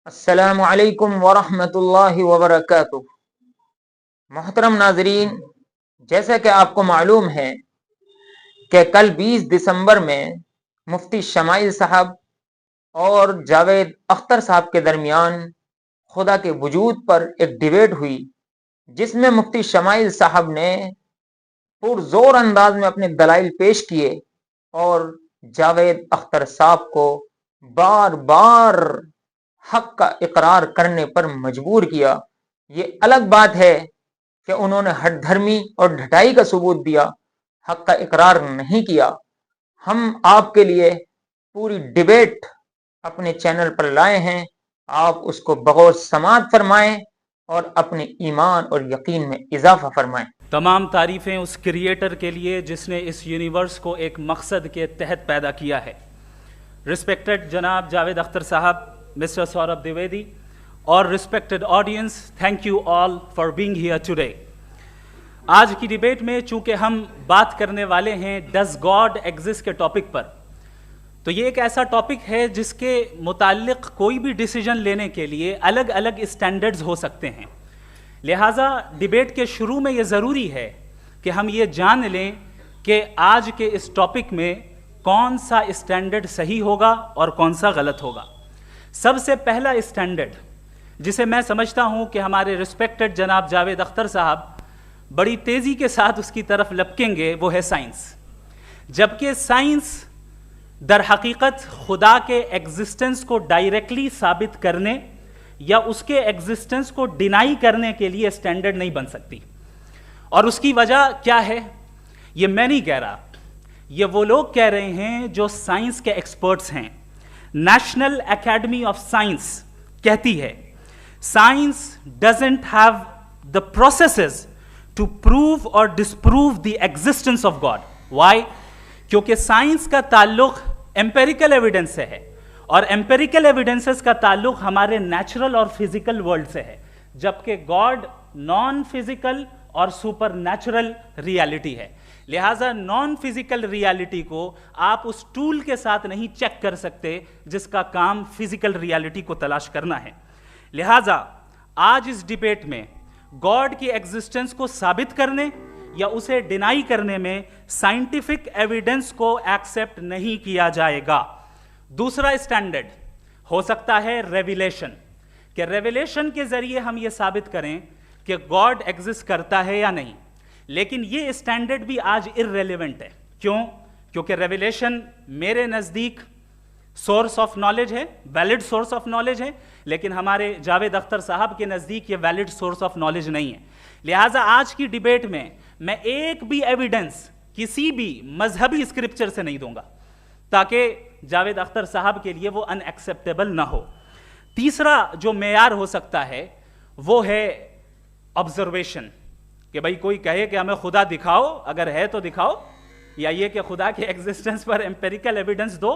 अस्सलामु अलैकुम वरहमतुल्लाहि वबरकातुह। मोहतरम नाजरीन, जैसा कि आपको मालूम है कि कल 20 दिसंबर में मुफ्ती शमाइल साहब और जावेद अख्तर साहब के दरमियान खुदा के वजूद पर एक डिबेट हुई, जिसमें मुफ्ती शमाइल साहब ने पुरजोर अंदाज में अपने दलाइल पेश किए और जावेद अख्तर साहब को बार बार हक का इकरार करने पर मजबूर किया। ये अलग बात है कि उन्होंने हठधर्मी और ढटाई का सबूत दिया, हक का इकरार नहीं किया। हम आपके लिए पूरी डिबेट अपने चैनल पर लाए हैं, आप उसको बगौर समाअत फरमाएं और अपने ईमान और यकीन में इजाफा फरमाएं। तमाम तारीफ़ें उस क्रिएटर के लिए जिसने इस यूनिवर्स को एक मकसद के तहत पैदा किया है। रिस्पेक्टेड जनाब जावेद अख्तर साहब, मिस्टर सौरभ द्विवेदी और respected audience, thank you all for being here today. आज की डिबेट में चूंकि हम बात करने वाले हैं डज गॉड एग्जिस्ट के टॉपिक पर, तो ये एक ऐसा टॉपिक है जिसके मुताल्लिक कोई भी डिसीजन लेने के लिए अलग अलग स्टैंडर्ड्स हो सकते हैं। लिहाजा डिबेट के शुरू में ये ज़रूरी है कि हम ये जान लें कि आज के इस टॉपिक में कौन सा स्टैंडर्ड सही होगा और कौन सा गलत होगा। सबसे पहला स्टैंडर्ड जिसे मैं समझता हूं कि हमारे रिस्पेक्टेड जनाब जावेद अख्तर साहब बड़ी तेज़ी के साथ उसकी तरफ लपकेंगे, वो है साइंस। जबकि साइंस दर हकीकत खुदा के एग्जिस्टेंस को डायरेक्टली साबित करने या उसके एग्जिस्टेंस को डिनाई करने के लिए स्टैंडर्ड नहीं बन सकती। और उसकी वजह क्या है, ये मैं नहीं कह रहा, ये वो लोग कह रहे हैं जो साइंस के एक्सपर्ट्स हैं। नेशनल एकेडमी ऑफ साइंस कहती है science doesn't have the processes to prove और disprove the existence of God. Why? क्योंकि साइंस का ताल्लुक एम्पेरिकल एविडेंस से है और एम्पेरिकल एविडेंसेस का ताल्लुक हमारे नेचुरल और फिजिकल वर्ल्ड से है, जबकि गॉड नॉन फिजिकल और सुपर नेचुरल रियलिटी है। लिहाजा नॉन फिजिकल रियलिटी को आप उस टूल के साथ नहीं चेक कर सकते जिसका काम फिजिकल रियलिटी को तलाश करना है। लिहाजा आज इस डिबेट में गॉड की एग्जिस्टेंस को साबित करने या उसे डिनाई करने में साइंटिफिक एविडेंस को एक्सेप्ट नहीं किया जाएगा। दूसरा स्टैंडर्ड हो सकता है रेविलेशन, कि रेविलेशन के जरिए हम ये साबित करें कि गॉड एग्जिस्ट करता है या नहीं। लेकिन ये स्टैंडर्ड भी आज इररेलेवेंट है। क्यों? क्योंकि रेविलेशन मेरे नज़दीक सोर्स ऑफ नॉलेज है, वैलिड सोर्स ऑफ नॉलेज है, लेकिन हमारे जावेद अख्तर साहब के नज़दीक ये वैलिड सोर्स ऑफ नॉलेज नहीं है। लिहाजा आज की डिबेट में मैं एक भी एविडेंस किसी भी मजहबी स्क्रिप्चर से नहीं दूंगा ताकि जावेद अख्तर साहब के लिए वो अनएक्सेप्टेबल ना हो। तीसरा जो मेयार हो सकता है वो है ऑब्जर्वेशन, कि भाई कोई कहे कि हमें खुदा दिखाओ, अगर है तो दिखाओ, या ये कि खुदा के एग्जिस्टेंस पर एम्पेरिकल एविडेंस दो।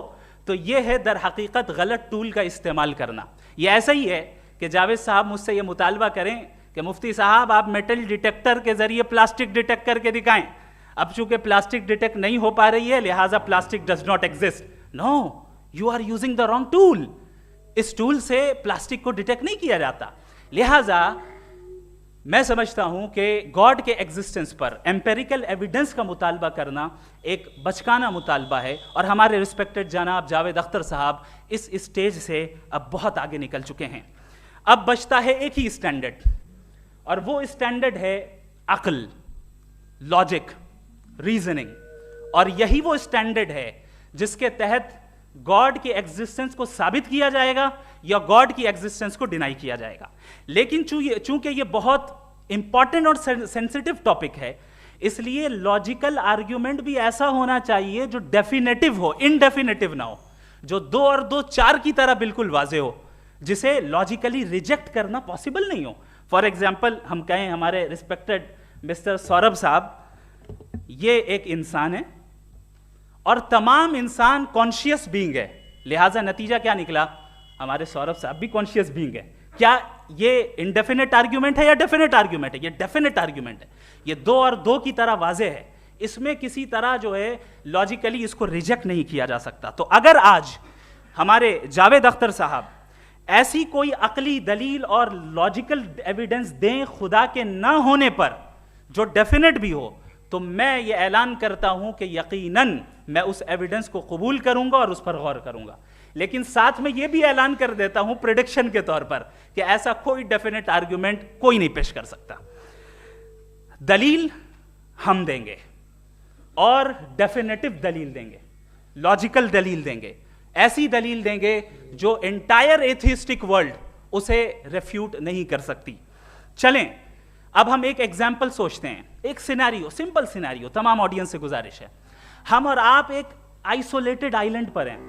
तो ये है दर हकीकत गलत टूल का इस्तेमाल करना। ये ऐसा ही है कि जावेद साहब मुझसे ये मुतालबा करें कि मुफ्ती साहब आप मेटल डिटेक्टर के जरिए प्लास्टिक डिटेक्ट करके दिखाएं। अब चूंकि प्लास्टिक डिटेक्ट नहीं हो पा रही है, लिहाजा plastic does not exist. No, you are using the wrong tool. इस टूल से प्लास्टिक को डिटेक्ट नहीं किया जाता। लिहाजा मैं समझता हूं कि गॉड के एग्जिस्टेंस पर एम्पेरिकल एविडेंस का मुतालबा करना एक बचकाना मुतालबा है, और हमारे रिस्पेक्टेड जनाब जावेद अख्तर साहब इस स्टेज से अब बहुत आगे निकल चुके हैं। अब बचता है एक ही स्टैंडर्ड, और वो स्टैंडर्ड है अक्ल, लॉजिक, रीजनिंग। और यही वो स्टैंडर्ड है जिसके तहत गॉड की एग्जिस्टेंस को साबित किया जाएगा या गॉड की एग्जिस्टेंस को डिनाई किया जाएगा। लेकिन चूंकि ये बहुत इंपॉर्टेंट और सेंसिटिव टॉपिक है, इसलिए लॉजिकल आर्ग्यूमेंट भी ऐसा होना चाहिए जो डेफिनेटिव हो, इनडेफिनेटिव ना हो, जो 2 और 2 4 की तरह बिल्कुल वाजे हो, जिसे लॉजिकली रिजेक्ट करना पॉसिबल नहीं हो। फॉर एग्जाम्पल हम कहें हमारे रिस्पेक्टेड मिस्टर सौरभ साहब, ये एक इंसान है और तमाम इंसान कॉन्शियस बीइंग है। लिहाजा नतीजा क्या निकला, हमारे सौरभ साहब भी कॉन्शियस बीइंग है। क्या ये इनडेफिनेट आर्ग्यूमेंट है या डेफिनेट आर्ग्यूमेंट है? ये डेफिनेट आर्ग्यूमेंट है। ये 2 और 2 की तरह वाजे है, इसमें किसी तरह जो है लॉजिकली इसको रिजेक्ट नहीं किया जा सकता। तो अगर आज हमारे जावेद अख्तर साहब ऐसी कोई अकली दलील और लॉजिकल एविडेंस दें खुदा के ना होने पर जो डेफिनेट भी हो, तो मैं ये ऐलान करता हूं कि यकीनन मैं उस एविडेंस को कबूल करूंगा और उस पर गौर करूंगा। लेकिन साथ में यह भी ऐलान कर देता हूं प्रेडिक्शन के तौर पर कि ऐसा कोई डेफिनेट आर्ग्यूमेंट कोई नहीं पेश कर सकता। दलील हम देंगे और डेफिनेटिव दलील देंगे, लॉजिकल दलील देंगे, ऐसी दलील देंगे जो एंटायर एथिस्टिक वर्ल्ड उसे रेफ्यूट नहीं कर सकती। चलें अब हम एक एग्जाम्पल सोचते हैं, एक सिनेरियो, सिंपल सिनेरियो, तमाम ऑडियंस से गुजारिश है, हम और आप एक आइसोलेटेड आइलैंड पर हैं,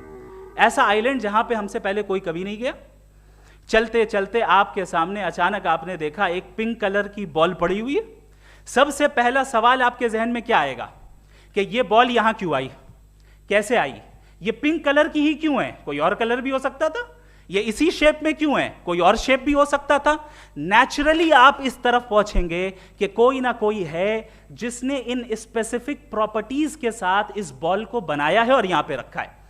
ऐसा आइलैंड जहां पे हमसे पहले कोई कभी नहीं गया। चलते चलते आपके सामने अचानक आपने देखा एक पिंक कलर की बॉल पड़ी हुई है। सबसे पहला सवाल आपके जहन में क्या आएगा कि ये बॉल यहां क्यों आई, कैसे आई, ये पिंक कलर की ही क्यों है, कोई और कलर भी हो सकता था, ये इसी शेप में क्यों है, कोई और शेप भी हो सकता था। नेचुरली आप इस तरफ पहुंचेंगे कि कोई ना कोई है जिसने इन स्पेसिफिक प्रॉपर्टीज के साथ इस बॉल को बनाया है और यहां पे रखा है।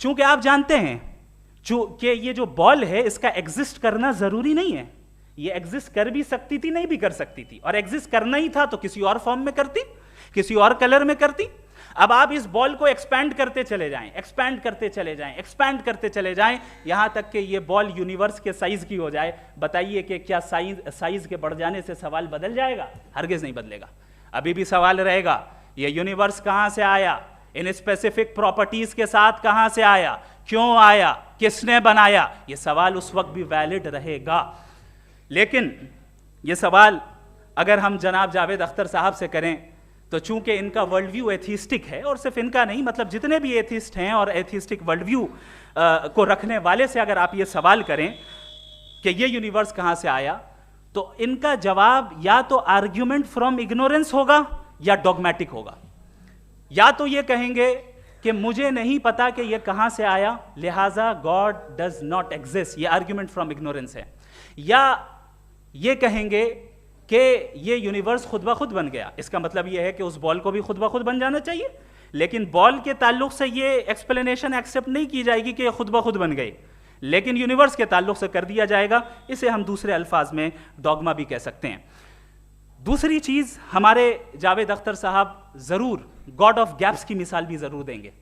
चूंकि आप जानते हैं कि ये जो बॉल है इसका एग्जिस्ट करना जरूरी नहीं है, ये एग्जिस्ट कर भी सकती थी, नहीं भी कर सकती थी, और एग्जिस्ट करना ही था तो किसी और फॉर्म में करती, किसी और कलर में करती। अब आप इस बॉल को एक्सपैंड करते चले जाएं, एक्सपैंड करते चले जाएं, एक्सपैंड करते चले जाएं, यहां तक कि ये बॉल यूनिवर्स के साइज की हो जाए। बताइए कि क्या साइज के बढ़ जाने से सवाल बदल जाएगा? हरगिज नहीं बदलेगा। अभी भी सवाल रहेगा, ये यूनिवर्स कहां से आया, इन स्पेसिफिक प्रॉपर्टीज के साथ कहां से आया, क्यों आया, किसने बनाया, ये सवाल उस वक्त भी वैलिड रहेगा। लेकिन ये सवाल अगर हम जनाब जावेद अख्तर साहब से करें तो चूंकि इनका वर्ल्ड व्यू एथिस्टिक है, और सिर्फ इनका नहीं, मतलब जितने भी एथिस्ट हैं और एथिस्टिक वर्ल्ड व्यू को रखने वाले से अगर आप ये सवाल करें कि ये यूनिवर्स कहां से आया, तो इनका जवाब या तो आर्ग्यूमेंट फ्रॉम इग्नोरेंस होगा या डॉगमेटिक होगा। या तो ये कहेंगे कि मुझे नहीं पता कि ये कहां से आया, लिहाजा गॉड डज नॉट एग्जिस्ट, ये आर्ग्यूमेंट फ्रॉम इग्नोरेंस है, या ये कहेंगे कि ये यूनिवर्स खुद ब खुद बन गया। इसका मतलब ये है कि उस बॉल को भी खुद ब खुद बन जाना चाहिए, लेकिन बॉल के ताल्लुक से ये एक्सप्लेनेशन एक्सेप्ट नहीं की जाएगी कि ये खुद ब खुद बन गई, लेकिन यूनिवर्स के ताल्लुक से कर दिया जाएगा। इसे हम दूसरे अल्फाज में डॉगमा भी कह सकते हैं। दूसरी चीज, हमारे जावेद अख्तर साहब जरूर गॉड ऑफ गैप्स की मिसाल भी जरूर देंगे,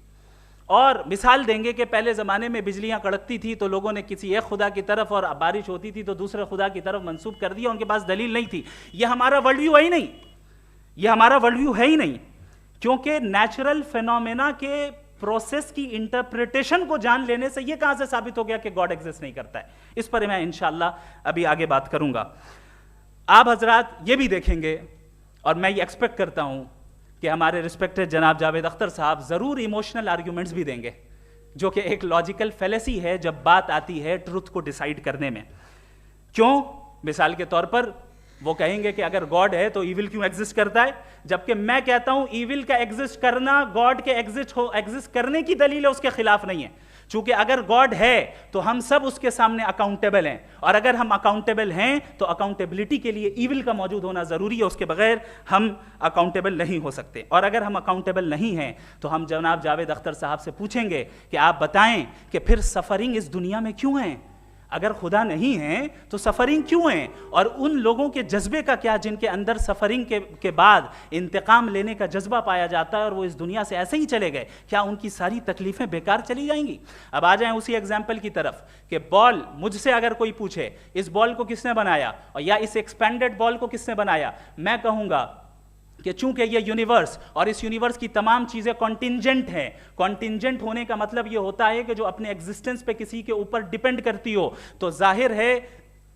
और मिसाल देंगे कि पहले ज़माने में बिजलियां कड़कती थी तो लोगों ने किसी एक खुदा की तरफ, और बारिश होती थी तो दूसरे खुदा की तरफ मंसूब कर दिया, उनके पास दलील नहीं थी। यह हमारा वर्ल्ड व्यू है ही नहीं, यह हमारा वर्ल्ड व्यू है ही नहीं, क्योंकि नेचुरल फिनोमेना के प्रोसेस की इंटरप्रिटेशन को जान लेने से यह कहां से साबित हो गया कि गॉड एग्जिस्ट नहीं करता है। इस पर मैं इंशाअल्लाह अभी आगे बात करूंगा। आप हजरात ये भी देखेंगे, और मैं ये एक्सपेक्ट करता हूं कि हमारे रिस्पेक्टेड जनाब जावेद अख्तर साहब जरूर इमोशनल आर्ग्यूमेंट्स भी देंगे, जो कि एक लॉजिकल फेलेसी है जब बात आती है ट्रुथ को डिसाइड करने में। क्यों? मिसाल के तौर पर वो कहेंगे कि अगर गॉड है तो ईविल क्यों एग्जिस्ट करता है, जबकि मैं कहता हूं ईविल का एग्जिस्ट करना गॉड के एग्जिस्ट करने की दलील है, उसके खिलाफ नहीं है। चूंकि अगर गॉड है तो हम सब उसके सामने अकाउंटेबल हैं, और अगर हम अकाउंटेबल हैं तो अकाउंटेबिलिटी के लिए ईविल का मौजूद होना जरूरी है, उसके बगैर हम अकाउंटेबल नहीं हो सकते। और अगर हम अकाउंटेबल नहीं हैं तो हम जनाब जावेद अख्तर साहब से पूछेंगे कि आप बताएं कि फिर सफरिंग इस दुनिया में क्यों है? अगर खुदा नहीं है तो सफरिंग क्यों है? और उन लोगों के जज्बे का क्या जिनके अंदर सफरिंग के बाद इंतकाम लेने का जज्बा पाया जाता है और वो इस दुनिया से ऐसे ही चले गए, क्या उनकी सारी तकलीफें बेकार चली जाएंगी? अब आ जाएं उसी एग्जाम्पल की तरफ कि बॉल, मुझसे अगर कोई पूछे इस बॉल को किसने बनाया और या इस एक्सपेंडेड बॉल को किसने बनाया, मैं कहूंगा कि चूंकि ये यूनिवर्स और इस यूनिवर्स की तमाम चीजें कॉन्टिंजेंट हैं। कॉन्टिंजेंट होने का मतलब ये होता है कि जो अपने एग्जिस्टेंस पे किसी के ऊपर डिपेंड करती हो, तो जाहिर है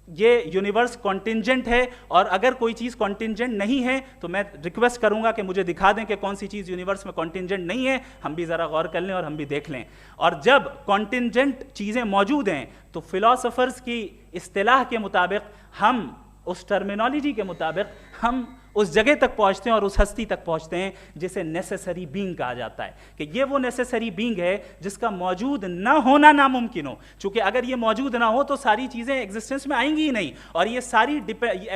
ये यूनिवर्स कॉन्टिंजेंट है। और अगर कोई चीज कॉन्टिंजेंट नहीं है तो मैं रिक्वेस्ट करूंगा कि मुझे दिखा दें कि कौन सी चीज यूनिवर्स में कॉन्टिंजेंट नहीं है, हम भी जरा गौर कर लें और हम भी देख लें। और जब कॉन्टिंजेंट चीजें मौजूद हैं तो फिलोसोफर्स की इस्तिलाह के मुताबिक, हम उस टर्मिनोलॉजी के मुताबिक, हम उस जगह तक पहुंचते हैं और उस हस्ती तक पहुंचते हैं जिसे नेसेसरी बीइंग कहा जाता है, कि ये वो नेसेसरी बीइंग है जिसका मौजूद ना होना नामुमकिन हो। क्योंकि अगर ये मौजूद ना हो तो सारी चीजें एग्जिस्टेंस में आएंगी ही नहीं, और ये सारी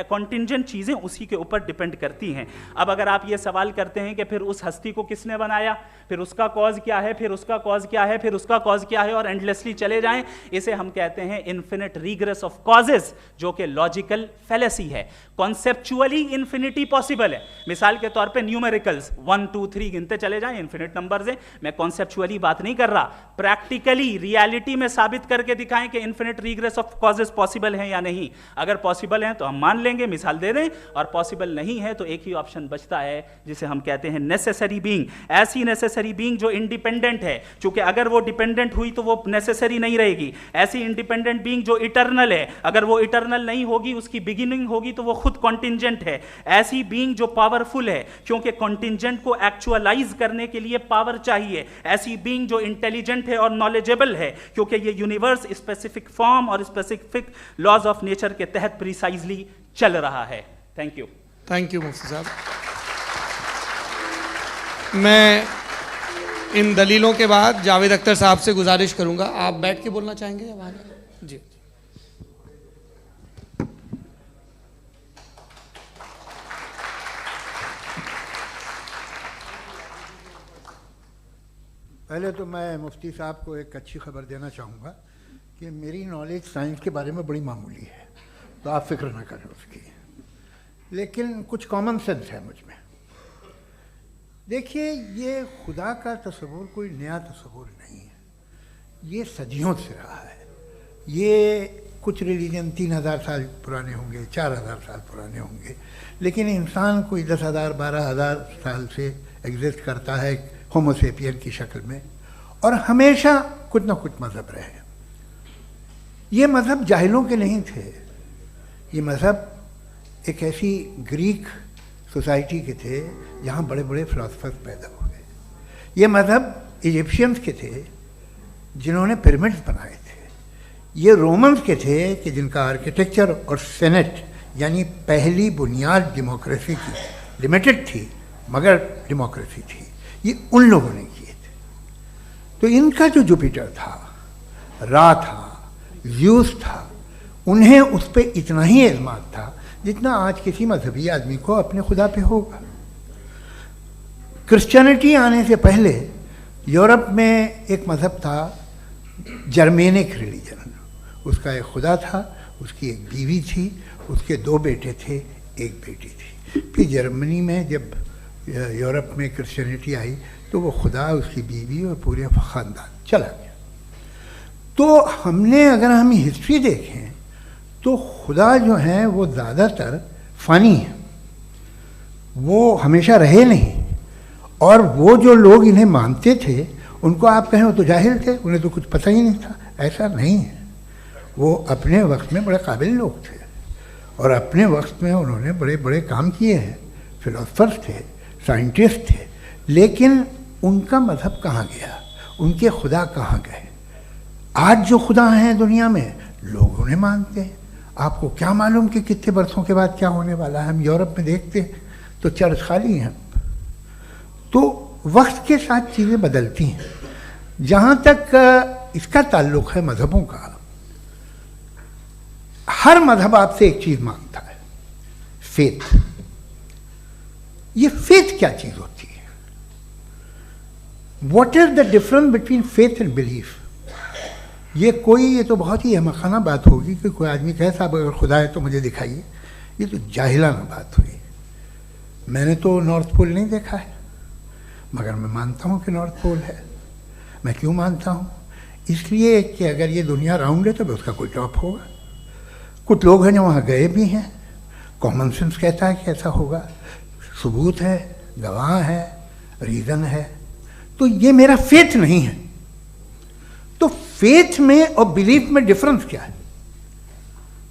कॉन्टिंजेंट चीजें उसी के ऊपर डिपेंड करती हैं। अब अगर आप ये सवाल करते हैं कि फिर उस हस्ती को किसने बनाया, फिर उसका कॉज क्या है, फिर उसका कॉज क्या है, फिर उसका कॉज क्या है, और एंडलेसली चले जाएं, इसे हम कहते हैं इन्फिनिट रीग्रेस ऑफ कॉजेस, जो कि लॉजिकल फैलेसी है। कॉन्सेप्चुअली इंफिनिटी पॉसिबल है। मिसाल के तौर पे न्यूमेरिकल्स 1 2 3 गिनते चले जाएं, इन्फिनिट नंबर्स हैं। मैं कॉन्सेप्चुअली बात नहीं कर रहा, प्रैक्टिकली रियलिटी में साबित करके दिखाएं कि infinite regress of causes possible है या नहीं। अगर पॉसिबल है तो हम मान लेंगे, मिसाल दे दें, और पॉसिबल नहीं है तो एक ही ऑप्शन बचता है जिसे हम कहते हैं नेसेसरी बीइंग। ऐसी नेसेसरी बीइंग जो इंडिपेंडेंट है, क्योंकि अगर वो डिपेंडेंट हुई तो वो नेसेसरी नहीं रहेगी। ऐसी इंडिपेंडेंट बीइंग जो इटर्नल है, अगर वो इटर्नल नहीं होगी, उसकी बिगिनिंग होगी तो वो खुद कॉन्टिंजेंट है। ऐसी बीइंग जो पावरफुल है, क्योंकि कॉन्टिंजेंट को एक्चुअलाइज करने के लिए पावर चाहिए। ऐसी बीइंग जो इंटेलिजेंट है और नॉलेजेबल है, क्योंकि ये यूनिवर्स स्पेसिफिक फॉर्म और स्पेसिफिक लॉज ऑफ नेचर के तहत प्रिसाइजली चल रहा है। Thank you. थैंक यू मुफ्ती साहब। मैं इन दलीलों के बाद जावेद अख्तर साहब से गुजारिश करूंगा, आप बैठ के बोलना चाहेंगे या वहाँ? जी। पहले तो मैं मुफ्ती साहब को एक अच्छी खबर देना चाहूँगा कि मेरी नॉलेज साइंस के बारे में बड़ी मामूली है, तो आप फिक्र ना करें उसकी, लेकिन कुछ कॉमन सेंस है मुझ में। देखिए, ये खुदा का तस्वुर कोई नया तस्वुर नहीं है, ये सदियों से रहा है। ये कुछ रिलीजन 3000 साल पुराने होंगे, 4000 साल पुराने होंगे, लेकिन इंसान कोई 10,000 12,000 साल से एग्जिस्ट करता है होमोसेपियन की शक्ल में, और हमेशा कुछ ना कुछ मज़हब रहे। ये मज़हब जाहिलों के नहीं थे, ये मज़हब एक ऐसी ग्रीक सोसाइटी के थे जहाँ बड़े बड़े फिलोसफर्स पैदा हो गए। ये मज़हब इजिप्शियंस के थे जिन्होंने पिरामिड्स बनाए थे। ये रोमन्स के थे कि जिनका आर्किटेक्चर और सेनेट यानी पहली बुनियाद डेमोक्रेसी की लिमिटेड थी, मगर डेमोक्रेसी थी, ये उन लोगों ने किए थे। तो इनका जो जुपिटर था, रा था, ज़्यूस था, उन्हें उस पर इतना ही एतमाद था जितना आज किसी मजहबी आदमी को अपने खुदा पे होगा। क्रिश्चियनिटी आने से पहले यूरोप में एक मज़हब था जर्मेनिक रिलीजन, उसका एक खुदा था, उसकी एक बीवी थी, उसके 2 बेटे थे, एक बेटी थी। फिर जर्मनी में जब यूरोप में क्रिश्चियनिटी आई तो वो खुदा, उसकी बीवी और पूरे ख़ानदान चला गया। तो हमने, अगर हम हिस्ट्री देखें तो खुदा जो हैं वो ज़्यादातर फ़नी है, वो हमेशा रहे नहीं। और वो जो लोग इन्हें मानते थे उनको आप कहें वो तो जाहिल थे, उन्हें तो कुछ पता ही नहीं था, ऐसा नहीं है। वो अपने वक्त में बड़े काबिल लोग थे और अपने वक्त में उन्होंने बड़े बड़े काम किए हैं, फिलोसफर्स थे, साइंटिस्ट थे, लेकिन उनका मज़हब कहाँ गया, उनके खुदा कहाँ गए? आज जो खुदा हैं दुनिया में लोग उन्हें मानते हैं। आपको क्या मालूम कि कितने बरसों के बाद क्या होने वाला है? हम यूरोप में देखते हैं तो चर्च खाली हैं। तो वक्त के साथ चीज़ें बदलती हैं। जहाँ तक इसका ताल्लुक़ है मज़हबों का, हर मज़हब आपसे एक चीज़ मांगता है, फेथ। ये फेथ क्या चीज़ होती है? What is the difference between faith and belief? ये तो बहुत ही अहमकाना बात होगी कि कोई आदमी कहे साहब अगर खुदा है तो मुझे दिखाइए। ये तो जाहिलाना बात हुई। मैंने तो नॉर्थ पोल नहीं देखा है, मगर मैं मानता हूँ कि नॉर्थ पोल है। मैं क्यों मानता हूँ? इसलिए कि अगर ये दुनिया राउंड है तो उसका कोई टॉप होगा। कुछ लोग हैं जो वहाँ गए भी हैं, कॉमन सेंस कहता है कि ऐसा होगा, सबूत है, गवाह है, रीज़न है। तो ये मेरा फेथ नहीं है। तो फेथ में और बिलीफ में डिफरेंस क्या है?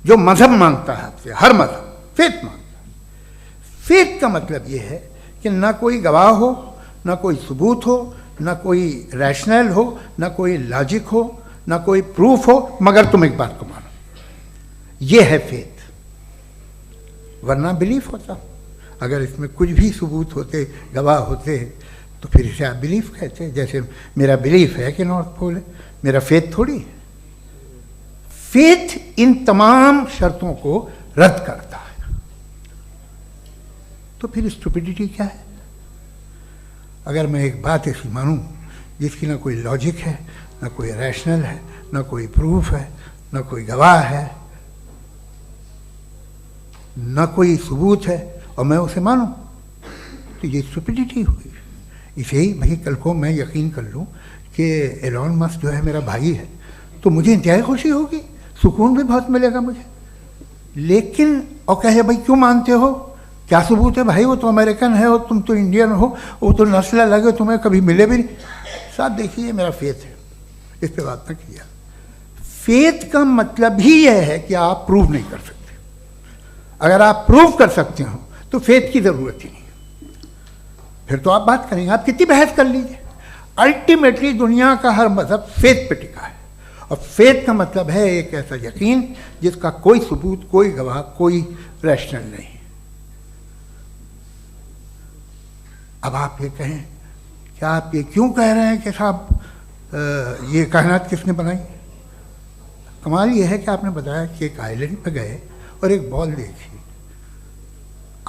जो मज़हब मांगता है आपसे, हर मज़हब फेथ मांगता है। फेथ का मतलब ये है कि ना कोई गवाह हो, ना कोई सबूत हो, ना कोई रैशनल हो, ना कोई लॉजिक हो, ना कोई प्रूफ हो, मगर तुम एक बात को मानो। ये है फेथ। वरना बिलीफ होता। अगर इसमें कुछ भी सबूत होते, गवाह होते, तो फिर इसे आप बिलीफ कहते हैं। जैसे मेरा बिलीफ है कि नॉर्थ पोल है, मेरा फेथ थोड़ी है। फेथ इन तमाम शर्तों को रद्द करता है। तो फिर स्टुपिडिटी क्या है? अगर मैं एक बात ऐसी मानूं जिसकी ना कोई लॉजिक है, ना कोई रैशनल है, ना कोई प्रूफ है, ना कोई गवाह है, ना कोई सबूत है, और मैं उसे मानूं, तो ये स्टुपिडिटी हुई। इसे ही भाई कल को मैं यकीन कर लूं कि एलॉन मस्क जो है मेरा भाई है, तो मुझे इंतहाई खुशी होगी, सुकून भी बहुत मिलेगा मुझे। लेकिन और कहे भाई क्यों मानते हो, क्या सबूत है भाई, वो तो अमेरिकन है और तुम तो इंडियन हो, वो तो नस्ल अलग है, तुम्हें कभी मिले भी नहीं। साहब देखिए मेरा फेथ है, इस पर बात ना किया। फेथ का मतलब ही यह है कि आप प्रूव नहीं कर सकते। अगर आप प्रूव कर सकते हो तो फेथ की जरूरत ही नहीं, फिर तो आप बात करेंगे, आप कितनी बहस कर लीजिए। अल्टीमेटली दुनिया का हर मजहब फेथ पे टिका है, और फेथ का मतलब है एक ऐसा यकीन जिसका कोई सबूत, कोई गवाह, कोई रैशनल नहीं। अब आप ये कहें, क्या आप ये क्यों कह रहे हैं कि साहब ये कायनात किसने बनाई? कमाल ये है कि आपने बताया कि एक आइलैंड पे गए और एक बॉल देखी।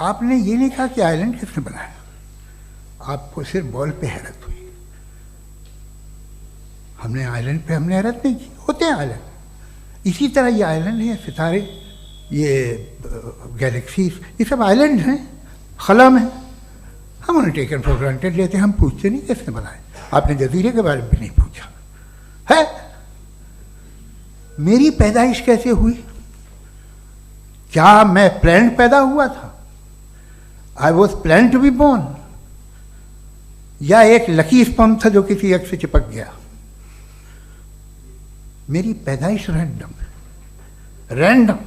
आपने ये नहीं कहा कि आइलैंड किसने बनाया, आपको सिर्फ बॉल पे हैरत हुई। हमने आइलैंड पे हमने हैरत नहीं की, होते हैं आइलैंड। इसी तरह ये आइलैंड है, सितारे, ये गैलेक्सीज, ये सब आइलैंड हैं खला में। हम उन्हें टेकन फॉर ग्रांटेड लेते हैं, हम पूछते नहीं किसने बनाए। आपने जजीरे के बारे में भी नहीं पूछा है। मेरी पैदाइश कैसे हुई? क्या मैं प्लान पैदा हुआ था? I was plan to be born, या एक लकी स्पर्म था जो किसी एक से चिपक गया? मेरी पैदाइश रैंडम।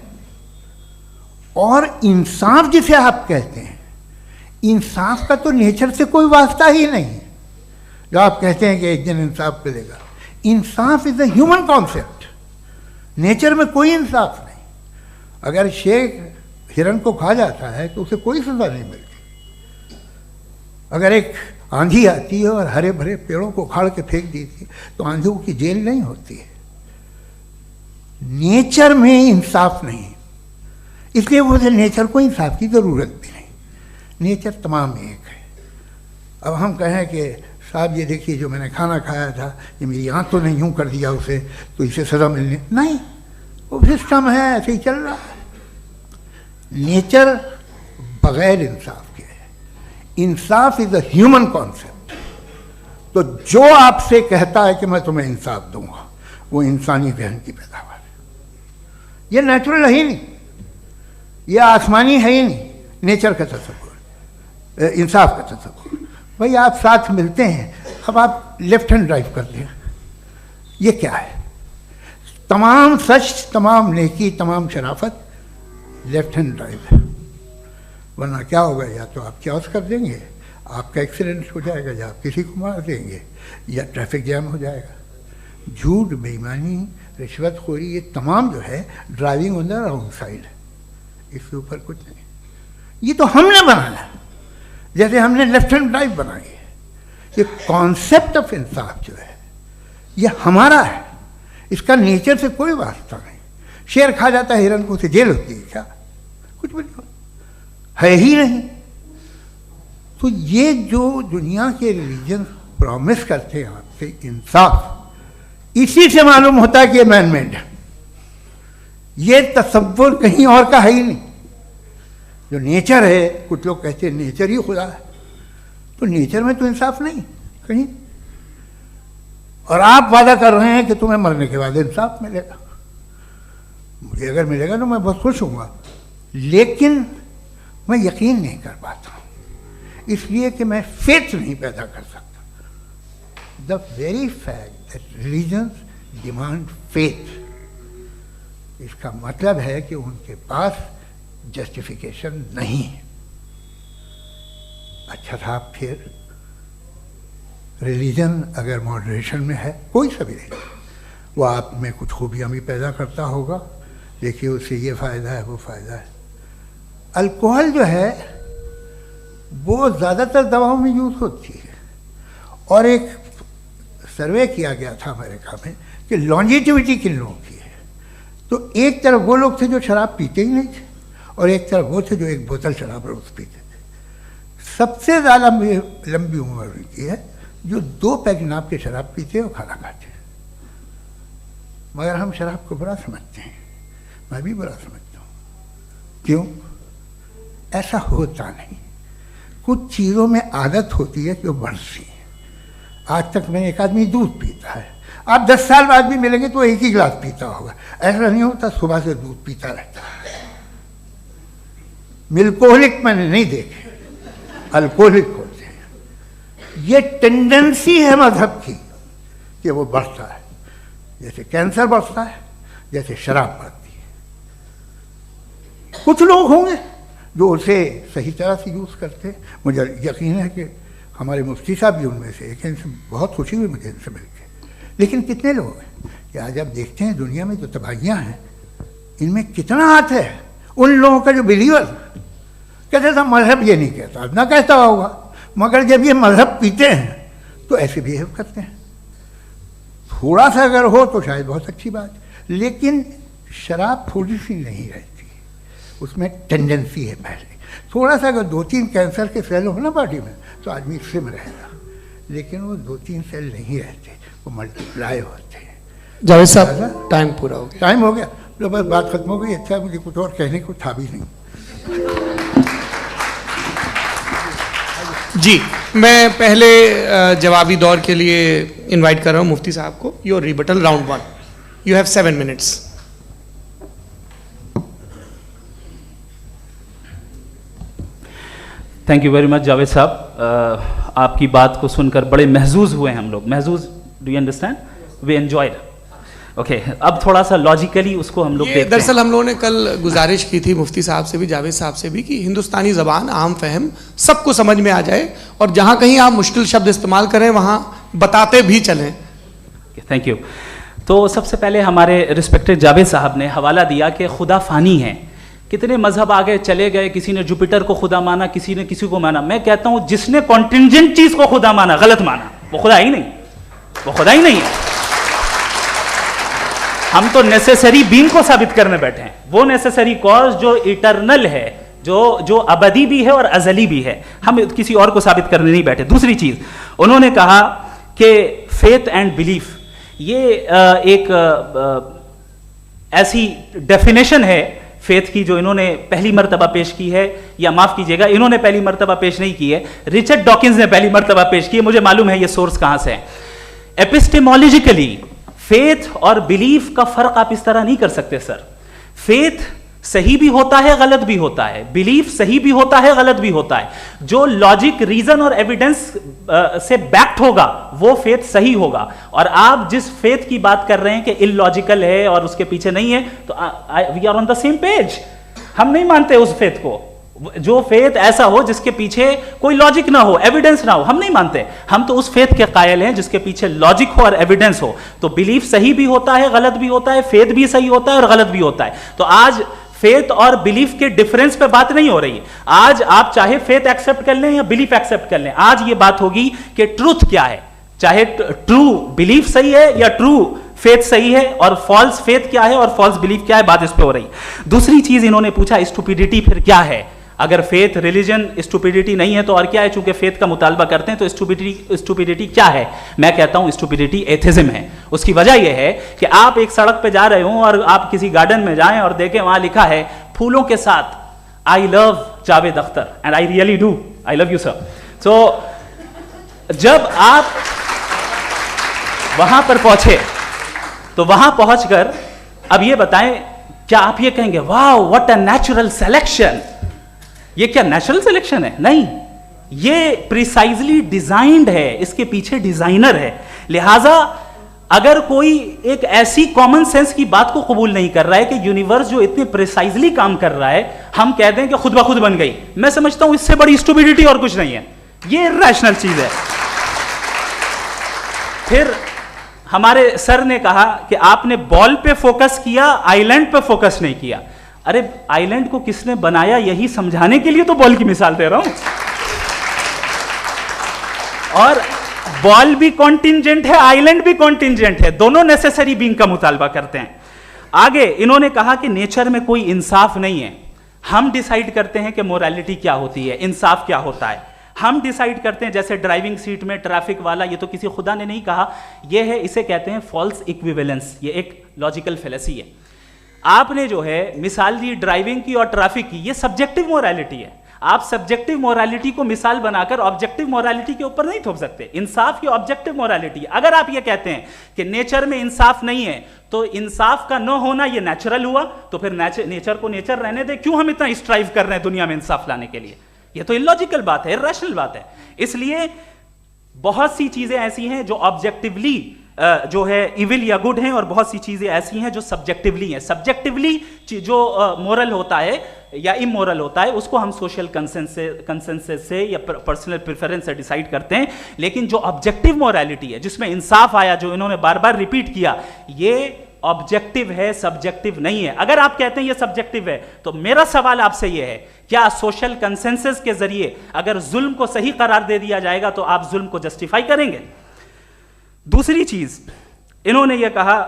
और इंसाफ जिसे आप कहते हैं, इंसाफ का तो नेचर से कोई वास्ता ही नहीं है। जो आप कहते हैं कि एक दिन इंसाफ मिलेगा, इंसाफ is a human concept, nature में कोई इंसाफ नहीं। अगर शेर हिरन को खा जाता है तो उसे कोई सजा नहीं मिलती। अगर एक आंधी आती है और हरे भरे पेड़ों को उखाड़ के फेंक देती है तो आंधियों की जेल नहीं होती है। नेचर में इंसाफ नहीं, इसलिए मुझे नेचर को इंसाफ की जरूरत भी नहीं। नेचर तमाम एक है। अब हम कहें कि साहब ये देखिए जो मैंने खाना खाया था, ये मेरी आँख तो नहीं यूँ कर दिया उसे, तो इसे सज़ा मिलनी नहीं, वो सिस्टम है, ऐसे ही चल रहा है। नेचर बगैर इंसाफ के है। इंसाफ इज अ ह्यूमन कॉन्सेप्ट। तो जो आपसे कहता है कि मैं तुम्हें इंसाफ दूंगा, वो इंसानी जहन की पैदावार है। ये नेचुरल है ही नहीं, ये आसमानी है ही नहीं। नेचर का तस्वुर, इंसाफ का तस्वुर। भाई आप साथ मिलते हैं, अब आप लेफ्ट हैंड ड्राइव करते हैं, ये क्या है? तमाम सच, तमाम नेकी, तमाम शराफत लेफ्ट हैंड ड्राइव है। वरना क्या होगा, या तो आप क्रॉस कर देंगे, आपका एक्सीडेंट हो जाएगा, या आप किसी को मार देंगे, या ट्रैफिक जैम हो जाएगा। झूठ, बेईमानी, रिश्वतखोरी, ये तमाम जो है driving on the wrong side है। इसके ऊपर कुछ नहीं। ये तो हमने बनाया, जैसे हमने लेफ्ट हैंड ड्राइव बनाई है। ये कॉन्सेप्ट ऑफ इंसाफ जो है ये हमारा है, इसका नेचर से कोई वास्ता नहीं। शेर खा जाता है हिरन को, उसे जेल होती है क्या? कुछ भी नहीं, है ही नहीं। तो ये जो दुनिया के रिलीजन प्रॉमिस करते हैं आपसे इंसाफ, इसी से मालूम होता है कि ये मैन मेड है। ये तसव्वुर कहीं और का है ही नहीं। जो नेचर है, कुछ लोग कहते हैं नेचर ही खुदा है, तो नेचर में तो इंसाफ नहीं कहीं। और आप वादा कर रहे हैं कि तुम्हें मरने के बाद इंसाफ मिलेगा। मुझे अगर मिलेगा तो मैं बहुत खुश होऊंगा, लेकिन मैं यकीन नहीं कर पाता हूँ, इसलिए कि मैं फेथ नहीं पैदा कर सकता। The very fact that religions demand faith, इसका मतलब है कि उनके पास जस्टिफिकेशन नहीं है। अच्छा साहब, फिर रिलीजन अगर मॉडरेशन में है, कोई सा भी नहीं, वो आप में कुछ खूबियाँ भी पैदा करता होगा। देखिए उससे ये फ़ायदा है, वो फ़ायदा है। अल्कोहल जो है वो ज़्यादातर दवाओं में यूज़ होती है। और एक सर्वे किया गया था अमेरिका में कि लॉन्जिटिविटी किन लोगों की है, तो एक तरफ वो लोग थे जो शराब पीते ही नहीं थे और एक तरफ वो थे जो एक बोतल शराब रोज़ पीते थे। सबसे ज़्यादा लंबी उम्र उनकी है जो 2 पैग नाप के शराब पीते और खाना खाते हैं। मगर हम शराब को बुरा समझते हैं, मैं भी बुरा समझता हूँ। क्यों? ऐसा होता नहीं। कुछ चीज़ों में आदत होती है कि वो बढ़ती है। आज तक में एक आदमी दूध पीता है, आप 10 साल बाद भी मिलेंगे तो एक ही गिलास पीता होगा। ऐसा नहीं होता, सुबह से दूध पीता रहता है। मिल्कोहलिक मैंने नहीं देखे, अल्कोहलिक होते हैं। ये टेंडेंसी है मजहब की कि वो बढ़ता है, जैसे कैंसर बढ़ता है, जैसे शराब बढ़ती है। कुछ लोग होंगे जो उसे सही तरह से यूज़ करते हैं। मुझे यकीन है कि हमारे मुफ्ती साहब भी उनमें से एक हैं, इनसे बहुत खुशी हुई मुझे इनसे मिलकर। लेकिन कितने लोग हैं कि आज आप देखते हैं दुनिया में जो तबाहियाँ हैं, इनमें कितना हाथ है उन लोगों का जो बिलीवर कहते था मजहब ये नहीं कहता, ना कहता होगा, मगर जब ये मजहब पीते हैं तो ऐसे बिहेव करते हैं। थोड़ा सा अगर हो तो शायद बहुत अच्छी बात, लेकिन शराब थोड़ी सी नहीं रहती, उसमें टेंडेंसी है। पहले थोड़ा सा अगर 2-3 कैंसर के सेल हो ना बॉडी में तो आदमी सिम रहेगा, लेकिन वो 2-3 सेल नहीं रहते, वो मल्टीप्लाई होते हैं। जावेद साहब टाइम पूरा हो गया। टाइम हो गया तो बस बात खत्म हो गई। अच्छा, मुझे कुछ और कहने को था भी नहीं। जी, मैं पहले जवाबी दौर के लिए इनवाइट कर रहा हूँ मुफ्ती साहब को। Your rebuttal round 1, you have 7 minutes. Thank you very much Javed साहब। आपकी बात को सुनकर बड़े महजूज हुए हम लोग। महजूज, do you understand? We enjoyed. Okay, अब थोड़ा सा लॉजिकली उसको हम लोग देखते हैं। दरअसल हम लोगों ने कल गुजारिश की थी मुफ्ती साहब से भी, जावेद साहब से भी, कि हिंदुस्तानी ज़बान आम फहम सबको समझ में आ जाए और जहाँ कहीं आप मुश्किल शब्द इस्तेमाल करें वहाँ बताते भी चलें। Thank you. तो सबसे पहले हमारे रिस्पेक्टेड जावेद साहब ने हवाला दिया कि खुदा फ़ानी है। कितने मजहब आगे चले गए, किसी ने जुपिटर को खुदा माना, किसी ने किसी को माना। मैं कहता हूँ जिसने कॉन्टिंजेंट चीज़ को खुदा माना, गलत माना, वो खुदा ही नहीं, वो खुदा ही नहीं है। हम तो नेसेसरी बीइंग को साबित करने बैठे हैं, वो नेसेसरी कॉज जो इटरनल है, जो अबदी भी है और अजली भी है। हम किसी और को साबित करने नहीं बैठे। दूसरी चीज उन्होंने कहा कि फेथ एंड बिलीफ, ये एक ऐसी डेफिनेशन है फेथ की जो इन्होंने पहली मर्तबा पेश की है, या माफ कीजिएगा इन्होंने पहली मर्तबा पेश नहीं की है, रिचर्ड डॉकिंस ने पहली मर्तबा पेश की है। मुझे मालूम है ये सोर्स कहां से है। एपिस्टेमोलॉजिकली फेथ और बिलीफ का फर्क आप इस तरह नहीं कर सकते सर। फेथ सही भी होता है, गलत भी होता है, बिलीफ सही भी होता है, गलत भी होता है। जो लॉजिक, रीजन और एविडेंस से बैक्ड होगा वो फेथ सही होगा। और आप जिस फेथ की बात कर रहे हैं कि इलॉजिकल है और उसके पीछे नहीं है, तो we are on the same page. हम नहीं मानते उस फेथ को, जो फेथ ऐसा हो जिसके पीछे कोई लॉजिक ना हो, एविडेंस ना हो, हम नहीं मानते। हम तो उस फेथ के कायल हैं जिसके पीछे लॉजिक हो और एविडेंस हो। तो बिलीफ सही भी होता है, गलत भी होता है, फेथ भी सही होता है और गलत भी होता है। तो आज फेथ और बिलीफ के डिफरेंस पे बात नहीं हो रही है। आज आप चाहे फेथ एक्सेप्ट कर लें या बिलीफ एक्सेप्ट कर लें, आज ये बात होगी कि ट्रूथ क्या है। चाहे ट्रू बिलीफ सही है या ट्रू फेथ सही है, और फॉल्स फेथ क्या है और फॉल्स बिलीफ क्या है, बात इस पे हो रही है। दूसरी चीज इन्होंने पूछा स्टुपिडिटी फिर क्या है। अगर फेथ रिलीजन स्टुपिडिटी नहीं है तो और क्या है? चूंकि फेथ का मुतालबा करते हैं तो स्टुपिडिटी क्या है? मैं कहता हूं स्टुपिडिटी एथिज्म है। उसकी वजह यह है कि आप एक सड़क पे जा रहे हो और आप किसी गार्डन में जाएं और देखें वहां लिखा है फूलों के साथ I love Javed Akhtar, and I really do, I love you sir. So जब आप वहां पर पहुंचे तो वहां पहुंचकर अब ये बताएं, क्या आप ये कहेंगे वाह व्हाट अ नेचुरल सिलेक्शन? ये क्या नेचुरल सिलेक्शन है? नहीं, ये प्रिसाइजली डिजाइंड है, इसके पीछे डिजाइनर है। लिहाजा अगर कोई एक ऐसी कॉमन सेंस की बात को कबूल नहीं कर रहा है कि यूनिवर्स जो इतने प्रिसाइजली काम कर रहा है, हम कह दें कि खुद ब खुद बन गई, मैं समझता हूं इससे बड़ी स्टुपिडिटी और कुछ नहीं है। ये इरैशनल चीज है। फिर हमारे सर ने कहा कि आपने बॉल पे फोकस किया, आइलैंड पे फोकस नहीं किया। अरे आइलैंड को किसने बनाया, यही समझाने के लिए तो बॉल की मिसाल दे रहा हूं। और बॉल भी कॉन्टिंजेंट है, आइलैंड भी कॉन्टिंजेंट है, दोनों नेसेसरी बीइंग का मुतालबा करते हैं। आगे इन्होंने कहा कि नेचर में कोई इंसाफ नहीं है, हम डिसाइड करते हैं कि मोरालिटी क्या होती है, इंसाफ क्या होता है, हम डिसाइड करते हैं। जैसे ड्राइविंग सीट में ट्रैफिक वाला, ये तो किसी खुदा ने नहीं कहा, ये है, इसे कहते हैं फॉल्स इक्विवेलेंस, ये एक लॉजिकल फेलेसी है। आपने जो है मिसाल दी ड्राइविंग की और ट्रैफिक की, ये सब्जेक्टिव मोरालिटी है। आप सब्जेक्टिव मोरालिटी को मिसाल बनाकर ऑब्जेक्टिव मोरालिटी के ऊपर नहीं थोप सकते। इंसाफ की ऑब्जेक्टिव मोरालिटी है। अगर आप ये कहते हैं कि नेचर में इंसाफ नहीं है, तो इंसाफ का न होना ये नेचुरल हुआ, तो फिर नेचर को नेचर रहने दे, क्यों हम इतना स्ट्राइव कर रहे हैं दुनिया में इंसाफ लाने के लिए? ये तो इलॉजिकल बात है, इर्रेशनल बात है। इसलिए बहुत सी चीजें ऐसी हैं जो ऑब्जेक्टिवली जो है इविल या गुड हैं, और बहुत सी चीजें ऐसी हैं जो सब्जेक्टिवली हैं। सब्जेक्टिवली जो मोरल होता है या इमोरल होता है, उसको हम सोशल कंसेंसस से या पर्सनल प्रेफरेंस से डिसाइड करते हैं। लेकिन जो ऑब्जेक्टिव मोरालिटी है, जिसमें इंसाफ आया, जो इन्होंने बार बार रिपीट किया, ये ऑब्जेक्टिव है, सब्जेक्टिव नहीं है। अगर आप कहते हैं ये सब्जेक्टिव है, तो मेरा सवाल आपसे ये है, क्या सोशल कंसेंसस के जरिए अगर जुल्म को सही करार दे दिया जाएगा तो आप जुल्म को जस्टिफाई करेंगे? दूसरी चीज इन्होंने ये कहा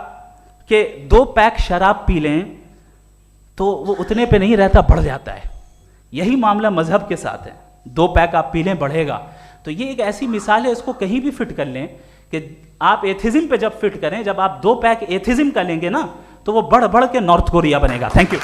कि 2 पैक शराब पी लें तो वो उतने पे नहीं रहता, बढ़ जाता है। यही मामला मजहब के साथ है, 2 पैक आप पी लें बढ़ेगा। तो ये एक ऐसी मिसाल है, इसको कहीं भी फिट कर लें कि आप एथिज्म पे जब फिट करें, जब आप 2 पैक एथिज्म का लेंगे ना, तो वो बढ़ बढ़ के नॉर्थ कोरिया बनेगा। Thank you.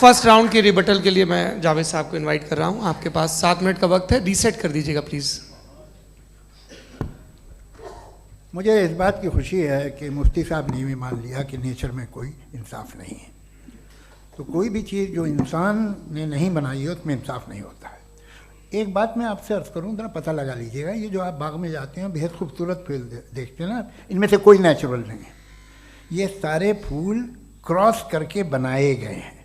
फर्स्ट राउंड की रिबटल के लिए मैं जावेद साहब को इनवाइट कर रहा हूं। आपके पास 7 मिनट का वक्त है, रीसेट कर दीजिएगा प्लीज। मुझे इस बात की खुशी है कि मुफ्ती साहब ने भी मान लिया कि नेचर में कोई इंसाफ नहीं है। तो कोई भी चीज़ जो इंसान ने नहीं बनाई है उसमें इंसाफ नहीं होता है। एक बात मैं आपसे अर्ज़ करूँ, ज़रा पता लगा लीजिएगा, ये जो आप बाग में जाते हैं बेहद खूबसूरत फूल देखते हैं ना, इनमें से कोई नेचुरल नहीं है। ये सारे फूल क्रॉस करके बनाए गए हैं।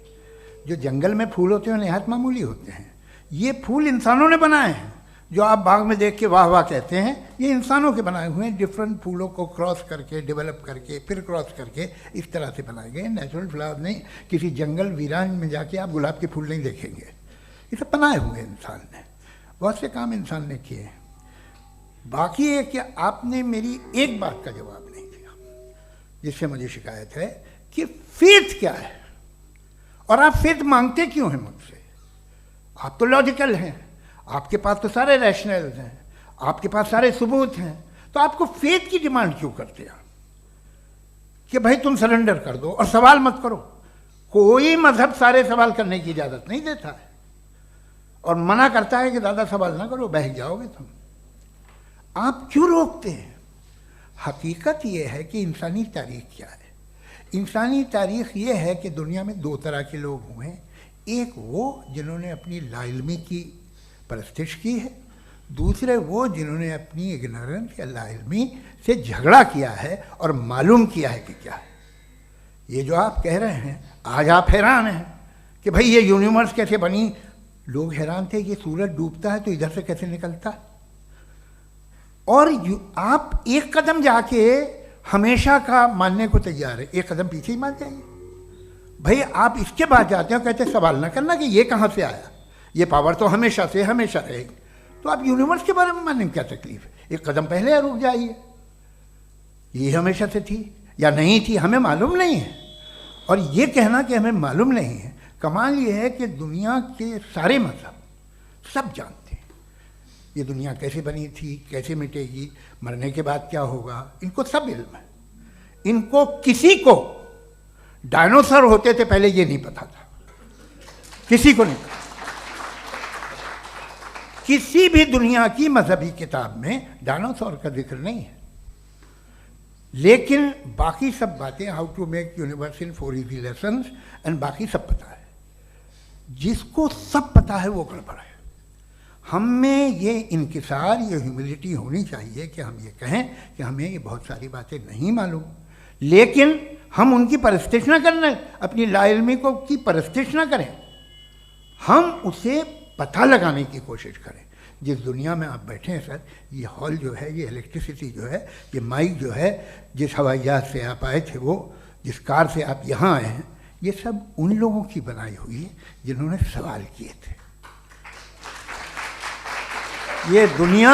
जो जंगल में फूल होते हैं नहायत मामूली होते हैं, ये फूल इंसानों ने बनाए हैं। जो आप बाग में देख के वाह वाह कहते हैं, ये इंसानों के बनाए हुए हैं। डिफरेंट फूलों को क्रॉस करके, डेवलप करके, फिर क्रॉस करके इस तरह से बनाए गए। नेचुरल फ्लावर नहीं। किसी जंगल वीरान में जाके आप गुलाब के फूल नहीं देखेंगे। ये सब बनाए हुए इंसान ने, बहुत से काम इंसान ने किए। बाकी है कि आपने मेरी एक बात का जवाब नहीं दिया, जिससे मुझे शिकायत है कि फेथ क्या है और आप फेथ मांगते क्यों हैं मुझसे? आप तो लॉजिकल हैं, आपके पास तो सारे रैशनल्स हैं, आपके पास सारे सबूत हैं, तो आपको फेथ की डिमांड क्यों करते हैं कि भाई तुम सरेंडर कर दो और सवाल मत करो? कोई मजहब सारे सवाल करने की इजाज़त नहीं देता है और मना करता है कि ज़्यादा सवाल ना करो, बहक जाओगे तुम। आप क्यों रोकते हैं? हकीकत यह है कि इंसानी तारीख क्या है। इंसानी तारीख ये है कि दुनिया में 2 तरह के लोग हुए हैं। एक वो जिन्होंने अपनी लाइल्मी की परस्तिश की है, दूसरे वो जिन्होंने अपनी इग्नोरेंस या लाइल्मी से झगड़ा किया है और मालूम किया है कि क्या है। ये जो आप कह रहे हैं, आज आप हैरान हैं कि भाई ये यूनिवर्स कैसे बनी। लोग हैरान थे कि सूरज डूबता है तो इधर से कैसे निकलता है। और आप एक कदम जाके हमेशा का मानने को तैयार है, एक कदम पीछे ही मान जाइए। भाई आप इसके बाद जाते हो, कहते सवाल ना करना कि ये कहाँ से आया, ये पावर तो हमेशा से हमेशा रहेगी। तो आप यूनिवर्स के बारे में मानने में क्या तकलीफ है? एक कदम पहले रुक जाइए। ये हमेशा से थी या नहीं थी, हमें मालूम नहीं है। और ये कहना कि हमें मालूम नहीं है, कमाल ये है कि दुनिया के सारे मजहब सब जानते हैं ये दुनिया कैसे बनी थी, कैसे मिटेगी, मरने के बाद क्या होगा, इनको सब इल्म है। इनको किसी को डायनासोर होते थे पहले ये नहीं पता था, किसी को नहीं पता। किसी भी दुनिया की मजहबी किताब में डायनासोर का जिक्र नहीं है। लेकिन बाकी सब बातें, how to make universe in 4 easy lessons and बाकी सब पता है। जिसको सब पता है वो गड़बड़ है। हम में ये इंकिसार, ये ह्यूमिलिटी होनी चाहिए कि हम ये कहें कि हमें ये बहुत सारी बातें नहीं मालूम, लेकिन हम उनकी परस्तिश ना करें, अपनी लाइल्मी को की परस्तिश ना करें, हम उसे पता लगाने की कोशिश करें। जिस दुनिया में आप बैठे हैं सर, ये हॉल जो है, ये इलेक्ट्रिसिटी जो है, ये माइक जो है, जिस हवाई जहाज से आप आए थे, वो जिस कार से आप यहाँ आए हैं, ये सब उन लोगों की बनाई हुई है जिन्होंने सवाल किए थे। ये दुनिया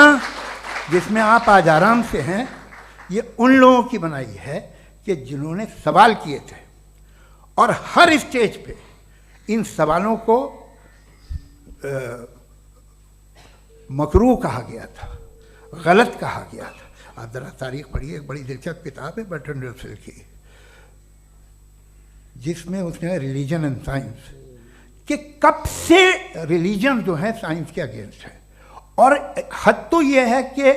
जिसमें आप आज आराम से हैं, ये उन लोगों की बनाई है कि जिन्होंने सवाल किए थे, और हर स्टेज पे इन सवालों को मकरूह कहा गया था, गलत कहा गया था। आप ज़रा तारीख पढ़िए, एक बड़ी दिलचस्प किताब है बर्ट्रैंड रसेल की, जिसमें उसने रिलीजन एंड साइंस कि कब से रिलीजन जो है साइंस के अगेंस्ट है, और हद तो ये है कि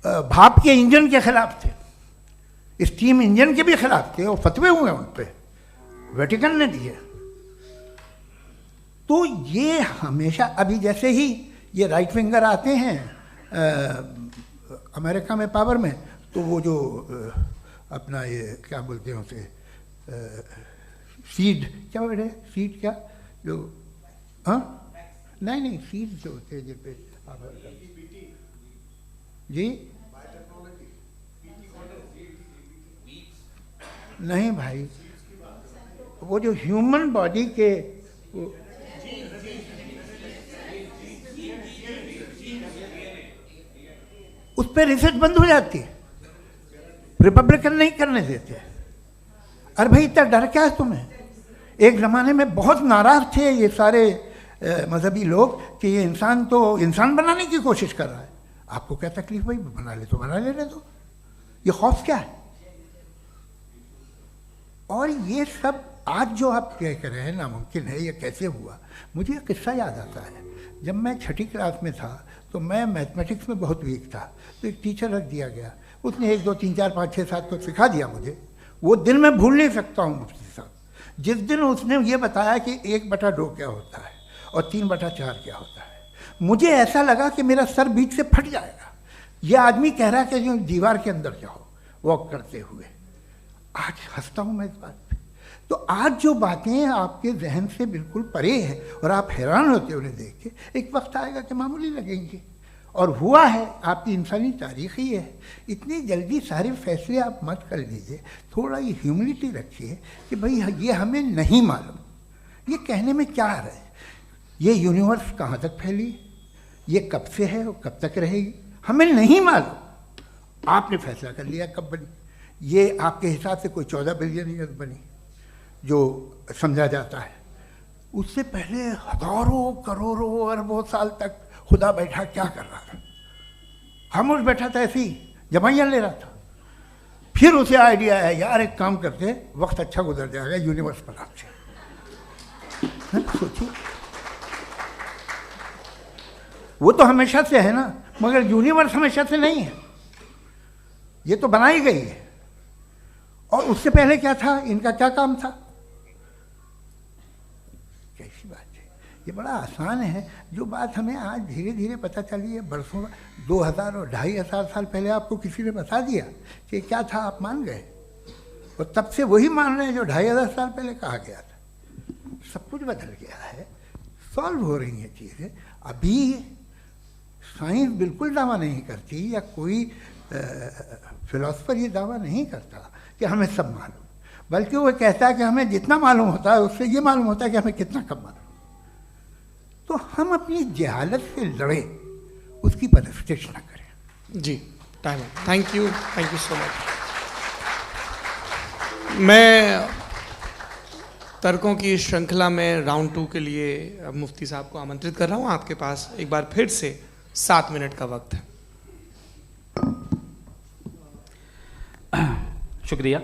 भाप के इंजन के खिलाफ थे, स्टीम इंजन के भी खिलाफ थे, और फतवे हुए उन पर, वेटिकन ने दिए। तो ये हमेशा, अभी जैसे ही ये राइट विंगर आते हैं अमेरिका में पावर में, तो वो जो अपना ये क्या बोलते हैं उसे, सीड क्या बोलते हैं, सीड क्या जो, हाँ नहीं सीड जो होते हैं जिन पे जी नहीं भाई, वो जो ह्यूमन बॉडी के उस पर रिसर्च बंद हो जाती है, रिपब्लिकन नहीं करने देते। अरे भाई इतना डर क्या है तुम्हें? एक ज़माने में बहुत नाराज़ थे ये सारे मजहबी लोग कि ये इंसान तो इंसान बनाने की कोशिश कर रहा है। आपको क्या तकलीफ भाई, बना ले तो बना लेने दो, ये खौफ क्या है? और ये सब आज जो आप कह रहे हैं नामुमकिन है, ये कैसे हुआ? मुझे एक किस्सा याद आता है। जब मैं छठी क्लास में था तो मैं मैथमेटिक्स में बहुत वीक था, तो एक टीचर रख दिया गया, उसने 1 2 3 4 5 6 7 तो सिखा दिया मुझे। वो दिन मैं भूल नहीं सकता हूँ मुफ्ती साहब, जिस दिन उसने ये बताया कि 1/2 क्या होता है और 3/4 क्या होता है, मुझे ऐसा लगा कि मेरा सर बीच से फट जाएगा। ये आदमी कह रहा है कि जो दीवार के अंदर जाओ वॉक करते हुए। आज हंसता हूँ मैं इस बात पे। तो आज जो बातें आपके जहन से बिल्कुल परे हैं और आप हैरान होते उन्हें देख के, एक वक्त आएगा कि मामूली लगेंगे, और हुआ है। आपकी इंसानी तारीख ही है। इतनी जल्दी सारे फैसले आप मत कर लीजिए, थोड़ा ये ह्यूमिलिटी रखिए कि भाई ये हमें नहीं मालूम। ये कहने में क्या है, ये यूनिवर्स कहाँ तक फैली, ये कब से है और कब तक रहेगी, हमें नहीं मालूम। आपने फैसला कर लिया कब बनी, ये आपके हिसाब से कोई 14 बिलियन ईयर बनी जो समझा जाता है। उससे पहले हजारों करोड़ों अरबों साल तक खुदा बैठा क्या कर रहा था? खामोश बैठा था, ऐसे ही जमाइयाँ ले रहा था। फिर उसे आइडिया आया, यार एक काम करते, वक्त अच्छा गुजर जाएगा, यूनिवर्स बनाते। सोचिए, वो तो हमेशा से है ना, मगर यूनिवर्स हमेशा से नहीं है, ये तो बनाई गई है। और उससे पहले क्या था, इनका क्या काम था? कैसी बात है, ये बड़ा आसान है। जो बात हमें आज धीरे धीरे पता चली है, बरसों 2000 और 2500 साल पहले आपको किसी ने बता दिया कि क्या था, आप मान गए, और तब से वही मान रहे हैं जो 2500 साल पहले कहा गया था। सब कुछ बदल गया है, सॉल्व हो रही हैं चीज़ें। अभी साइंस बिल्कुल दावा नहीं करती, या कोई फिलोसफर ये दावा नहीं करता कि हमें सब मालूम, बल्कि वो कहता है कि हमें जितना मालूम होता है उससे ये मालूम होता है कि हमें कितना कम मालूम। तो हम अपनी जहालत से लड़े, उसकी परस्तिश न करें। जी, time. Thank you so much. मैं तर्कों की श्रृंखला में राउंड 2 के लिए मुफ्ती साहब को आमंत्रित कर रहा हूँ। आपके पास एक बार फिर से 7 मिनट का वक्त है। शुक्रिया।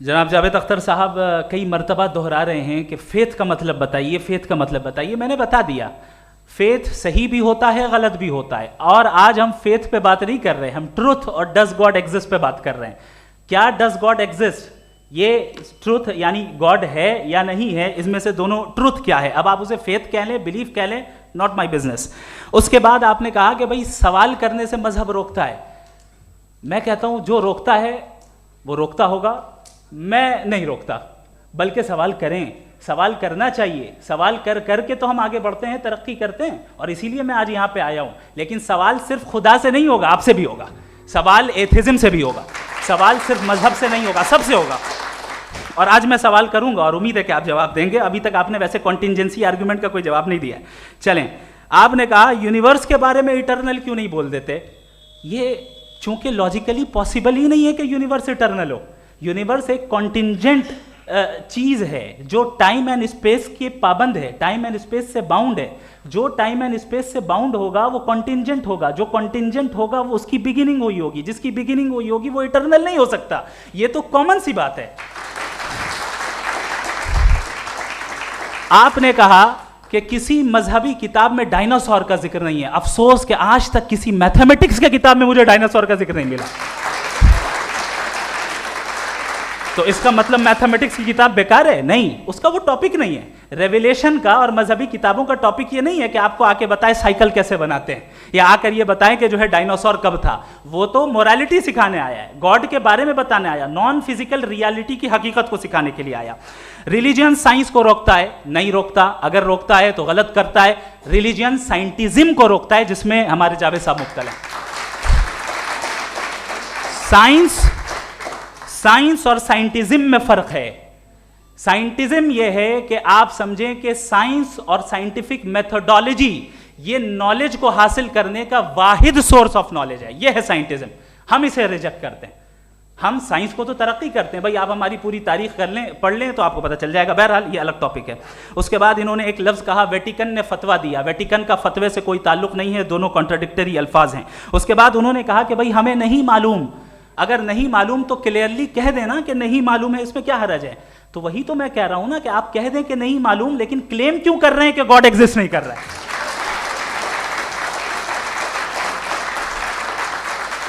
जनाब जावेद अख्तर साहब कई मर्तबा दोहरा रहे हैं कि फ़ेथ का मतलब बताइए, फ़ेथ का मतलब बताइए। मैंने बता दिया, फ़ेथ सही भी होता है, गलत भी होता है। और आज हम फ़ेथ पे बात नहीं कर रहे, हम ट्रुथ और डज गॉड एग्जिस्ट पे बात कर रहे हैं। क्या डज गॉड एग्जिस्ट, ये ट्रुथ यानी गॉड है या नहीं है, इसमें से दोनों ट्रुथ क्या है। अब आप उसे फ़ेथ कह लें, बिलीफ कह लें, नॉट माई बिजनेस। उसके बाद आपने कहा कि भाई सवाल करने से मजहब रोकता है। मैं कहता हूं जो रोकता है वो रोकता होगा, मैं नहीं रोकता, बल्कि सवाल करें, सवाल करना चाहिए। सवाल कर करके तो हम आगे बढ़ते हैं, तरक्की करते हैं, और इसीलिए मैं आज यहाँ पे आया हूँ। लेकिन सवाल सिर्फ खुदा से नहीं होगा, आपसे भी होगा। सवाल एथिज्म से भी होगा, सवाल सिर्फ मजहब से नहीं होगा, सबसे होगा। और आज मैं सवाल करूंगा और उम्मीद है कि आप जवाब देंगे। अभी तक आपने वैसे कॉन्टिंजेंसी आर्गुमेंट का कोई जवाब नहीं दिया है। चलें, आपने कहा यूनिवर्स के बारे में इटर्नल क्यों नहीं बोल देते। ये चूंकि लॉजिकली पॉसिबल ही नहीं है कि यूनिवर्स इटर्नल हो। यूनिवर्स एक कॉन्टिंजेंट चीज है जो टाइम एंड स्पेस के पाबंद है, टाइम एंड स्पेस से बाउंड है। जो टाइम एंड स्पेस से बाउंड होगा वो कॉन्टिंजेंट होगा, जो कॉन्टिंजेंट होगा वो उसकी बिगिनिंग हुई होगी, जिसकी बिगिनिंग हुई होगी वो इटर्नल नहीं हो सकता। ये तो कॉमन सी बात है। आपने कहा कि किसी मजहबी किताब में डायनासोर का जिक्र नहीं है। अफसोस कि आज तक किसी मैथमेटिक्स के किताब में मुझे डायनासोर का जिक्र नहीं मिला। तो इसका मतलब मैथमेटिक्स की किताब बेकार है? नहीं, उसका वो टॉपिक नहीं है। रेवलेशन का और मजहबी किताबों का टॉपिक ये नहीं है कि आपको आके बताए साइकिल कैसे बनाते हैं या आकर ये बताएं कि जो है डायनासोर कब था। वो तो मोरालिटी सिखाने आया है, गॉड के बारे में बताने आया, नॉन फिजिकल रियलिटी की हकीकत को सिखाने के लिए आया। रिलीजियन साइंस को रोकता है? नहीं रोकता। अगर रोकता है तो गलत करता है। रिलीजियन साइंटिज्म को रोकता है, जिसमें हमारे जावेद साहब मुब्तला हैं। साइंस और साइंटिज्म में फर्क है। साइंटिज्म यह है कि आप समझें कि साइंस और साइंटिफिक मेथोडोलॉजी ये नॉलेज को हासिल करने का वाहिद सोर्स ऑफ नॉलेज है। यह है साइंटिज्म। हम इसे रिजेक्ट करते हैं। हम साइंस को तो तरक्की करते हैं, भाई आप हमारी पूरी तारीख कर लें, पढ़ लें तो आपको पता चल जाएगा। बहरहाल ये अलग टॉपिक है। उसके बाद इन्होंने एक लफ्ज़ कहा, वेटिकन ने फतवा दिया। वेटिकन का फतवे से कोई ताल्लुक नहीं है, दोनों कॉन्ट्राडिक्टरी अल्फाज हैं। उसके बाद उन्होंने कहा कि भाई हमें नहीं मालूम। अगर नहीं मालूम तो क्लियरली कह देना कि नहीं मालूम है, इसमें क्या हरज है। तो वही तो मैं कह रहा हूं ना कि आप कह दें कि नहीं मालूम, लेकिन क्लेम क्यों कर रहे हैं कि गॉड एग्जिस्ट नहीं कर रहा है।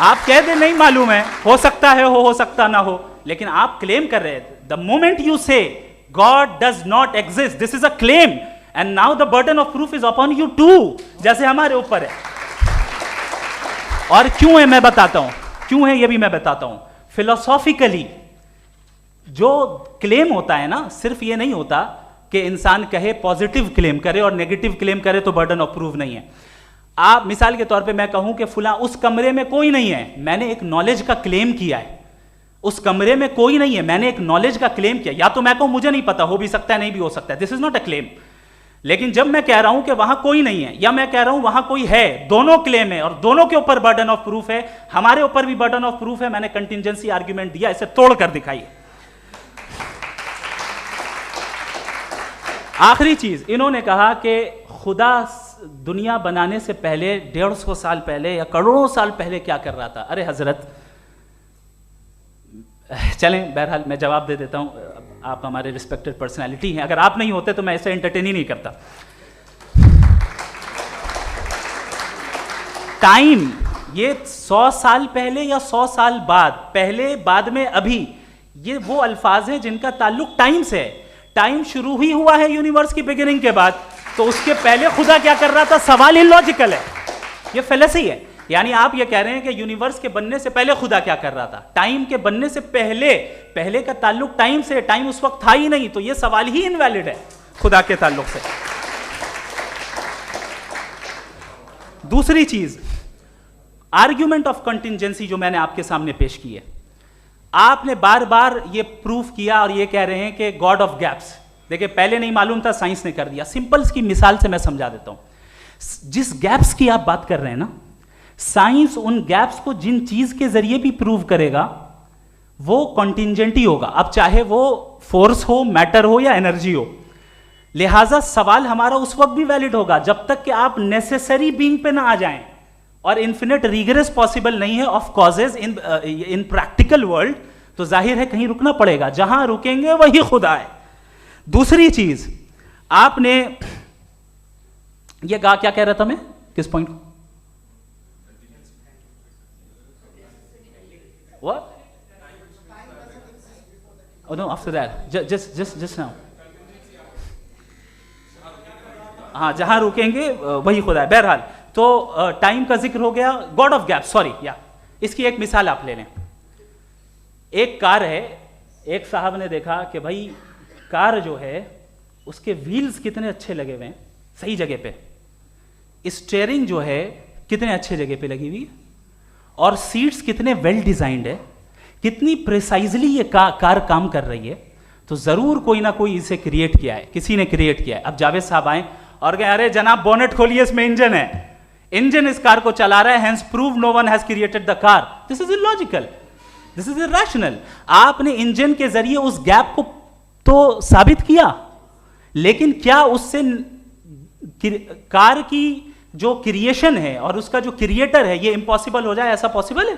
आप कह दें नहीं मालूम है, हो सकता है हो सकता ना हो, लेकिन आप क्लेम कर रहे हैं। The moment you say God does not exist, this is a claim and now the burden of proof is upon you too, जैसे हमारे ऊपर है। और क्यों है मैं बताता हूं, क्यों है ये भी मैं बताता हूं। फिलोसॉफिकली जो क्लेम होता है ना, सिर्फ ये नहीं होता कि इंसान कहे पॉजिटिव क्लेम करे और नेगेटिव क्लेम करे तो बर्डन ऑफ प्रूफ नहीं है। आप मिसाल के तौर पे मैं कहूं कि फुला उस कमरे में कोई नहीं है, मैंने एक नॉलेज का क्लेम किया है। उस कमरे में कोई नहीं है, मैंने एक नॉलेज का क्लेम किया। या तो मैं कहूं मुझे नहीं पता, हो भी सकता है नहीं भी हो सकता है, this is not a claim. लेकिन जब मैं कह रहा हूं कि वहां कोई नहीं है या मैं कह रहा हूं वहां कोई है, दोनों क्लेम है और दोनों के ऊपर बर्डन ऑफ प्रूफ है। हमारे ऊपर भी बर्डन ऑफ प्रूफ है। मैंने कंटिंजेंसी आर्ग्यूमेंट दिया, इसे तोड़कर दिखाइए। आखिरी चीज, इन्होंने कहा कि खुदा दुनिया बनाने से पहले 150 साल पहले या करोड़ों साल पहले क्या कर रहा था। अरे हजरत, चलें बहरहाल मैं जवाब दे देता हूं। आप हमारे रिस्पेक्टेड पर्सनालिटी हैं, अगर आप नहीं होते तो मैं इसे एंटरटेन ही नहीं करता। टाइम ये 100 साल पहले या 100 साल बाद, पहले बाद में अभी, ये वो अल्फाज हैं जिनका ताल्लुक टाइम से है। टाइम शुरू ही हुआ है यूनिवर्स की बिगिनिंग के बाद, तो उसके पहले खुदा क्या कर रहा था, सवाल इलॉजिकल है, ये फेलेसी है। यानी आप ये कह रहे हैं कि यूनिवर्स के बनने से पहले खुदा क्या कर रहा था। टाइम के बनने से पहले, पहले का ताल्लुक टाइम से, टाइम उस वक्त था ही नहीं, तो ये सवाल ही इनवैलिड है खुदा के ताल्लुक से। दूसरी चीज, आर्ग्यूमेंट ऑफ कंटिंजेंसी जो मैंने आपके सामने पेश की है, आपने बार बार ये प्रूफ किया और ये कह रहे हैं कि गॉड ऑफ गैप्स। देखिए पहले नहीं मालूम था, साइंस ने कर दिया। सिंपल की मिसाल से मैं समझा देता हूं। जिस गैप्स की आप बात कर रहे हैं ना, साइंस उन गैप्स को जिन चीज के जरिए भी प्रूव करेगा वो कॉन्टिंजेंट ही होगा। अब चाहे वो फोर्स हो, मैटर हो या एनर्जी हो। लिहाजा सवाल हमारा उस वक्त भी वैलिड होगा जब तक कि आप नेसेसरी बीइंग पे ना आ जाएं। और इन्फिनिट रिग्रेस पॉसिबल नहीं है of causes in practical world, तो जाहिर है कहीं रुकना पड़ेगा, जहां रुकेंगे वही खुदा है। दूसरी चीज, आपने ये कहा, क्या कह रहा था मैं, किस पॉइंट को? What? Oh no, after that. Just now. हाँ, जहां रुकेंगे वही खुदा है। बहरहाल तो टाइम का जिक्र हो गया, गॉड ऑफ गैप, सॉरी या इसकी एक मिसाल आप ले लें। एक कार है, एक साहब ने देखा कि भाई कार जो है उसके व्हील्स कितने अच्छे लगे हुए हैं सही जगह पे, स्टीयरिंग जो है कितने अच्छे जगह पे लगी हुई है, और सीट्स कितने वेल डिजाइंड है, कितनी प्रिसाइजली ये कार काम कर रही है। तो ज़रूर कोई ना कोई इसे क्रिएट किया है, किसी ने क्रिएट किया है। अब जावेद साहब आए और कहे अरे जनाब बोनेट खोलिए, इसमें इंजन है, इंजन इस कार को चला रहा है, hence prove no one has created the car. This is illogical, this is irrational. आपने इंजन के जरिए उस गैप को तो साबित किया, लेकिन क्या उससे कार की जो क्रिएशन है और उसका जो क्रिएटर है ये इम्पॉसिबल हो जाए? ऐसा पॉसिबल है?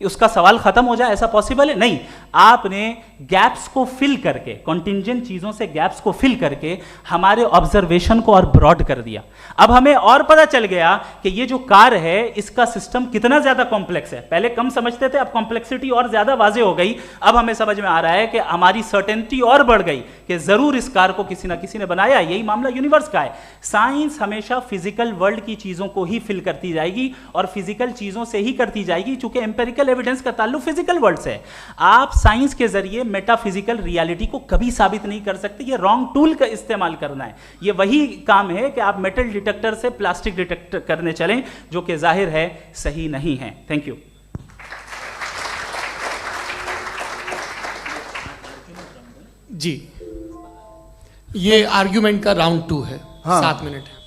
उसका सवाल खत्म हो जाए, ऐसा पॉसिबल है? नहीं। आपने गैप्स को फिल करके, कॉन्टिंजेंट चीजों से गैप्स को फिल करके हमारे ऑब्जर्वेशन को और ब्रॉड कर दिया। अब हमें और पता चल गया कि ये जो कार है इसका सिस्टम कितना ज्यादा कॉम्प्लेक्स है। पहले कम समझते थे, अब कॉम्प्लेक्सिटी और ज्यादा वाजे हो गई। अब हमें समझ में आ रहा है कि हमारी सर्टेनिटी और बढ़ गई कि जरूर इस कार को किसी ना किसी ने बनाया। यही मामला यूनिवर्स का है। साइंस हमेशा फिजिकल वर्ल्ड की चीजों को ही फिल करती जाएगी और फिजिकल चीजों से ही करती जाएगी, चूंकि एम्पेरिकल एविडेंस का ताल्लुक फिजिकल वर्ल्ड से है। आप साइंस के जरिए मेटाफिजिकल रियलिटी को कभी साबित नहीं कर सकते। ये रॉन्ग टूल का इस्तेमाल करना है। ये वही काम है कि आप मेटल डिटेक्टर से प्लास्टिक डिटेक्टर करने चलें, जो कि जाहिर है सही नहीं है। Thank you. जी, ये आर्ग्यूमेंट का राउंड 2 है। हाँ। 7 मिनट है।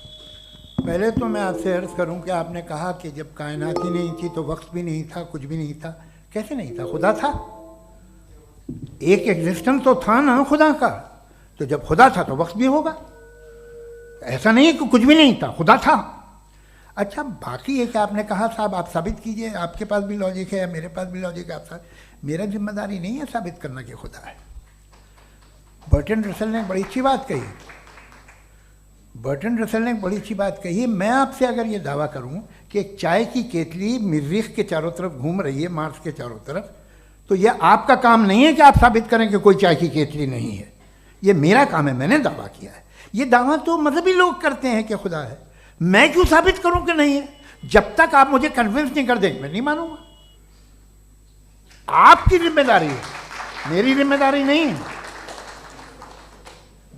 पहले तो मैं आपसे अर्ज करूं कि आपने कहा कि जब कायनात ही नहीं थी तो वक्त भी नहीं था, कुछ भी नहीं था। कैसे नहीं था? खुदा था। एक एग्जिस्टेंस तो था ना खुदा का। तो जब खुदा था तो वक्त भी होगा। ऐसा नहीं कि कुछ भी नहीं था, खुदा था। अच्छा, बाकी है कि आपने कहा साहब आप साबित कीजिए, आपके पास भी लॉजिक है, मेरे पास भी लॉजिक है। आप मेरा जिम्मेदारी नहीं है साबित करना कि खुदा है। बर्ट्रैंड रसल ने बड़ी अच्छी बात कही। बर्ट्रैंड रसल ने एक बड़ी अच्छी बात कही। मैं आपसे अगर ये दावा करूं कि एक चाय की केतली मरीख के चारों तरफ घूम रही है, मार्स के चारों तरफ, तो यह आपका काम नहीं है कि आप साबित करें कि कोई चाय की केतली नहीं है। ये मेरा काम है, मैंने दावा किया है। ये दावा तो मजहबी लोग करते हैं कि खुदा है। मैं क्यों साबित करूं कि नहीं है? जब तक आप मुझे कन्विंस नहीं कर देंगे मैं नहीं मानूंगा। आपकी जिम्मेदारी है, मेरी जिम्मेदारी नहीं है।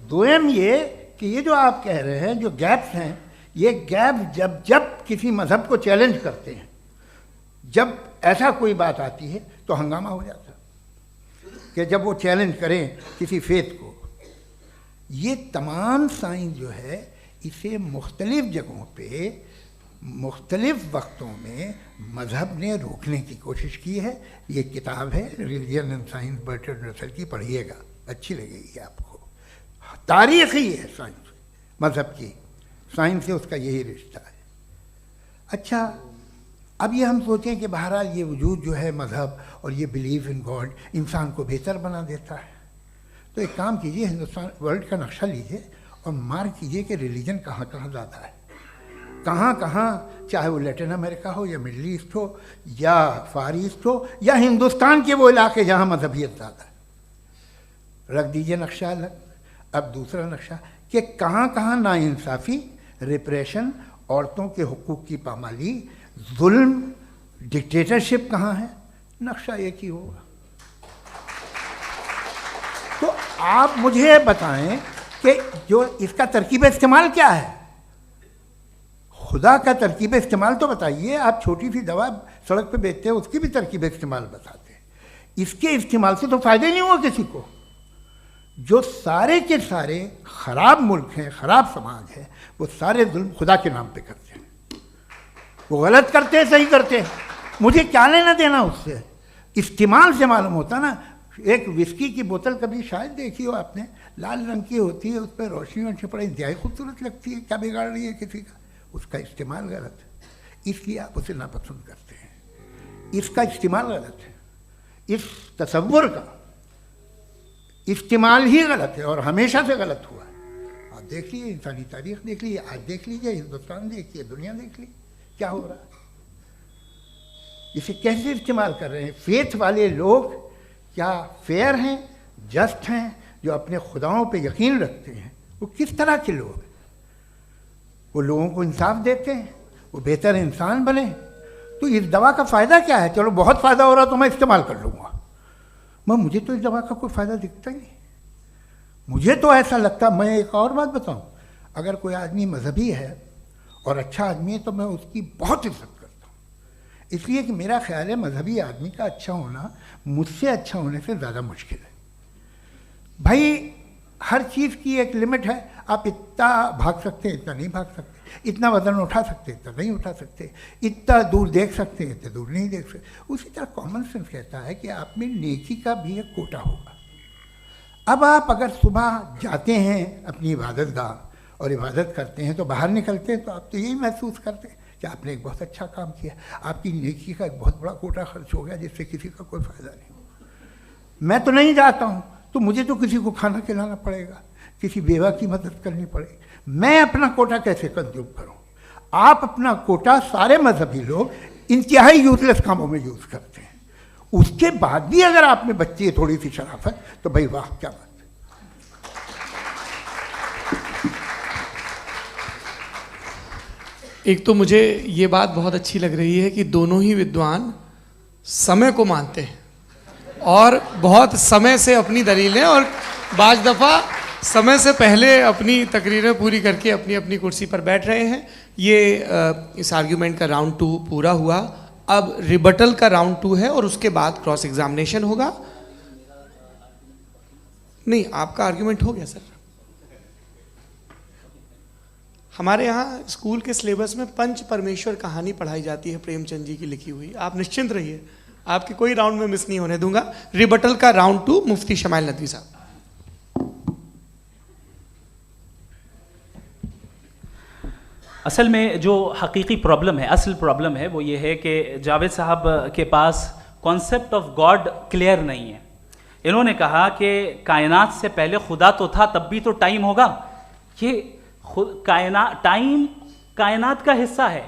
दोयम ये कि ये जो आप कह रहे हैं, जो गैप्स हैं, ये गैप जब जब किसी मजहब को चैलेंज करते हैं, जब ऐसा कोई बात आती है तो हंगामा हो जाता है कि जब वो चैलेंज करें किसी फेथ को। ये तमाम साइंस जो है इसे मुख्तलिफ जगहों पे मुख्तलिफ वक्तों में मजहब ने रोकने की कोशिश की है। ये किताब है religion and science, Bertrand Russell की, पढ़िएगा, अच्छी लगेगी आपको। तारीख ही है साइंस, मजहब की साइंस से उसका यही रिश्ता है। अच्छा, अब ये हम सोचें कि बहरहाल ये वजूद जो है मजहब और ये बिलीव इन गॉड इंसान को बेहतर बना देता है। तो एक काम कीजिए, हिंदुस्तान वर्ल्ड का नक्शा लीजिए और मार्क कीजिए कि रिलीजन कहाँ कहाँ ज़्यादा है, कहाँ कहाँ, चाहे वो लैटिन अमेरिका हो या मिडल ईस्ट हो या फार ईस्ट हो या हिंदुस्तान के वो इलाके जहाँ मजहबियत ज़्यादा है। रख दीजिए नक्शा अलग। अब दूसरा नक्शा कि कहाँ कहाँ नाइंसाफ़ी, रिप्रेशन, औरतों के हुकूक की पामाली, जुल्म, डिक्टेटरशिप कहाँ है, नक्शा एक ही होगा। तो आप मुझे बताएं कि जो इसका तरकीब इस्तेमाल क्या है। खुदा का तरकीब इस्तेमाल तो बताइए। आप छोटी सी दवा सड़क पे बेचते हैं, उसकी भी तरकीब इस्तेमाल बताते हैं। इसके इस्तेमाल से तो फ़ायदा नहीं हुआ किसी को। जो सारे के सारे ख़राब मुल्क हैं, ख़राब समाज है, वो सारे जुल्म खुदा के नाम पे करते हैं। वो गलत करते हैं, सही करते हैं, मुझे क्या लेना देना उससे। इस्तेमाल से मालूम होता ना। एक विस्की की बोतल कभी शायद देखी हो आपने, लाल रंग की होती है, उस पर रोशनी और छपड़ा इंतहाई खूबसूरत लगती है, क्या बिगाड़ रही है किसी का? उसका इस्तेमाल गलत है, इसलिए आप उसे नापसंद करते हैं। इसका इस्तेमाल गलत है, इस तसव्वुर का इस्तेमाल ही गलत है और हमेशा से गलत हुआ है। आप देख लीजिए, इंसानी तारीख देख लीजिए, आज देख लीजिए, हिंदुस्तान देखिए, दुनिया देख लीजिए क्या हो रहा है। इसे कैसे इस्तेमाल कर रहे हैं फेथ वाले लोग? क्या फेयर हैं, जस्ट हैं, जो अपने खुदाओं पे यकीन रखते हैं? वो किस तरह के लोग हैं? वो लोगों को इंसाफ देते हैं, वो बेहतर इंसान बने। तो इस दवा का फ़ायदा क्या है? चलो बहुत फ़ायदा हो रहा तो मैं इस्तेमाल कर लूँगा। मुझे तो इस दवा का कोई फ़ायदा दिखता ही नहीं। मुझे तो ऐसा लगता, मैं एक और बात बताऊं, अगर कोई आदमी मजहबी है और अच्छा आदमी है तो मैं उसकी बहुत इज्जत करता हूँ, इसलिए कि मेरा ख्याल है मजहबी आदमी का अच्छा होना मुझसे अच्छा होने से ज़्यादा मुश्किल है। भाई हर चीज़ की एक लिमिट है। आप इतना भाग सकते हैं, इतना नहीं भाग सकते, इतना वजन उठा सकते, इतना नहीं उठा सकते, इतना दूर देख सकते हैं, इतना दूर नहीं देख सकते। उसी तरह कॉमन सेंस कहता है कि आप में नेकी का भी एक कोटा होगा। अब आप अगर सुबह जाते हैं अपनी इबादत गाह और इबादत करते हैं, तो बाहर निकलते हैं तो आप तो यही महसूस करते हैं कि आपने एक बहुत अच्छा काम किया, आपकी नेकी का एक बहुत बड़ा कोटा खर्च हो गया जिससे किसी का कोई फ़ायदा नहीं। मैं तो नहीं जाता हूँ तो मुझे तो किसी को खाना खिलाना पड़ेगा, किसी बेवा की मदद करनी पड़ेगी। मैं अपना कोटा कैसे कंज्यूम करूँ? आप अपना कोटा, सारे मजहबी लोग इंतहाई यूजलेस कामों में यूज़ करते हैं। उसके बाद भी अगर आप में बच्ची है थोड़ी सी शराफत, तो भाई वाह क्या बात है। एक तो मुझे ये बात बहुत अच्छी लग रही है कि दोनों ही विद्वान समय को मानते हैं और बहुत समय से अपनी दलीलें और बाज दफ़ा समय से पहले अपनी तकरीरें पूरी करके अपनी अपनी कुर्सी पर बैठ रहे हैं। ये इस आर्ग्यूमेंट का राउंड 2 पूरा हुआ। अब रिबटल का राउंड 2 है और उसके बाद क्रॉस एग्जामिनेशन होगा। नहीं, आपका आर्ग्यूमेंट हो गया सर। हमारे यहाँ स्कूल के सिलेबस में पंच परमेश्वर कहानी पढ़ाई जाती है प्रेमचंद जी की लिखी हुई। आप निश्चिंत रहिए, आपके कोई राउंड में मिस नहीं होने दूंगा। रिबटल का राउंड 2 मुफ्ती शमाइल नदवी साहब। असल में जो हकीकी प्रॉब्लम है, असल प्रॉब्लम है वो ये है कि जावेद साहब के पास कॉन्सेप्ट ऑफ गॉड क्लियर नहीं है। इन्होंने कहा कि कायनात से पहले खुदा तो था, तब भी तो टाइम होगा। ये टाइम कायनात का हिस्सा है।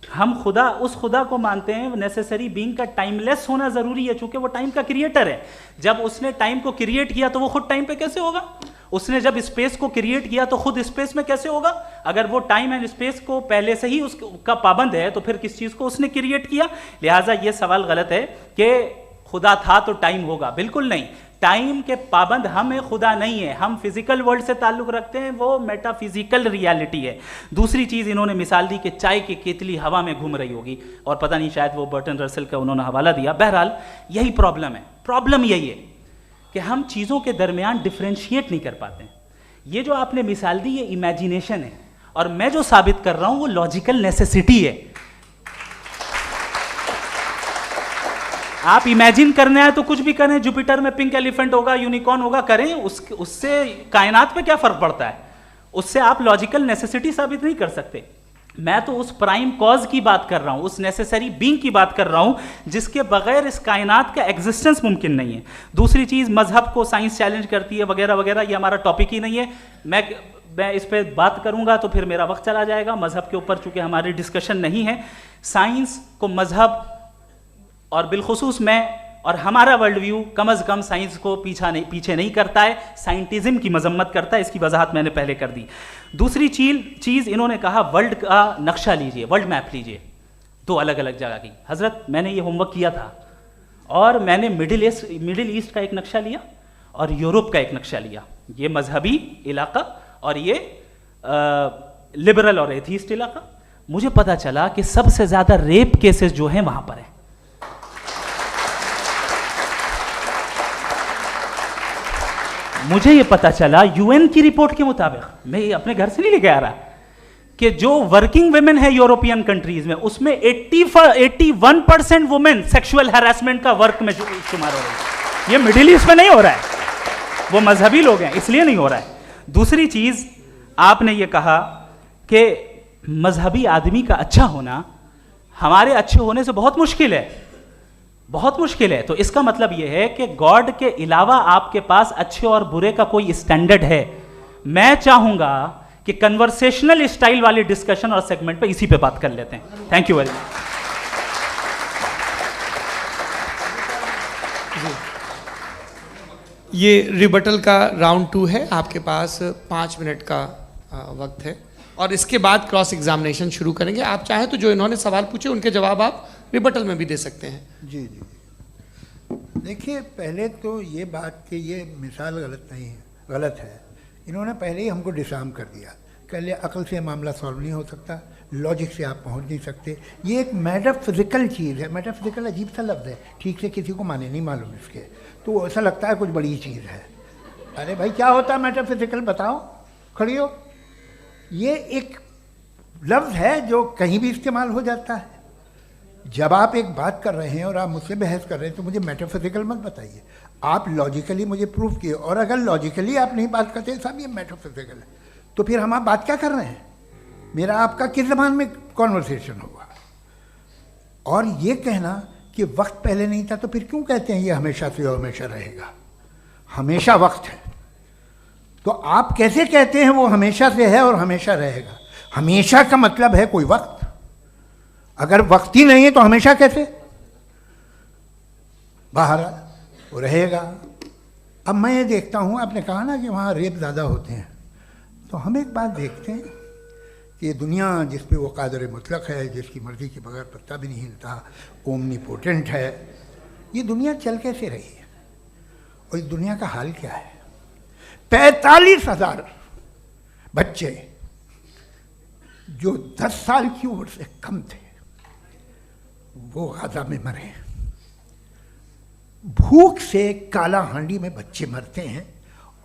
हम खुदा, उस खुदा को मानते हैं नेसेसरी बीइंग का टाइमलेस होना ज़रूरी है, चूंकि वो टाइम का क्रिएटर है। जब उसने टाइम को क्रिएट किया तो वो खुद टाइम पे कैसे होगा? उसने जब स्पेस को क्रिएट किया तो खुद स्पेस में कैसे होगा? अगर वो टाइम एंड स्पेस को पहले से ही उसका पाबंद है तो फिर किस चीज़ को उसने क्रिएट किया? लिहाजा ये सवाल गलत है कि खुदा था तो टाइम होगा। बिल्कुल नहीं, टाइम के पाबंद हम हैं, खुदा नहीं है। हम फिजिकल वर्ल्ड से ताल्लुक़ रखते हैं, वो मेटाफिजिकल रियलिटी है। दूसरी चीज़ इन्होंने मिसाल दी कि चाय की केतली हवा में घूम रही होगी, और पता नहीं शायद वो बर्टन रसल का उन्होंने हवाला दिया। बहरहाल यही प्रॉब्लम है। प्रॉब्लम यही है कि हम चीज़ों के दरमियान डिफ्रेंशिएट नहीं कर पाते हैं। ये जो आपने मिसाल दी ये इमेजिनेशन है, और मैं जो साबित कर रहा हूँ वो लॉजिकल नेसेसिटी है। आप इमेजिन करने आए तो कुछ भी करें, जुपिटर में पिंक एलिफेंट होगा, यूनिकॉर्न होगा, करें, उससे कायनात पे क्या फर्क पड़ता है? उससे आप लॉजिकल नेसेसिटी साबित नहीं कर सकते। मैं तो उस प्राइम कॉज की बात कर रहा हूं, उस नेसेसरी बीइंग की बात कर रहा हूं जिसके बगैर इस कायनात का एग्जिस्टेंस मुमकिन नहीं है। दूसरी चीज, मजहब को साइंस चैलेंज करती है वगैरह वगैरह, ये हमारा टॉपिक ही नहीं है। मैं इस पर बात करूंगा तो फिर मेरा वक्त चला जाएगा। मजहब के ऊपर चूंकि हमारी डिस्कशन नहीं है, साइंस को मजहब और बिलखुसूस मैं और हमारा वर्ल्ड व्यू कम अज़ कम साइंस को पीछे नहीं करता है, साइंटिज्म की मजम्मत करता है। इसकी वजाहत मैंने पहले कर दी। दूसरी चीज़ इन्होंने कहा वर्ल्ड का नक्शा लीजिए, वर्ल्ड मैप लीजिए, 2 अलग अलग जगह की। हज़रत मैंने ये होमवर्क किया था और मैंने मिडिल ईस्ट का एक नक्शा लिया और यूरोप का एक नक्शा लिया, ये मजहबी इलाका और ये लिबरल और एथीस्ट इलाका। मुझे पता चला कि सबसे ज़्यादा रेप केसेस जो हैं वहाँ पर हैं। मुझे ये पता चला यूएन की रिपोर्ट के मुताबिक, मैं ये अपने घर से नहीं लेके आ रहा, कि जो वर्किंग वुमेन है यूरोपियन कंट्रीज में उसमें 81% वुमेन सेक्सुअल हैरेसमेंट का वर्क में शुमार हो रही है। ये मिडिल ईस्ट में नहीं हो रहा है, वो मजहबी लोग हैं इसलिए नहीं हो रहा है। दूसरी चीज आपने ये कहा कि मजहबी आदमी का अच्छा होना हमारे अच्छे होने से बहुत मुश्किल है, बहुत मुश्किल है। तो इसका मतलब यह है कि गॉड के अलावा आपके पास अच्छे और बुरे का कोई स्टैंडर्ड है। मैं चाहूंगा कि कन्वर्सेशनल स्टाइल वाली डिस्कशन और सेगमेंट पे इसी पे बात कर लेते हैं। Thank you very much. ये रिबटल का राउंड 2 है, आपके पास 5 मिनट का वक्त है और इसके बाद क्रॉस एग्जामिनेशन शुरू करेंगे। आप चाहें तो जो इन्होंने सवाल पूछे उनके जवाब आप रिबटल में भी दे सकते हैं। जी जी, देखिए पहले तो ये बात कि ये मिसाल गलत नहीं है, गलत है। इन्होंने पहले ही हमको डिसार्म कर दिया, कह लिया अकल से मामला सॉल्व नहीं हो सकता, लॉजिक से आप पहुंच नहीं सकते। ये एक मेटाफिजिकल चीज़ है। मेटाफिजिकल अजीब सा लफ्ज़ है, ठीक से किसी को माने नहीं मालूम इसके, तो ऐसा लगता है कुछ बड़ी चीज़ है। अरे भाई क्या होता है मेटाफिजिकल, बताओ, खड़ी हो। ये एक लफ्ज़ है जो कहीं भी इस्तेमाल हो जाता है। जब आप एक बात कर रहे हैं और आप मुझसे बहस कर रहे हैं तो मुझे मेटाफिजिकल मत बताइए, आप लॉजिकली मुझे प्रूव किए। और अगर लॉजिकली आप नहीं बात करते साहब ये मेटाफिजिकल है, तो फिर हम आप बात क्या कर रहे हैं? मेरा आपका किस ज़बान में कॉन्वर्सेशन होगा? और ये कहना कि वक्त पहले नहीं था, तो फिर क्यों कहते हैं ये हमेशा से और हमेशा रहेगा? हमेशा वक्त है, तो आप कैसे कहते हैं वो हमेशा से है और हमेशा रहेगा? हमेशा का मतलब है कोई वक्त, अगर वक्त ही नहीं है तो हमेशा कैसे? बाहर वो रहेगा। अब मैं ये देखता हूँ, आपने कहा ना कि वहाँ रेप ज़्यादा होते हैं, तो हम एक बात देखते हैं कि दुनिया जिस पे वो कादर मुतलक है, जिसकी मर्ज़ी के बगैर पत्ता भी नहीं हिलता, ओमनीपोटेंट है, ये दुनिया चल कैसे रही है? और इस दुनिया का हाल क्या है? 45,000 बच्चे जो 10 साल की उम्र से कम थे वो गाजा में मरे। भूख से काला हांडी में बच्चे मरते हैं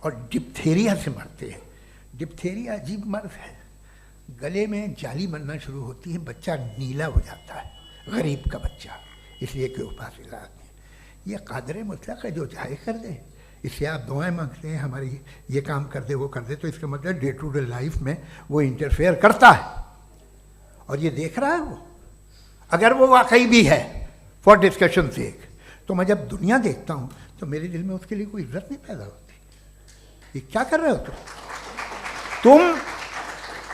और डिप्थेरिया से मरते हैं। डिप्थेरिया अजीब मर्ज है, गले में जाली बनना शुरू होती है, बच्चा नीला हो जाता है, गरीब का बच्चा, इसलिए कि उपास इलाज में। ये कादर मुतलक है, जो चाहे कर दे। इससे आप दुआएं मांगते हैं हमारी, ये काम कर दे वो कर दे, तो इसका मतलब डे टू डे लाइफ में वो इंटरफेयर करता है और ये देख रहा है वो। अगर वो वाकई भी है फॉर डिस्कशन सेक, तो मैं जब दुनिया देखता हूँ तो मेरे दिल में उसके लिए कोई इज्जत नहीं पैदा होती। ये क्या कर रहे हो तुम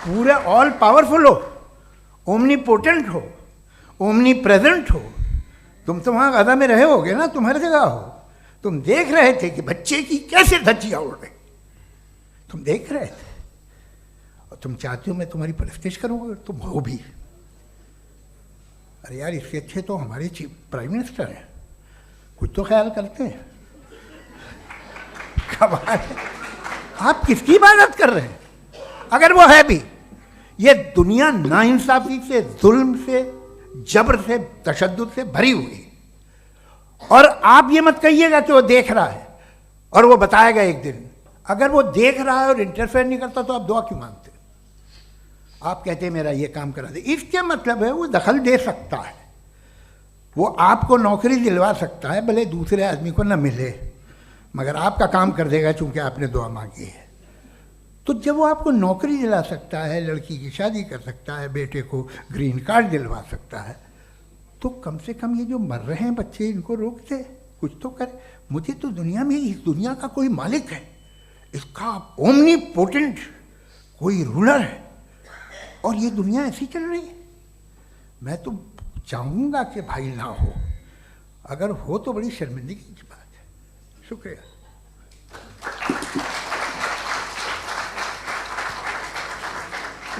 पूरे ऑल पावरफुल हो, ओमनीपोटेंट हो, ओमनी प्रेजेंट हो। तुम तो वहाँ गाजा में रहे होगे ना, तुम हर जगह हो। तुम देख रहे थे कि बच्चे की कैसे धज्जियाँ उड़ रही, तुम देख रहे थे और तुम चाहते हो मैं तुम्हारी परस्तिश करूँगा, तुम हो भी। अरे यार, इससे अच्छे तो हमारे चीफ प्राइम मिनिस्टर हैं, कुछ तो ख्याल करते हैं। कमाल है, आप किसकी इबादत कर रहे हैं? अगर वो है भी, ये दुनिया नाइंसाफी से, जुल्म से, जबर से, तशद्दुद से भरी हुई। और आप ये मत कहिएगा कि वो देख रहा है और वो बताएगा एक दिन। अगर वो देख रहा है और इंटरफेयर नहीं करता तो आप दुआ क्यों मांगते? आप कहते हैं मेरा ये काम करा दे, इसके मतलब है वो दखल दे सकता है, वो आपको नौकरी दिलवा सकता है, भले दूसरे आदमी को न मिले, मगर आपका काम कर देगा चूंकि आपने दुआ मांगी है। तो जब वो आपको नौकरी दिला सकता है, लड़की की शादी कर सकता है, बेटे को ग्रीन कार्ड दिलवा सकता है, तो कम से कम ये जो मर रहे हैं बच्चे, इनको रोक दे, कुछ तो करे। मुझे तो दुनिया में, इस दुनिया का कोई मालिक है, इसका ओमनीपोटेंट कोई रूलर है, और ये दुनिया ऐसी चल रही है। मैं तो चाहूँगा कि भाई ना हो, अगर हो तो बड़ी शर्मिंदगी की बात है। शुक्रिया।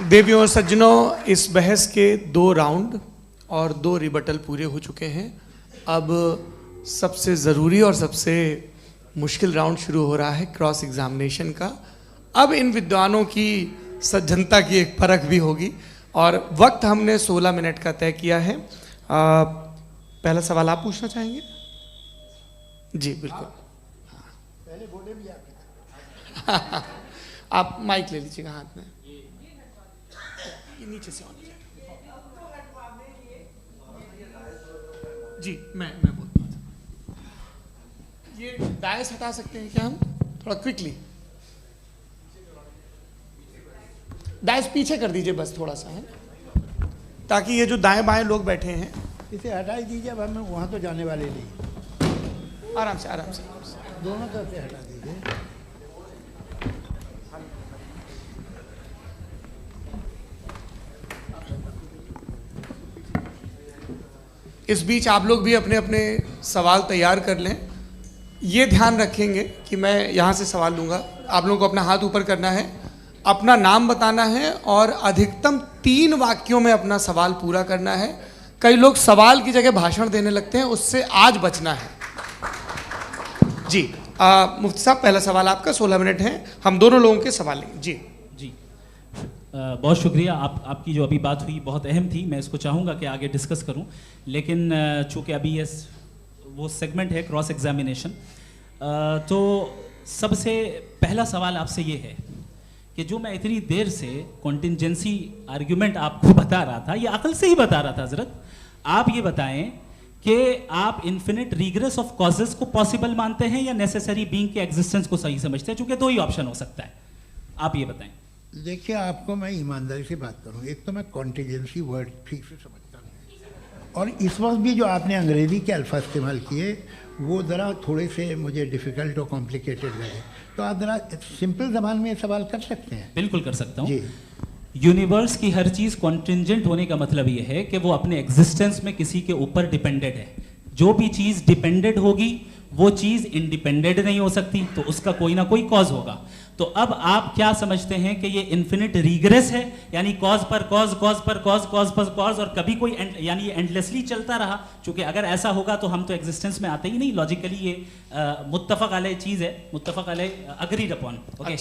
देवियों और सज्जनों, इस बहस के 2 राउंड और 2 रिबटल पूरे हो चुके हैं। अब सबसे ज़रूरी और सबसे मुश्किल राउंड शुरू हो रहा है, क्रॉस एग्जामिनेशन का। अब इन विद्वानों की सज्जनता की एक परख भी होगी और वक्त हमने 16 मिनट का तय किया है। पहला सवाल आप पूछना चाहेंगे? जी बिल्कुल। पहले बोले भी आप माइक ले लीजिएगा हाथ में, ये नीचे से होना चाहिए। जी मैं बोलता हूँ, ये डायस हटा सकते हैं क्या हम थोड़ा क्विकली? डायस पीछे कर दीजिए बस थोड़ा सा, है, ताकि ये जो दाएं बाएं लोग बैठे हैं, इसे हटा ही दीजिए। अब हम वहाँ तो जाने वाले नहीं, आराम से आराम से दोनों तरफ से हटा दीजिए। इस बीच आप लोग भी अपने अपने सवाल तैयार कर लें। ये ध्यान रखेंगे कि मैं यहाँ से सवाल लूँगा, आप लोगों को अपना हाथ ऊपर करना है, अपना नाम बताना है और अधिकतम 3 वाक्यों में अपना सवाल पूरा करना है। कई लोग सवाल की जगह भाषण देने लगते हैं, उससे आज बचना है। जी मुफ्ती साहब, पहला सवाल आपका, 16 मिनट हैं, हम दोनों लोगों के सवाल लेंगे। जी जी बहुत शुक्रिया। आपकी जो अभी बात हुई बहुत अहम थी, मैं इसको चाहूँगा कि आगे डिस्कस करूँ, लेकिन चूँकि अभी ये वो सेगमेंट है क्रॉस एग्जामिनेशन, तो सबसे पहला सवाल आपसे ये है कि जो मैं इतनी देर से कॉन्टिंजेंसी आर्ग्यूमेंट आपको बता रहा था, ये अकल से ही बता रहा था हजरत, आप ये बताएं कि आप इन्फिनिट रिग्रेस ऑफ कॉजेस को पॉसिबल मानते हैं या नेसेसरी बीइंग के एग्जिस्टेंस को सही समझते हैं, क्योंकि दो ही ऑप्शन हो सकता है, आप ये बताएं। देखिए, आपको मैं ईमानदारी से बात करूं, एक तो मैं कॉन्टिजेंसी वर्ड ठीक से समझता नहीं, और इस वक्त भी जो आपने अंग्रेज़ी के अल्फाज इस्तेमाल किए वो ज़रा थोड़े से मुझे डिफ़िकल्ट और कॉम्प्लिकेटेड लगे, तो आप ज़रा सिंपल ज़बान में सवाल कर सकते हैं। बिल्कुल कर सकता हूँ जी। यूनिवर्स की हर चीज़ कॉन्टिंजेंट होने का मतलब ये है कि वो अपने एग्जिस्टेंस में किसी के ऊपर डिपेंडेड है। जो भी चीज़ डिपेंडेड होगी वो चीज़ इंडिपेंडेंट नहीं हो सकती, तो उसका कोई ना कोई कॉज होगा। तो अब आप क्या समझते हैं कि ये इन्फिनिट रिग्रेस है, यानी कॉज पर कॉज, कॉज पर कॉज, कॉज पर कॉज, और कभी कोई यानी ये एंडलेसली चलता रहा? क्योंकि अगर ऐसा होगा तो हम तो एग्जिस्टेंस में आते ही नहीं, लॉजिकली ये मुत्तफक अलैह चीज़ है, मुत्तफक अलैह अग्रीड अपॉन। ओके,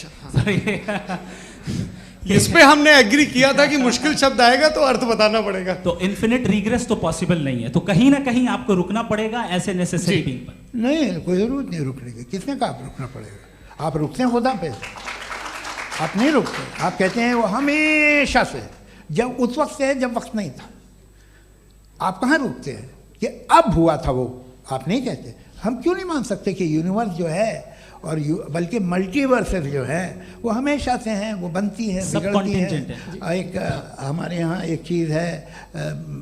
इस पे हमने एग्री किया था कि मुश्किल शब्द आएगा तो अर्थ बताना पड़ेगा। तो इन्फिनिट रिग्रेस तो पॉसिबल नहीं है, तो कहीं ना कहीं आपको रुकना पड़ेगा ऐसे नेसेसरी बीइंग पर। नहीं, कोई ज़रूरत नहीं रुकने की। किसने कहा आप रुकना पड़ेगा? आप रुकते हैं खुदा पे, आप नहीं रुकते। आप कहते हैं वो हमेशा से, जब उस वक्त से है जब वक्त नहीं था। आप कहाँ रुकते हैं कि अब हुआ था वो? आप नहीं कहते। हम क्यों नहीं मान सकते कि यूनिवर्स जो है और बल्कि मल्टीवर्सेस जो है वो हमेशा से हैं, वो बनती है, बिगड़ती है। एक हमारे यहाँ एक चीज़ है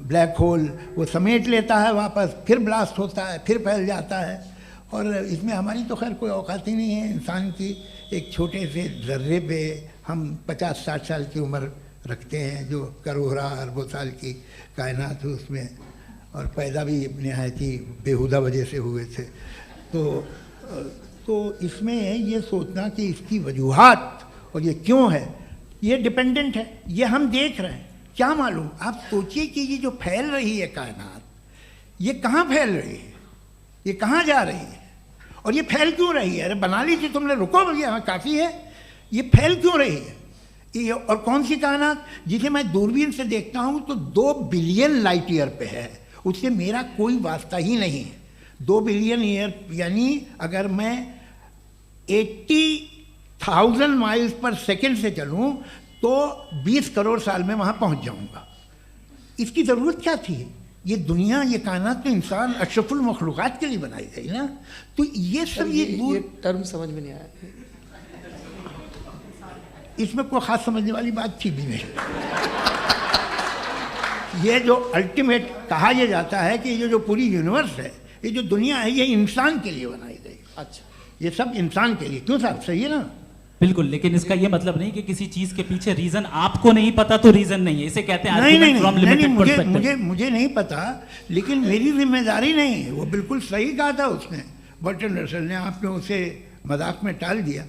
ब्लैक होल, वो समेट लेता है वापस, फिर ब्लास्ट होता है, फिर फैल जाता है, और इसमें हमारी तो खैर कोई औकात ही नहीं है। इंसान की एक छोटे से ज़र्रे पे हम 50-60 साल की उम्र रखते हैं, जो करोड़ों अरबों साल की कायनात है उसमें, और पैदा भी नहायत ही बेहुदा वजह से हुए थे। तो इसमें ये सोचना कि इसकी वजूहात और ये क्यों है, ये डिपेंडेंट है, ये हम देख रहे हैं, क्या मालूम। आप सोचिए कि ये जो फैल रही है कायनात, ये कहाँ फैल रही है, ये कहाँ जा रही है, और ये फैल क्यों रही है? अरे बना लीजिए तुमने, रुको भैया, हाँ काफ़ी है। ये फैल क्यों रही है? ये और कौन सी कायनात जिसे मैं दूरबीन से देखता हूँ तो 2 बिलियन लाइट ईयर पे है, उससे मेरा कोई वास्ता ही नहीं है। 2 बिलियन ईयर यानी अगर मैं 80,000 माइल्स पर सेकेंड से चलूँ तो 20 करोड़ साल में वहाँ पहुँच जाऊँगा। इसकी ज़रूरत क्या थी? ये दुनिया, ये कायनात तो इंसान अशरफुल मखलूक़ात के लिए बनाई गई ना। तो ये सब ये टर्म समझ में नहीं आया, इसमें कोई ख़ास समझने वाली बात थी भी नहीं। ये जो अल्टीमेट कहा यह जाता है कि ये जो पूरी यूनिवर्स है, ये जो दुनिया है, ये इंसान के लिए बनाई गई। अच्छा, ये सब इंसान के लिए। क्यों साहब, सही है ना? बिल्कुल, लेकिन इसका ये मतलब नहीं कि किसी चीज के पीछे रीजन आपको नहीं पता तो रीजन नहीं है, इसे कहते हैं नहीं, मुझे नहीं पता, लेकिन मेरी जिम्मेदारी नहीं है। वो बिल्कुल सही कहा था उसने, बर्टन रसल ने। आपने उसे मजाक में टाल दिया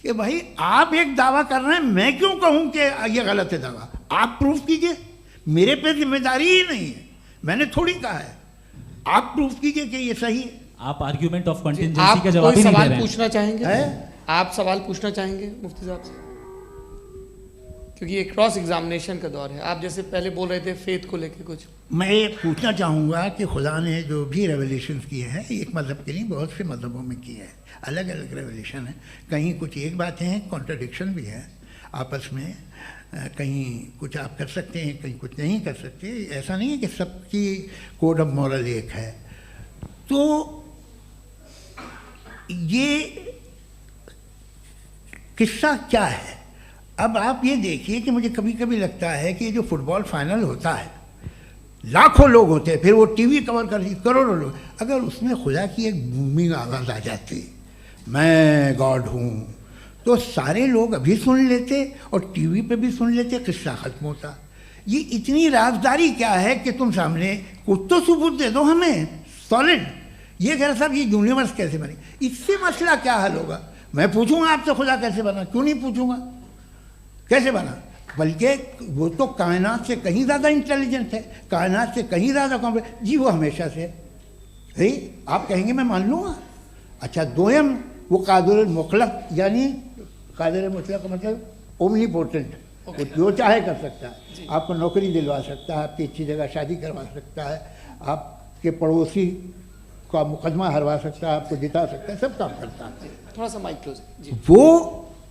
कि भाई आप एक दावा कर रहे हैं, मैं क्यों कहूँ कि ये गलत है दावा? आप प्रूफ कीजिए, मेरे पे जिम्मेदारी ही नहीं है, मैंने थोड़ी कहा है। आप प्रूफ कीजिए कि ये सही है। आप आर्ग्यूमेंट ऑफ कंटिंजेंसी का जवाब ही नहीं दे रहे हैं। पूछना चाहेंगे? आप सवाल पूछना चाहेंगे मुफ्ती साहब से? क्योंकि ये क्रॉस एग्जामिनेशन का दौर है। आप जैसे पहले बोल रहे थे फेथ को लेके कुछ, मैं ये पूछना चाहूँगा कि खुदा ने जो भी रेवोल्यूशन किए हैं, एक मज़हब के नहीं बहुत से मज़हबों में किए हैं, अलग अलग रेवोल्यूशन है। कहीं कुछ एक बातें हैं, कॉन्ट्रडिक्शन भी है आपस में, कहीं कुछ आप कर सकते हैं, कहीं कुछ नहीं कर सकते। ऐसा नहीं है कि सबकी कोड ऑफ मॉरल एक है। तो ये किस्सा क्या है? अब आप ये देखिए कि मुझे कभी कभी लगता है कि ये जो फुटबॉल फाइनल होता है, लाखों लोग होते हैं, फिर वो टीवी कवर कर करोड़ों लोग, अगर उसमें खुदा की एक बूमिंग आवाज़ आ जाती, मैं गॉड हूँ, तो सारे लोग अभी सुन लेते और टीवी पे भी सुन लेते, किस्सा ख़त्म होता। ये इतनी राजदारी क्या है कि तुम सामने कुछ तो सबूत दे दो हमें सॉलिड। ये कह रहा साहब ये यूनिवर्स कैसे बनी, इससे मसला क्या हल होगा? मैं पूछूंगा आपसे खुदा कैसे बना? क्यों नहीं पूछूंगा कैसे बना? बल्कि वो तो कायनात से कहीं ज़्यादा इंटेलिजेंट है, कायनात से कहीं ज़्यादा कॉम्प्लेक्स। जी वो हमेशा से है। आप कहेंगे मैं मान लूँगा। अच्छा, दोयम वो कादिर मुतलक, यानी कादिर मुतलक का मतलब ओमनीपोटेंट, वो जो चाहे कर सकता है। आपको नौकरी दिलवा सकता है, आपकी अच्छी जगह शादी करवा सकता है, आपके पड़ोसी आपका मुकदमा हरवा सकता है, आपको जिता सकता है, सब काम करता है। थोड़ा सा माइक क्लोज जी। वो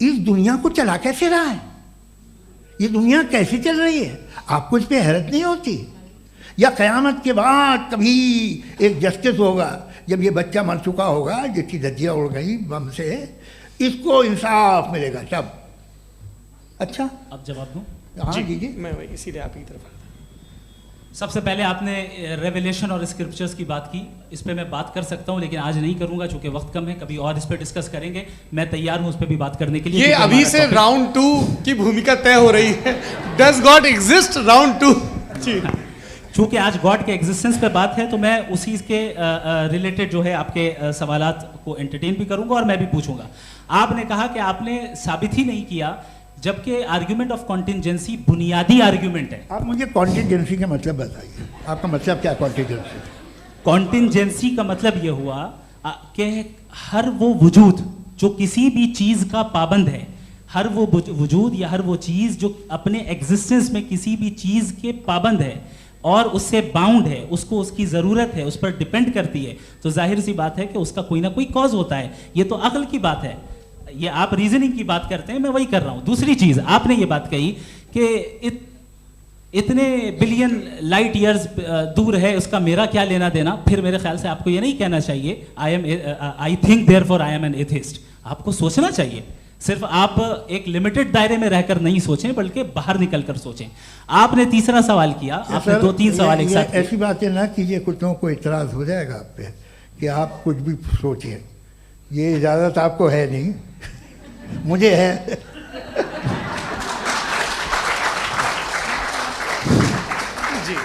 इस दुनिया को चला कैसे रहा है, ये दुनिया कैसे चल रही है, आपको इस पर हैरत नहीं होती? या क़यामत के बाद कभी एक जस्टिस होगा, जब ये बच्चा मर चुका होगा जिसकी धज्जियाँ उड़ गई बम से, इसको इंसाफ मिलेगा तब। अच्छा अब जवाब दूं? हाँ जी। मैं वही सीधे आप ही की तरफ। सबसे पहले आपने रेवलेशन और स्क्रिप्चर्स की बात की, इस पे मैं बात कर सकता हूं लेकिन आज नहीं करूंगा चूंकि वक्त कम है, कभी और इस पे डिस्कस करेंगे। मैं तैयार हूं उस पे भी बात करने के लिए। ये अभी से राउंड 2 की भूमिका तय हो रही है। Does God exist round 2? जी। चूंकि आज गॉड के एग्जिस्टेंस पे बात है तो मैं उसी के रिलेटेड जो है आपके सवालात को एंटरटेन भी करूंगा और मैं भी पूछूंगा। आपने कहा कि आपने साबित ही नहीं किया, जबकि आर्ग्यूमेंट ऑफ कॉन्टिजेंसी बुनियादी आर्ग्यूमेंट है। आप मुझे कॉन्टिजेंसी का मतलब बताइए, आपका मतलब क्या कॉन्टिजेंसी? कॉन्टिजेंसी का मतलब यह हुआ कि हर वो वजूद जो किसी भी चीज का पाबंद है, हर वो वजूद या हर वो चीज जो अपने एग्जिस्टेंस में किसी भी चीज के पाबंद है और उससे बाउंड है, उसको उसकी ज़रूरत है, उस पर डिपेंड करती है, तो जाहिर सी बात है कि उसका कोई ना कोई कॉज होता है। ये तो अक्ल की बात है, ये आप रीजनिंग की बात करते हैं, मैं वही कर रहा हूँ। दूसरी चीज़ आपने ये बात कही कि इतने बिलियन लाइट ईयर्स दूर है, उसका मेरा क्या लेना देना। फिर मेरे ख्याल से आपको ये नहीं कहना चाहिए I think therefore I am an atheist. आपको सोचना चाहिए, सिर्फ आप एक लिमिटेड दायरे में रहकर नहीं सोचें बल्कि बाहर निकलकर सोचें। आपने तीसरा सवाल किया, आपने 2-3 सवाल एक साथ। ऐसी बातें ना कीजिए, कुछ लोगों को इतराज हो जाएगा आप पे कि आप कुछ भी सोचिए, ये इजाज़त आपको है नहीं, मुझे है। जी।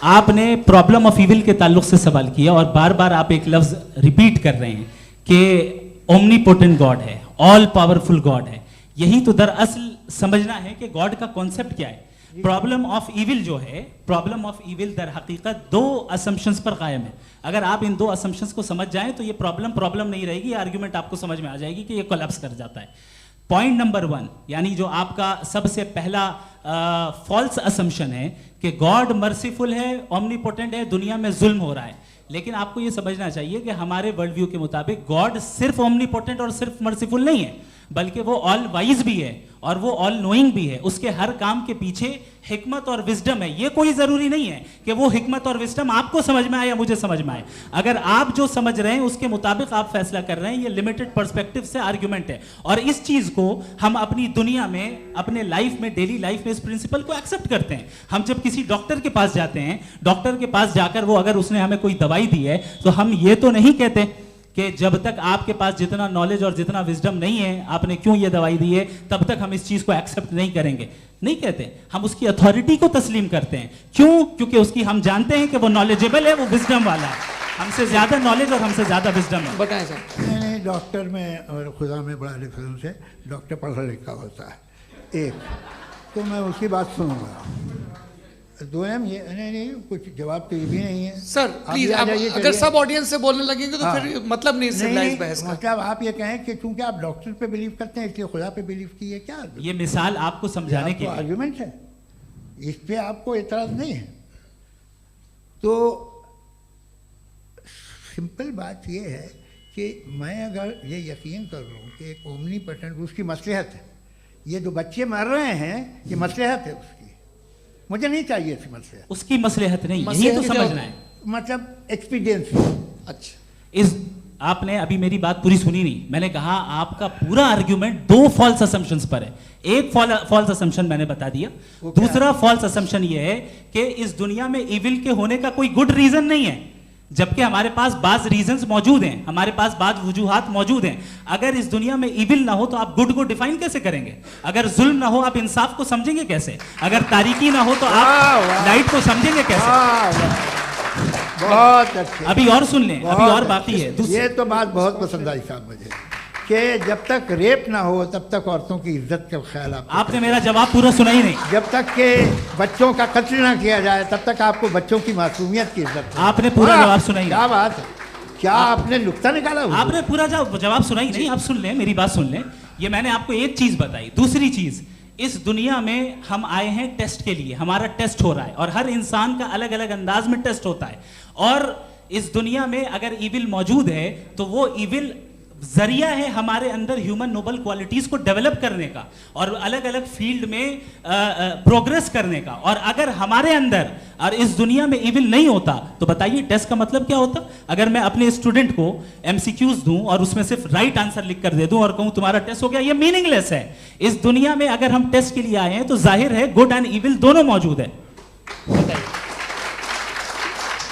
आपने प्रॉब्लम ऑफ इविल के ताल्लुक से सवाल किया और बार बार आप एक लफ्ज रिपीट कर रहे हैं कि ओमनीपोटेंट गॉड है, ऑल पावरफुल गॉड है। यही तो दरअसल समझना है कि गॉड का कॉन्सेप्ट क्या है। प्रॉब्लम ऑफ इविल जो है, प्रॉब्लम ऑफ इविल दर हकीकत 2 असम्पशंस पर कायम है। अगर आप इन 2 असम्पशंस को समझ जाएं तो ये प्रॉब्लम नहीं रहेगी, आर्ग्यूमेंट आपको समझ में आ जाएगी कि ये कोलैप्स कर जाता है। पॉइंट नंबर 1, यानी जो आपका सबसे पहला फॉल्स असम्पशन है कि गॉड मर्सीफुल है, ओमनीपोटेंट है, दुनिया में जुल्म हो रहा है। लेकिन आपको यह समझना चाहिए कि हमारे वर्ल्ड व्यू के मुताबिक गॉड सिर्फ ओमनीपोटेंट और सिर्फ मर्सीफुल नहीं है, बल्कि वो ऑल वाइज भी है और वो ऑल नोइंग भी है। उसके हर काम के पीछे हिकमत और विजडम है। ये कोई जरूरी नहीं है कि वो हिकमत और विजडम आपको समझ में आए या मुझे समझ में आए। अगर आप जो समझ रहे हैं उसके मुताबिक आप फैसला कर रहे हैं, ये लिमिटेड पर्सपेक्टिव से आर्ग्यूमेंट है। और इस चीज को हम अपनी दुनिया में, अपने लाइफ में, डेली लाइफ में इस प्रिंसिपल को एक्सेप्ट करते हैं। हम जब किसी डॉक्टर के पास जाते हैं, डॉक्टर के पास जाकर वो अगर उसने हमें कोई दवाई दी है तो हम ये तो नहीं कहते कि जब तक आपके पास जितना नॉलेज और जितना विजडम नहीं है, आपने क्यों ये दवाई दी है, तब तक हम इस चीज को एक्सेप्ट नहीं करेंगे। नहीं कहते, हम उसकी अथॉरिटी को तस्लीम करते हैं। क्यों? क्योंकि उसकी हम जानते हैं कि वो नॉलेजेबल है, वो विजडम वाला है, हमसे ज्यादा नॉलेज और हमसे ज्यादा विजडम है। बताएं सर। मैंने डॉक्टर में और खुदा में बड़ा डिफरेंस है। डॉक्टर पढ़ा लिखा होता है एक, तो मैं उसकी बात सुनूंगा। 2 ये नहीं, कुछ जवाब तो ये भी नहीं है सर। प्लीज अगर सब ऑडियंस से बोलने लगेंगे तो फिर मतलब नहीं सिविलाइज्ड बहस का। मतलब आप ये कहें कि चूंकि आप डॉक्टर पे बिलीव करते हैं इसलिए खुदा पे बिलीव कीजिए, क्या ये मिसाल आपको समझाने के आर्गुमेंट है, इस पे आपको एतराज नहीं है। तो सिंपल बात ये है कि मैं अगर ये यकीन कर लूँ कि एक ओमनीपोटेंट, उसकी मसलहत है, ये जो बच्चे मर रहे हैं ये मसलहत है उसकी, मुझे नहीं चाहिए इसकी मसलहत। उसकी मसलहत नहीं, यही तो समझना है, मतलब एक्सपीरियंस। अच्छा, इस आपने अभी मेरी बात पूरी सुनी नहीं। मैंने कहा आपका पूरा आर्ग्यूमेंट 2 फॉल्स असम्पशंस पर है। एक फॉल्स असम्पशन मैंने बता दिया, दूसरा फॉल्स असम्पशन ये है कि इस दुनिया में इविल के होने का कोई गुड रीजन नहीं है, जबकि हमारे पास बाज रीजंस मौजूद हैं, हमारे पास बाज वजूहात मौजूद हैं। अगर इस दुनिया में इविल ना हो तो आप गुड को डिफाइन कैसे करेंगे? अगर जुल्म ना हो आप इंसाफ को समझेंगे कैसे? अगर तारीकी ना हो तो आप लाइट को समझेंगे कैसे? बहुत अच्छे। अभी और सुन लें, अभी और बाकी है। ये तो बात बहुत पसंद आई साहब मुझे कि जब तक रेप ना हो तब तक औरतों की इज्जत का ख्याल आपने मेरा जवाब पूरा सुना ही नहीं। जब तक के बच्चों का कत्ल ना किया जाए तब तक आपको बच्चों की मासूमियत की इज्जत। आपने पूरा जवाब सुना ही नहीं। क्या बात है, क्या आपने नुक्ता निकाला? आपने पूरा जवाब सुना ही नहीं। आप सुन लें, मेरी बात सुन लें। ये मैंने आपको एक चीज बताई। दूसरी चीज, इस दुनिया में हम आए हैं टेस्ट के लिए, हमारा टेस्ट हो रहा है और हर इंसान का अलग अलग अंदाज में टेस्ट होता है। और इस दुनिया में अगर इविल मौजूद है तो वो इविल जरिया है हमारे अंदर ह्यूमन नोबल क्वालिटीज को डेवलप करने का और अलग अलग फील्ड में प्रोग्रेस करने का। और अगर हमारे अंदर और इस दुनिया में इविल नहीं होता तो बताइए टेस्ट का मतलब क्या होता? अगर मैं अपने स्टूडेंट को एमसीक्यूज दूं और उसमें सिर्फ राइट आंसर लिख कर दे दूं और कहूं तुम्हारा टेस्ट हो गया, ये मीनिंगलेस है। इस दुनिया में अगर हम टेस्ट के लिए आए हैं तो जाहिर है गुड एंड इविल दोनों मौजूद है।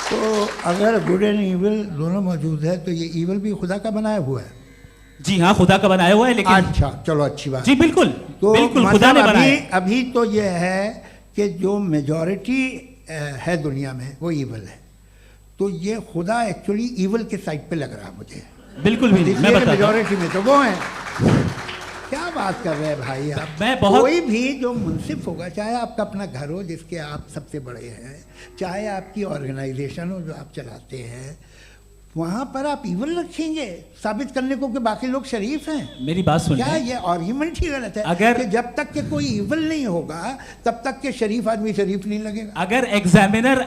तो अगर गुड एंड इविल दोनों मौजूद है तो ये इविल भी खुदा का बनाया हुआ है? जी हाँ, खुदा का बनाया हुआ है। लेकिन अच्छा, चलो अच्छी बात। जी बिल्कुल, तो बिल्कुल खुदा ने बनाया। अभी तो ये है कि जो मेजॉरिटी है दुनिया में वो इविल है, तो ये खुदा एक्चुअली इविल के साइड पे लग रहा है मुझे। बिल्कुल भी मैं बताता हूं। मेजॉरिटी में तो वो है। क्या बात कर रहे हैं भाई आप? मैं बहुत कोई भी जो मुंसिफ होगा, चाहे आपका अपना घर हो जिसके आप सबसे बड़े हैं, चाहे आपकी ऑर्गेनाइजेशन हो जो आप चलाते हैं, वहां पर आप इविल रखेंगे साबित करने को कि बाकी लोग शरीफ हैं? मेरी बात सुनिए। क्या ये आर्ग्यूमेंट ही गलत है? अगर कि जब तक के कोई इविल नहीं होगा तब तक के शरीफ आदमी शरीफ नहीं लगेगा। अगर एग्जामिनर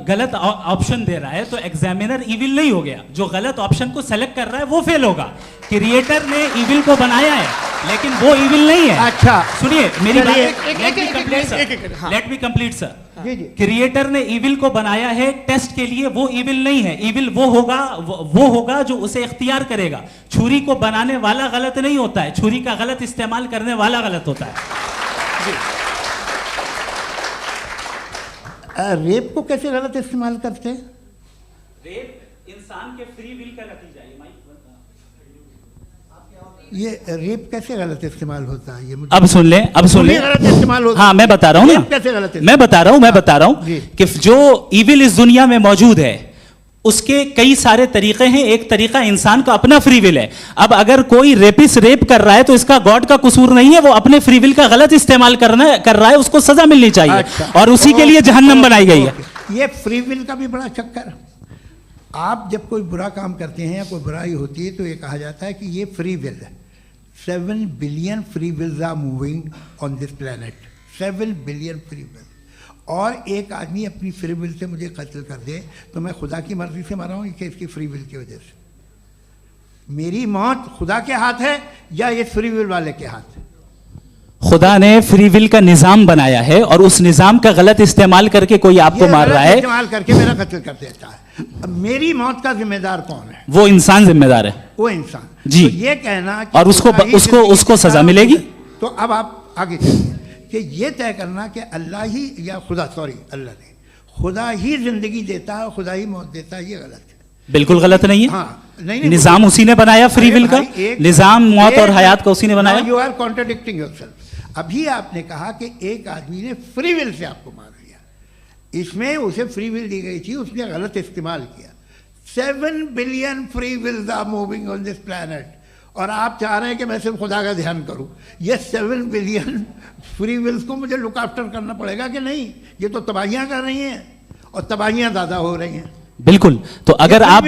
गलत ऑप्शन दे रहा है तो एग्जामिनर इविल नहीं हो गया, जो गलत ऑप्शन को सेलेक्ट कर रहा है वो फेल होगा। क्रिएटर ने इविल को बनाया है लेकिन वो इविल नहीं है। अच्छा सुनिए मेरी बात, हाँ। Let me complete sir. जी जी। क्रिएटर ने इविल को बनाया है टेस्ट के लिए, वो इविल नहीं है। इविल वो होगा जो उसे इख्तियार करेगा। छुरी को बनाने वाला गलत नहीं होता है, छुरी का गलत इस्तेमाल करने वाला गलत होता है। रेप को कैसे गलत इस्तेमाल करते हैं? रेप इंसान के फ्री विल का नतीजा है। ये रेप कैसे गलत इस्तेमाल होता है? ये मुझे अब सुन लें, अब सुन लें। गलत इस्तेमाल होता है। हाँ मैं बता रहा हूँ ना, कैसे गलत मैं बता रहा हूँ कि जो इविल इस दुनिया में मौजूद है उसके कई सारे तरीके हैं। एक तरीका इंसान का अपना फ्री विल है। अब अगर कोई रेपिस्ट रेप कर रहा है तो इसका गॉड का कसूर नहीं है, वो अपने फ्री विल का गलत इस्तेमाल कर रहा है, उसको सजा मिलनी चाहिए। अच्छा। और उसी के लिए जहन्नम बनाई गई है। ये फ्री विल का भी बड़ा चक्कर। आप जब कोई बुरा काम करते हैं या कोई बुराई होती है तो ये कहा जाता है कि ये फ्री विल है। 7 billion free wills are moving on this planet. 7 billion free will. और एक आदमी अपनी फ्री विल से मुझे कत्ल कर दे तो मैं खुदा की मर्जी से मरा हूँ कि इसकी फ्री विल की वजह से? मेरी मौत खुदा के हाथ है या ये फ्री विल वाले के हाथ है? खुदा ने फ्री विल का निजाम बनाया है और उस निजाम का गलत इस्तेमाल करके कोई आपको मार रहा है, इस्तेमाल करके मेरा कत्ल कर देता है। अब मेरी मौत का जिम्मेदार कौन है? वो इंसान जिम्मेदार है। वो इंसान। जी। तो ये कहना कि और उसको सजा मिलेगी। तो अब आप आगे चलिए कि ये तय करना कि अल्लाह ही या खुदा, अल्लाह ने, खुदा ही जिंदगी देता है, खुदा ही मौत देता है, ये गलत है। बिल्कुल गलत नहीं है। हाँ, नहीं, निजाम उसी ने बनाया फ्री विल का, निजाम मौत और हयात का उसी ने बनाया। You are contradicting yourself. अभी आपने कहा कि एक आदमी ने फ्री विल से आपको मार दिया, इसमें उसे फ्री विल दी गई थी, उसने गलत इस्तेमाल किया। 7 billion free wills are moving on this planet और आप चाह रहे हैं कि मैं सिर्फ खुदा का ध्यान करूं। ये 7 बिलियन फ्री विल्स को मुझे लुक आफ्टर करना पड़ेगा कि नहीं? ये तो तबाहियां कर रही हैं और तबाहियां ज़्यादा हो रही हैं। बिल्कुल। तो अगर आप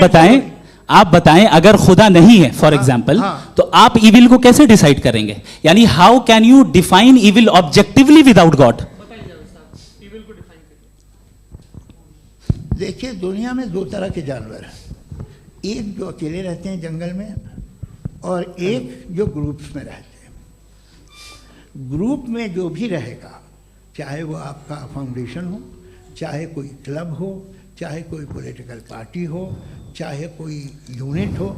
बताएं अगर खुदा नहीं है फॉर एग्जाम्पल, तो आप इविल को कैसे डिसाइड करेंगे? यानी how can you define evil objectively without God? देखिए, दुनिया में 2 तरह के जानवर हैं। एक जो अकेले रहते हैं जंगल में और एक जो ग्रुप्स में रहते हैं। ग्रुप में जो भी रहेगा, चाहे वो आपका फाउंडेशन हो, चाहे कोई क्लब हो, चाहे कोई पॉलिटिकल पार्टी हो, चाहे कोई यूनिट हो,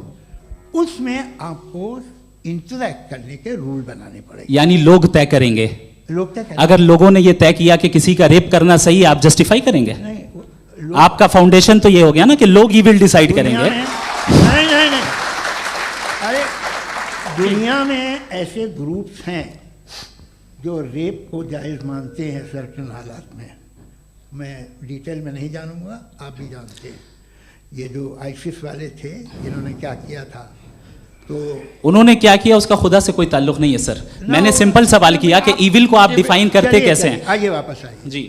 उसमें आपको इंटरैक्ट करने के रूल बनाने पड़ेंगे। यानी लोग तय करेंगे। लोग तय करेंगे। अगर लोगों ने ये तय किया कि किसी का रेप करना सही है, आप जस्टिफाई करेंगे? नहीं, आपका फाउंडेशन तो ये हो गया ना कि लोग ही विल डिसाइड करेंगे। नहीं, अरे दुनिया में ऐसे ग्रुप्स हैं जो रेप को जायज़ मानते हैं सर्टेन हालात में। मैं डिटेल में नहीं जानूंगा, आप भी जानते हैं। ये जो आईसिस वाले थे, इन्होंने क्या किया था, तो उन्होंने क्या किया उसका खुदा से कोई ताल्लुक नहीं है सर। मैंने सिंपल सवाल किया कि इविल को आप डिफाइन करते कैसे हैं? आइए वापस आइए जी।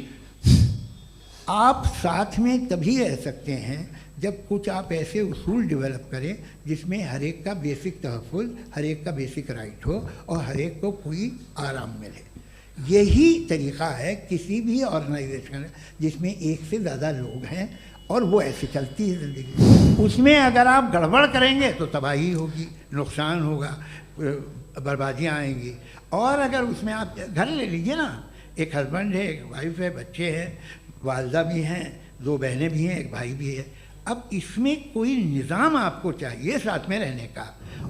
आप साथ में तभी रह सकते हैं जब कुछ आप ऐसे उसूल डेवलप करें जिसमें हर एक का बेसिक तहफ़्फ़ुज़, हर एक का बेसिक राइट हो और हर एक को कोई आराम मिले। यही तरीक़ा है किसी भी ऑर्गेनाइजेशन जिसमें एक से ज़्यादा लोग हैं और वो ऐसे चलती है ज़िंदगी। उसमें अगर आप गड़बड़ करेंगे तो तबाही होगी, नुकसान होगा, बर्बादियाँ आएंगी। और अगर उसमें आप घर ले लीजिए ना, एक हस्बैंड है, एक वाइफ है, बच्चे हैं, वालदा भी हैं, 2 बहनें भी हैं, एक भाई भी है। अब इसमें कोई निज़ाम आपको चाहिए साथ में रहने का,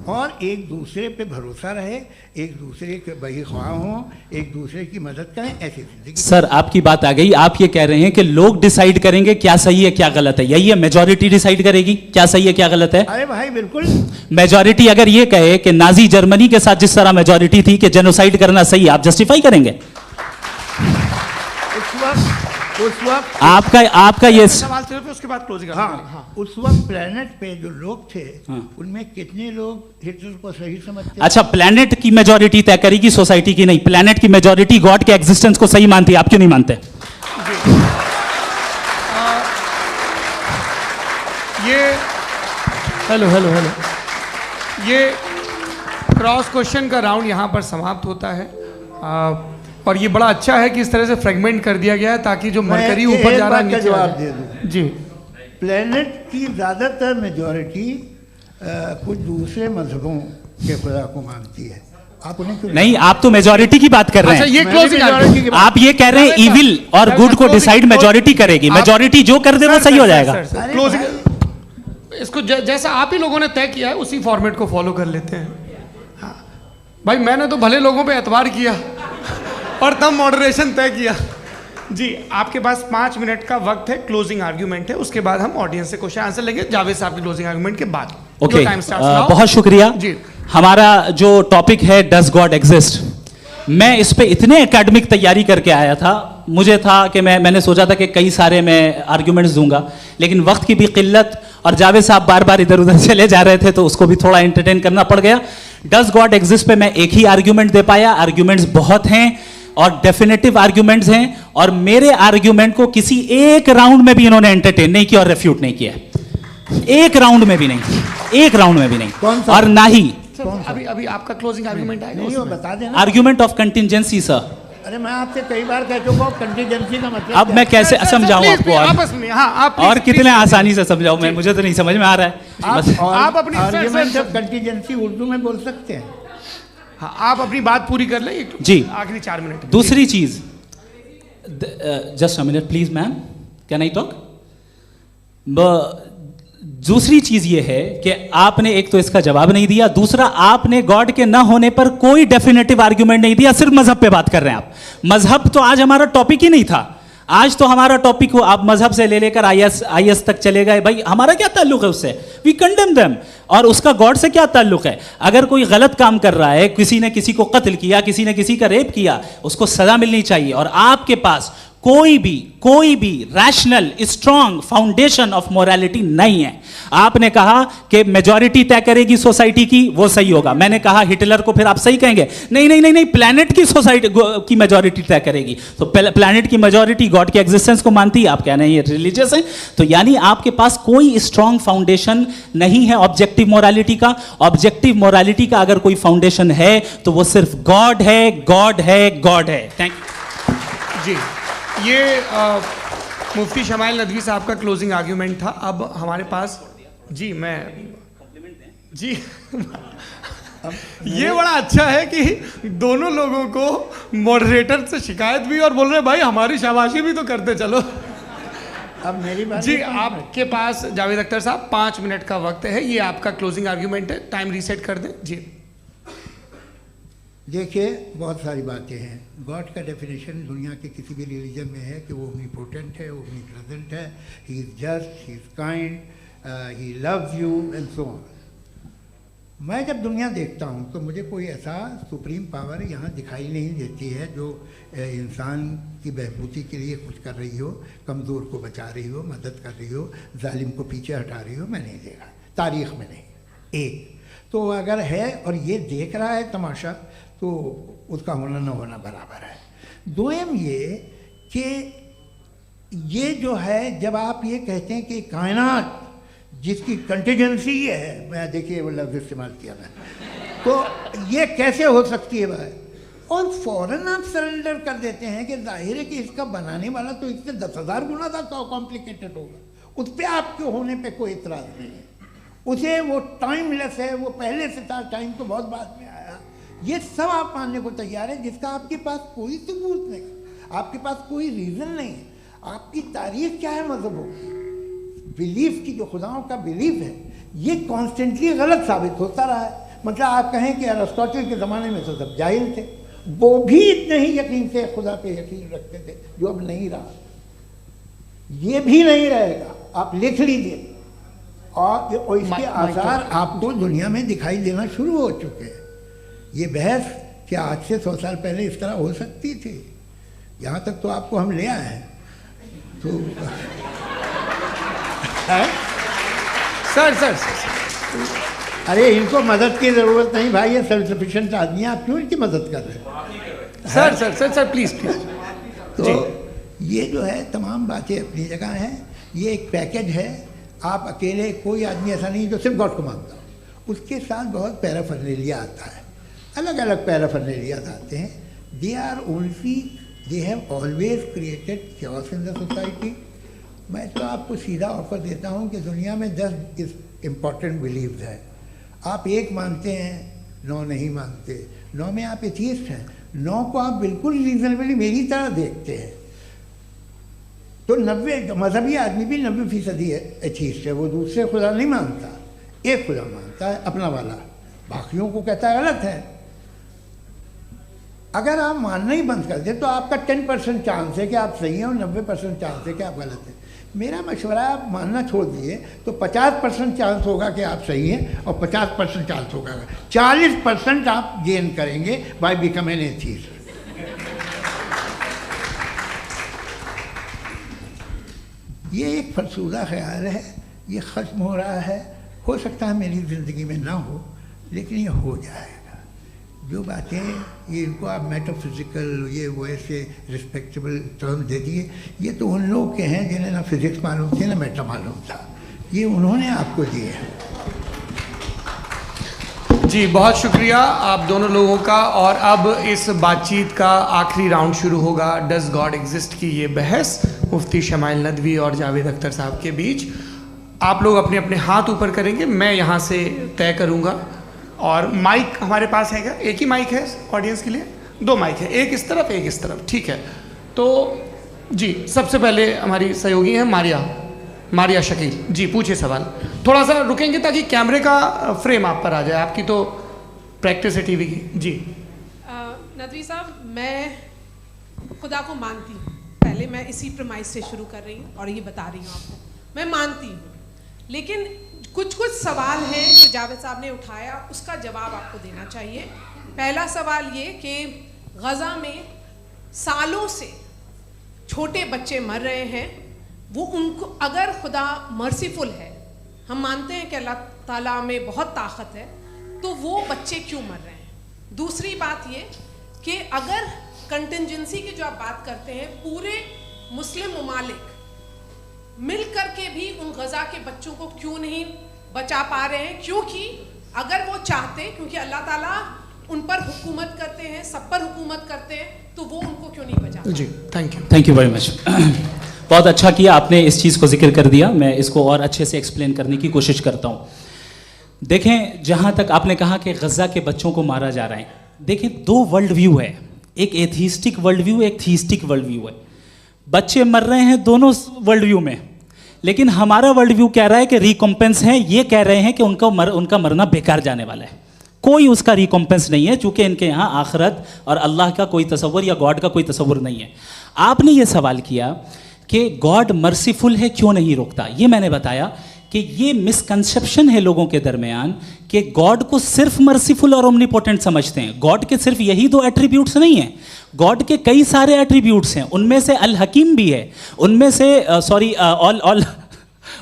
और एक दूसरे पे भरोसा रहे, एक दूसरे के बहीख्वाह हों, एक दूसरे की मदद करें, ऐसी जिंदगी। सर आपकी बात आ गई, आप ये कह रहे हैं कि लोग डिसाइड करेंगे क्या सही है क्या गलत है, यही है? मेजॉरिटी डिसाइड करेगी क्या सही है क्या गलत है? अरे भाई बिल्कुल। मेजॉरिटी अगर ये कहे कि नाजी जर्मनी के साथ जिस तरह मेजॉरिटी थी कि जेनोसाइड करना सही है, आप जस्टिफाई करेंगे? उस वक्त आपका ये सवाल सिर्फ उसके बाद क्लोजिंग। हाँ, उस वक्त प्लेनेट पे जो लोग थे, उनमें कितने लोग हिटलर को सही समझते? अच्छा, प्लेनेट की मेजॉरिटी तय करेगी सोसाइटी की नहीं, प्लेनेट की मेजॉरिटी गॉड के एग्जिस्टेंस को सही मानती है, आप क्यों नहीं मानते? ये हेलो ये क्रॉस क्वेश्चन का राउंड यहाँ पर समाप्त होता है। और ये बड़ा अच्छा है कि इस तरह से फ्रेगमेंट कर दिया गया है ताकि जो मरकरी ऊपर जा रहा है नीचे जवाब दे दूं जी। प्लेनेट की ज़्यादातर मेजॉरिटी कुछ दूसरे मजहबों के खुदा को मानती है। आप उन्हें क्यों नहीं, आप तो मेजॉरिटी की बात कर रहे हैं। अच्छा, ये क्लोजिंग आप ये कह रहे हैं इविल और गुड को डिसाइड मेजॉरिटी करेगी, मेजॉरिटी जो कर दे वो सही हो जाएगा। क्लोजिंग इसको जैसा आप ही लोगों ने तय किया है उसी फॉर्मेट को फॉलो कर लेते हैं। हाँ भाई, मैंने तो भले लोगों पे एतबार किया और तब मॉडरेशन तय किया जी। आपके पास 5 मिनट का वक्त है, क्लोजिंग आर्ग्यूमेंट है, उसके बाद हम ऑडियंस से क्वेश्चन आंसर लेंगे जावेद साहब की क्लोजिंग आर्ग्यूमेंट के बाद। ओके, बहुत शुक्रिया जी। हमारा जो टॉपिक है डज गॉड एग्जिस्ट, मैं इस पे इतने एकेडमिक तैयारी करके आया था, मुझे था कि मैंने सोचा था कि कई सारे मैं आर्ग्यूमेंट्स दूंगा, लेकिन वक्त की भी किल्लत और जावेद साहब बार बार इधर उधर चले जा रहे थे तो उसको भी थोड़ा एंटरटेन करना पड़ गया। डज गॉड एग्जिस्ट पे मैं एक ही आर्ग्यूमेंट दे पाया, आर्ग्यूमेंट्स बहुत हैं और डेफिनेटिव आर्ग्यूमेंट्स हैं, और मेरे आर्ग्यूमेंट को किसी एक राउंड में भी इन्होंने एंटरटेन नहीं किया और रेफ्यूट नहीं किया, एक राउंड में भी नहीं, एक राउंड में भी नहीं। और ना ही अभी आपका क्लोजिंग आर्ग्यूमेंट आएगा, नहीं वो बता देना। Argument of contingency sir. अरे मैं आपसे कई बार कह चुका हूं कंटिजेंसी का मतलब अब मैं कैसे समझाऊं आपको? आपस में हाँ, आप और कितने आसानी से समझाऊं मैं, मुझे तो नहीं समझ में आ रहा है। आप अपनी आर्ग्यूमेंट ऑफ कंटिजेंसी उर्दू में बोल सकते हैं। हाँ, आप अपनी बात पूरी कर लें जी, आखिरी 4 मिनट। दूसरी चीज, just a minute please ma'am, can I talk? दूसरी चीज ये है कि आपने एक तो इसका जवाब नहीं दिया, दूसरा आपने गॉड के ना होने पर कोई डेफिनेटिव आर्ग्यूमेंट नहीं दिया, सिर्फ मजहब पे बात कर रहे हैं आप। मजहब तो आज हमारा टॉपिक ही नहीं था, आज तो हमारा टॉपिक हो, आप मजहब से ले लेकर आईएस तक चले गए। भाई हमारा क्या ताल्लुक है उससे? We condemn them. और उसका गॉड से क्या ताल्लुक है? अगर कोई गलत काम कर रहा है, किसी ने किसी को कत्ल किया, किसी ने किसी का रेप किया, उसको सजा मिलनी चाहिए। और आपके पास कोई भी rational strong foundation of morality नहीं है। आपने कहा कि मेजॉरिटी तय करेगी सोसाइटी की, वो सही होगा। मैंने कहा हिटलर को फिर आप सही कहेंगे, नहीं, प्लैनेट की सोसाइटी की मेजॉरिटी तय करेगी। तो प्लैनेट की मेजॉरिटी गॉड के एग्जिस्टेंस को मानती है, आप कह रहे हैं ये रिलीजियस है। तो यानी आपके पास कोई स्ट्रॉन्ग फाउंडेशन नहीं है ऑब्जेक्टिव मोरालिटी का। ऑब्जेक्टिव मोरालिटी का अगर कोई फाउंडेशन है तो वो सिर्फ गॉड है, गॉड है, गॉड है। थैंक यू जी। ये मुफ्ती शमाइल नदवी साहब का क्लोजिंग आर्ग्यूमेंट था। अब हमारे पास जी जी ये बड़ा अच्छा है कि दोनों लोगों को मॉडरेटर से शिकायत भी और बोल रहे भाई हमारी शाबाशी भी तो करते चलो। अब मेरी बात जी, आपके पास जावेद अख्तर साहब 5 मिनट का वक्त है, ये आपका क्लोजिंग आर्ग्यूमेंट है, टाइम रीसेट कर दें जी। देखिए, बहुत सारी बातें हैं। गॉड का डेफिनेशन दुनिया के किसी भी रिलीजन में है कि वो ओमनीपोटेंट है, ओमनीप्रेजेंट है, he is just, he is kind, he loves you and so on. मैं जब दुनिया देखता हूँ तो मुझे कोई ऐसा सुप्रीम पावर यहाँ दिखाई नहीं देती है जो इंसान की बहबूदी के लिए कुछ कर रही हो, कमज़ोर को बचा रही हो, मदद कर रही हो, जालिम को पीछे हटा रही हो। मैं नहीं देखा, तारीख़ में नहीं। एक तो अगर है और ये देख रहा है तमाशा, तो उसका होना न होना बराबर है। दोयम ये कि ये जो है, जब आप ये कहते हैं कि कायनात जिसकी कंटिजेंसी ये है, मैं देखिए वो लफ्ज़ इस्तेमाल किया मैं, तो ये कैसे हो सकती है भाई? और फ़ौरन आप सरेंडर कर देते हैं कि जाहिर है कि इसका बनाने वाला तो इससे 10,000 गुना ज़्यादा कॉम्प्लिकेटेड होगा। उस पर आपके होने पे कोई इतराज़ नहीं है। उसे वो टाइमलेस है, वो पहले से था, टाइम तो बहुत बाद में आया, ये सब आप मानने को तैयार है, जिसका आपके पास कोई सबूत नहीं, आपके पास कोई रीज़न नहीं है। आपकी तारीख क्या है मज़हबों की, बिलीफ की, जो खुदाओं का बिलीफ है, ये कॉन्स्टेंटली गलत साबित होता रहा है। मतलब आप कहें कि अरिस्टोटल के ज़माने में तो सब जाहिल थे, वो भी इतने ही यकीन से खुदा पे यकीन रखते थे, जो अब नहीं रहा, ये भी नहीं रहेगा, आप लिख लीजिए। और इसके आसार आपको दुनिया में दिखाई देना शुरू हो चुके हैं। ये बहस क्या आज से 100 साल पहले इस तरह हो सकती थी? यहाँ तक तो आपको हम ले आए हैं। तो सर अरे इनको मदद की ज़रूरत नहीं भाई, ये सेल्फ सफिशिएंट आदमी है, आप क्यों इनकी मदद कर रहे हैं? Sir please. तो ये जो है तमाम बातें अपनी जगह हैं। ये एक पैकेज है। आप अकेले, कोई आदमी ऐसा नहीं जो सिर्फ गॉड को मानता हो, उसके साथ बहुत पैराफर्नेलिया आता है, अलग अलग पैराफर्नेलिया आते हैं। They have always created chaos in the society. मैं तो आपको सीधा ऑफर देता हूँ कि दुनिया में 10 इम्पॉर्टेंट बिलीव्स हैं। आप एक मानते हैं, 9 नहीं मानते, 9 में आप एथीस्ट हैं, 9 को आप बिल्कुल रीजनेबली मेरी तरह देखते हैं। तो 90 मजहबी आदमी भी 90% एथीस्ट है, वो दूसरे खुदा नहीं मानता, एक खुदा मानता है अपना वाला, बाकियों को कहता है गलत है। अगर आप मानना ही बंद कर दें तो आपका 10% चांस है कि आप सही हैं और 90% चांस है कि आप गलत हैं। मेरा मशवरा है, आप मानना छोड़ दिए तो 50% चांस होगा कि आप सही हैं और 50% चांस होगा, 40% आप गेन करेंगे बाय बिकमिंग एन एथीस्ट। ये एक फरसूदा ख्याल है, ये ख़त्म हो रहा है। हो सकता है मेरी ज़िंदगी में ना हो, लेकिन ये हो जाएगा। जो बातें ये इनको आप मेटाफिज़िकल ये वो ऐसे रिस्पेक्टेबल टर्म दे दिए, ये तो उन लोग के हैं जिन्हें ना फिज़िक्स मालूम थी ना मेटा मालूम था, ये उन्होंने आपको दिए हैं। जी बहुत शुक्रिया आप दोनों लोगों का। और अब इस बातचीत का आखिरी राउंड शुरू होगा, डज गॉड एग्जिस्ट की ये बहस मुफ्ती शमाइल नदवी और जावेद अख्तर साहब के बीच। आप लोग अपने अपने हाथ ऊपर करेंगे, मैं यहाँ से तय करूँगा। और माइक हमारे पास है क्या? एक ही माइक है ऑडियंस के लिए? 2 माइक है, एक इस तरफ एक इस तरफ, ठीक है। तो जी सबसे पहले हमारी सहयोगी हैं मारिया शकील जी, पूछिए सवाल। थोड़ा सा रुकेंगे ताकि कैमरे का फ्रेम आप पर आ जाए, आपकी तो प्रैक्टिस है टीवी की। जी नदवी साहब, मैं खुदा को मानती हूँ, पहले मैं इसी प्रमाइस से शुरू कर रही हूँ और ये बता रही हूँ आपको, मैं मानती हूँ। लेकिन कुछ सवाल हैं जो जावेद साहब ने उठाया, उसका जवाब आपको देना चाहिए। पहला सवाल ये कि गज़ा में सालों से छोटे बच्चे मर रहे हैं, वो उनको, अगर खुदा मर्सीफुल है, हम मानते हैं कि अल्लाह ताला में बहुत ताकत है, तो वो बच्चे क्यों मर रहे हैं? दूसरी बात ये कि अगर कंटिजेंसी की जो आप बात करते हैं, पूरे मुस्लिम ममालिक मिल करके भी उन गज़ा के बच्चों को क्यों नहीं बचा पा रहे हैं? क्योंकि अगर वो चाहते, क्योंकि अल्लाह ताला उन पर हुकूमत करते हैं, सब पर हुकूमत करते हैं, तो वो उनको क्यों नहीं बचा? जी थैंक यू वेरी मच। बहुत अच्छा किया आपने इस चीज़ को जिक्र कर दिया, मैं इसको और अच्छे से एक्सप्लेन करने की कोशिश करता हूँ। देखें, जहाँ तक आपने कहा कि गज़ा के बच्चों को मारा जा रहा है, देखें 2 वर्ल्ड व्यू है, एक एथीस्टिक वर्ल्ड व्यू, एक थीस्टिक वर्ल्ड व्यू है। बच्चे मर रहे हैं दोनों वर्ल्ड व्यू में, लेकिन हमारा वर्ल्ड व्यू कह रहा है कि रिकॉम्पेंस है, ये कह रहे हैं कि उनका मरना बेकार जाने वाला है, कोई उसका रिकॉम्पेंस नहीं है, चूंकि इनके यहाँ आखिरत और अल्लाह का कोई तसव्वुर या गॉड का कोई तसव्वुर नहीं है। आपने ये सवाल किया कि गॉड मर्सीफुल है, क्यों नहीं रोकता? ये मैंने बताया कि ये मिसकंसेप्शन है लोगों के दरमियान कि गॉड को सिर्फ मर्सीफुल और ओमनीपोटेंट समझते हैं। गॉड के सिर्फ यही 2 एट्रीब्यूट्स नहीं हैं, गॉड के कई सारे एट्रीब्यूट्स हैं, उनमें से अल हकीम भी है, उनमें से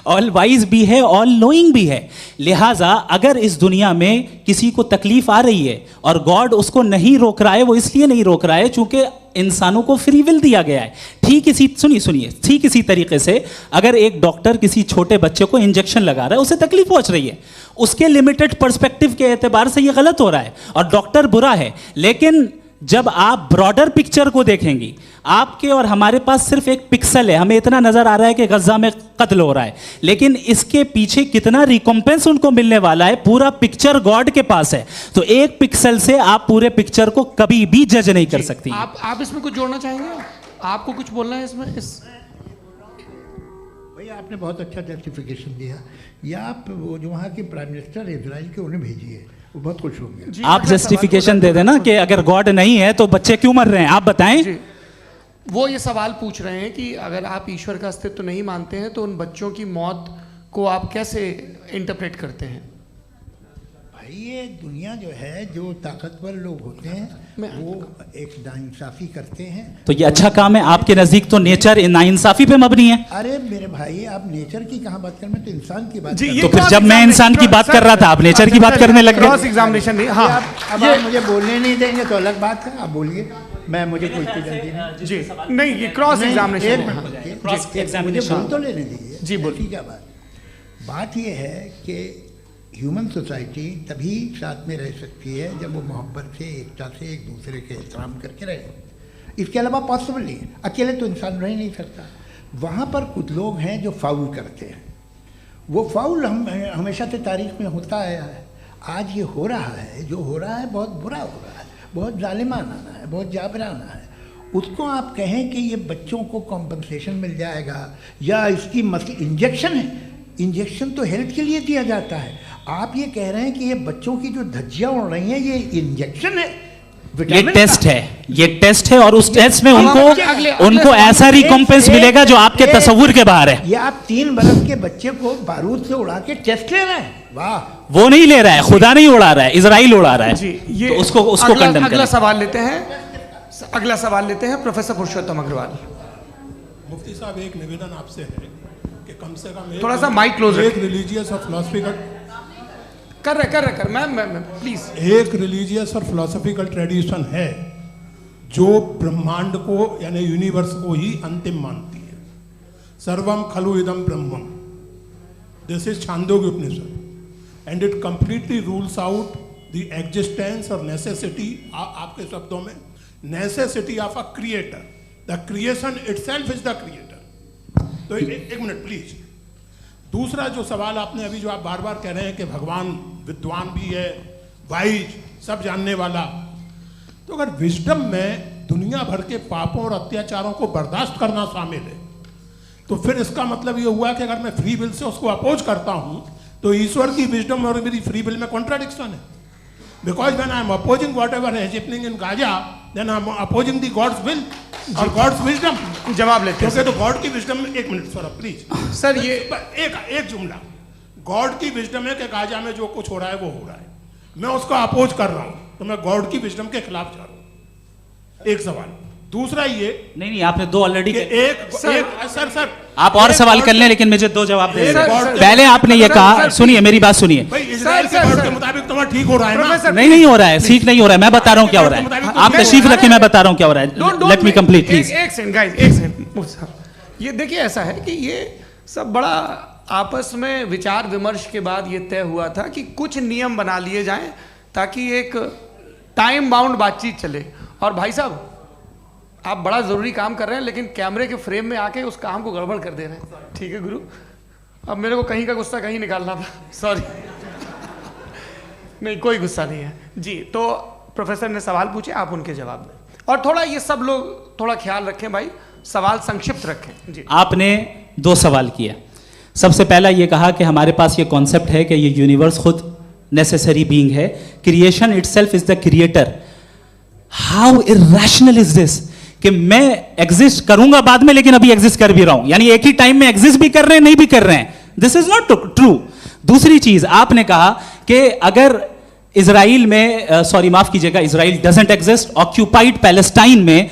ऑल वाइज भी है, ऑल नोइंग भी है। लिहाजा अगर इस दुनिया में किसी को तकलीफ आ रही है और गॉड उसको नहीं रोक रहा है, वो इसलिए नहीं रोक रहा है चूंकि इंसानों को फ्री विल दिया गया है। ठीक इसी तरीके से अगर एक डॉक्टर किसी छोटे बच्चे को इंजेक्शन लगा रहा है, उसे तकलीफ पहुंच रही है, उसके लिमिटेड पर्सपेक्टिव के एतबार से ये गलत हो रहा है और डॉक्टर बुरा है, लेकिन जब आप ब्रॉडर पिक्चर को देखेंगी, आपके और हमारे पास सिर्फ एक पिक्सल है, हमें इतना नजर आ रहा है कि गजा में कत्ल हो रहा है, लेकिन इसके पीछे कितना रिकॉम्पेंस उनको मिलने वाला है, पूरा पिक्चर गॉड के पास है। तो एक पिक्सल से आप पूरे पिक्चर को कभी भी जज नहीं कर सकती। आप इसमें कुछ जोड़ना चाहेंगे? आपको कुछ बोलना है इसमें? भैया आपने बहुत अच्छा जस्टिफिकेशन दिया। या आप वो जो वहाँ के प्राइम मिनिस्टर इजराइल के उन्हें भेजिए, वो बहुत खुश होंगे। आप जस्टिफिकेशन दे देना कि अगर गॉड नहीं है तो बच्चे क्यों मर रहे हैं, आप बताएं। वो ये सवाल पूछ रहे हैं कि अगर आप ईश्वर का अस्तित्व नहीं मानते हैं तो उन बच्चों की मौत को आप कैसे इंटरप्रेट करते हैं? भाई ये दुनिया जो है, जो ताकतवर लोग होते हैं वो एक नाइंसाफ़ी करते हैं। तो ये अच्छा काम है आपके नजदीक, तो नेचर नाइंसाफी पे मबनी है। अरे मेरे भाई, आप नेचर की कहाँ बात कर रहे हैं, तो इंसान की बात। तो फिर जब मैं इंसान की बात कर रहा था, आप नेचर की बात करने लग गए। क्रॉस एग्जामिनेशन नहीं। हाँ, अब आप मुझे बोलने नहीं देंगे तो अलग बात है, आप बोलिए, मैं मुझे कोई जल्दी नहीं। जी नहीं, ये क्रॉस एग्जामिनेशन। मुझे बोल तो लेने दीजिए। जी बोलिए। क्या बात ये है कि ह्यूमन सोसाइटी तभी साथ में रह सकती है जब वो मोहब्बत से, एकता से, एक दूसरे के एहतराम करके रहे। इसके अलावा पॉसिबल नहीं है, अकेले तो इंसान रह नहीं सकता। वहाँ पर कुछ लोग हैं जो फाउल करते हैं। वो फाउल हम हमेशा से तारीख में होता आया है। आज ये हो रहा है, जो हो रहा है बहुत बुरा हो रहा है, बहुत जालिमाना है, बहुत जाबराना है। उसको आप कहें कि ये बच्चों को कॉम्पनसेशन मिल जाएगा या इसकी इंजेक्शन है, इंजेक्शन तो हेल्थ के लिए दिया जाता है। आप ये कह रहे हैं कि ये बच्चों की जो धज्जियां उड़ रही हैं ये इंजेक्शन है, ये टेस्ट है, ये टेस्ट है, और उस टेस्ट में उनको ऐसा रिकॉम्पेंस मिलेगा जो आपके तस्वुर के बाहर है। ये आप 3 बरस के बच्चे को बारूद से उड़ा के टेस्ट ले रहे हैं। वाह, वो नहीं ले रहा है, खुदा नहीं उड़ा रहा है, इजराइल उड़ा रहा है। जी, ये तो उसको कंडेम अगला सवाल लेते हैं प्रोफेसर पुरुषोत्तम अग्रवाल। मुफ्ती साहब, एक निवेदन आपसे है कि कम से कम थोड़ा सा माइक क्लोज एक रिलीजियस और फिलॉसफिकल कर मैम प्लीज। एक रिलीजियस और फिलोसॉफिकल ट्रेडिशन है जो ब्रह्मांड को यानी यूनिवर्स को ही अंतिम मानती है। सर्वम खलु इदम ब्रह्मम, this is Chandogya Upanishad, and it completely rules out the existence और नेसेसिटी, आपके शब्दों में necessity of a creator. The creation itself is the creator. तो एक मिनट प्लीज। दूसरा जो सवाल आपने अभी, जो आप बार बार कह रहे हैं कि भगवान विद्वान भी है, वाइज, सब जानने वाला, तो अगर विजडम में दुनिया भर के पापों और अत्याचारों को बर्दाश्त करना शामिल है, तो फिर इसका मतलब ये हुआ कि अगर मैं फ्री विल से उसको अपोज करता हूं तो ईश्वर की विजडम और मेरी फ्री विल में कॉन्ट्राडिक्शन है। Because when I am opposing whatever is happening in Gaza, then I am opposing the God's will और गॉड्स विजडम। जवाब लेते हैं। तो गॉड की विजडम, एक मिनट सर प्लीज सर, ये एक जुमला, गॉड की विजडम है कि गाजा में जो कुछ हो रहा है वो हो रहा है, मैं उसका अपोज कर रहा हूं, तो मैं गॉड की विजडम के खिलाफ जा रहा हूं। एक सवाल। दूसरा ये नहीं, आपने 2 ऑलरेडी। सर आप और सवाल कर लें, लेकिन मुझे 2 जवाब दे दें। पहले आपने ये कहा, सुनिए मेरी बात सुनिए। इजराइल के गॉड के मुताबिक तुम्हारा ठीक हो रहा है ना? नहीं हो रहा है, ठीक नहीं हो रहा है। मैं बता रहा हूँ क्या हो रहा है, आप तशरीफ रखें, मैं बता रहा हूँ क्या हो रहा है। Late me complete please. एक सेकंड गाइस, एक सेकंड। ये देखिए, ऐसा है कि ये सब बड़ा आपस में विचार विमर्श के बाद ये तय हुआ था कि कुछ नियम बना लिए जाएं ताकि एक टाइम बाउंड बातचीत चले। और भाई साहब, आप बड़ा ज़रूरी काम कर रहे हैं, लेकिन कैमरे के फ्रेम में आके उस काम को गड़बड़ कर दे रहे हैं। ठीक है गुरु, अब मेरे को कहीं का गुस्सा कहीं निकालना था, सॉरी। नहीं, कोई गुस्सा नहीं है जी। तो प्रोफेसर ने सवाल पूछे, आप उनके जवाब दें, और थोड़ा ये सब लोग थोड़ा ख्याल रखें भाई, सवाल संक्षिप्त रखें जी। आपने 2 सवाल किए। सबसे पहला ये कहा कि हमारे पास ये कॉन्सेप्ट है कि ये यूनिवर्स खुद नेसेसरी बीइंग है, creation itself is the creator. How irrational is this कि मैं एग्जिस्ट करूंगा बाद में, लेकिन अभी एग्जिस्ट कर भी रहा हूं, यानी एक ही टाइम में एग्जिस्ट भी कर रहे हैं, नहीं भी कर रहे हैं। This is not true. दूसरी चीज, आपने कहा कि अगर इजराइल में, सॉरी माफ कीजिएगा, Israel doesn't exist, occupied Palestine में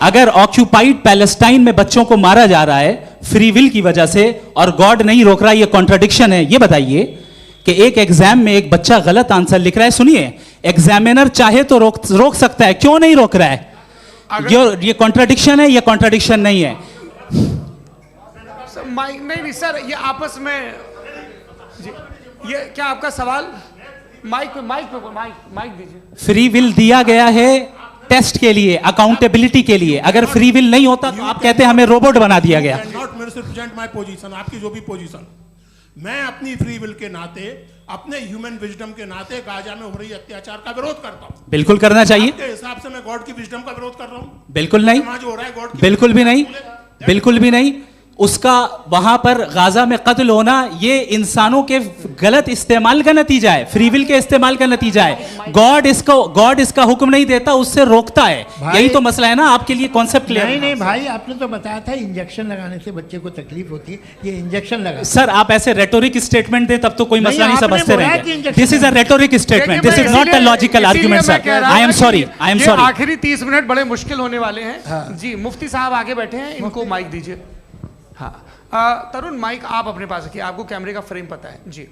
अगर ऑक्यूपाइड पैलेस्टाइन में बच्चों को मारा जा रहा है फ्री विल की वजह से और गॉड नहीं रोक रहा, ये कॉन्ट्रडिक्शन है। ये बताइए कि एक एग्जाम में एक बच्चा गलत आंसर लिख रहा है, सुनिए, एग्जामिनर चाहे तो रोक सकता है, क्यों नहीं रोक रहा है? ये कॉन्ट्रडिक्शन है, ये कॉन्ट्रडिक्शन नहीं है। नहीं सर, ये आपस में जी। ये क्या आपका सवाल? माइक दीजिए। फ्री विल दिया गया है टेस्ट के लिए, अकाउंटेबिलिटी के लिए। अगर फ्री विल नहीं होता तो आप कहते हैं हमें रोबोट बना दिया गया। नॉट मिसरिप्रेजेंट माय पोजीशन, आपकी जो भी पोजीशन, मैं अपनी फ्री विल के नाते, अपने ह्यूमन विजडम के नाते गाजा में हो रही अत्याचार का विरोध करता हूं। बिल्कुल करना चाहिए। आपके हिसाब से मैं गॉड की विजडम का विरोध कर रहा हूं? बिल्कुल नहीं, समाज हो रहा है गॉड की, बिल्कुल भी नहीं, बिल्कुल भी नहीं। उसका वहां पर गाजा में कत्ल होना ये इंसानों के गलत इस्तेमाल का नतीजा है, फ्री विल के इस्तेमाल का नतीजा है। गॉड इसका हुक्म नहीं देता, उससे रोकता है। यही तो मसला है ना, आपके लिए कॉन्सेप्ट क्लियर नहीं नहीं भाई, आपने तो बताया था इंजेक्शन लगाने से बच्चे को तकलीफ होती है, ये इंजेक्शन लगा। सर आप ऐसे रेटोरिक स्टेटमेंट दें तब तो कोई मसला नहीं, आपने समझते बोला कि रहेंगे। Injection this is a rhetoric statement, this is not a logical argument sir. I am sorry, I am sorry. आखिरी 30 मिनट बड़े मुश्किल होने वाले हैं। जी मुफ्ती साहब आगे बैठे हैं, इनको माइक दीजिए। हाँ तरुण, माइक आप अपने पास रखिए, आपको कैमरे का फ्रेम पता है जी।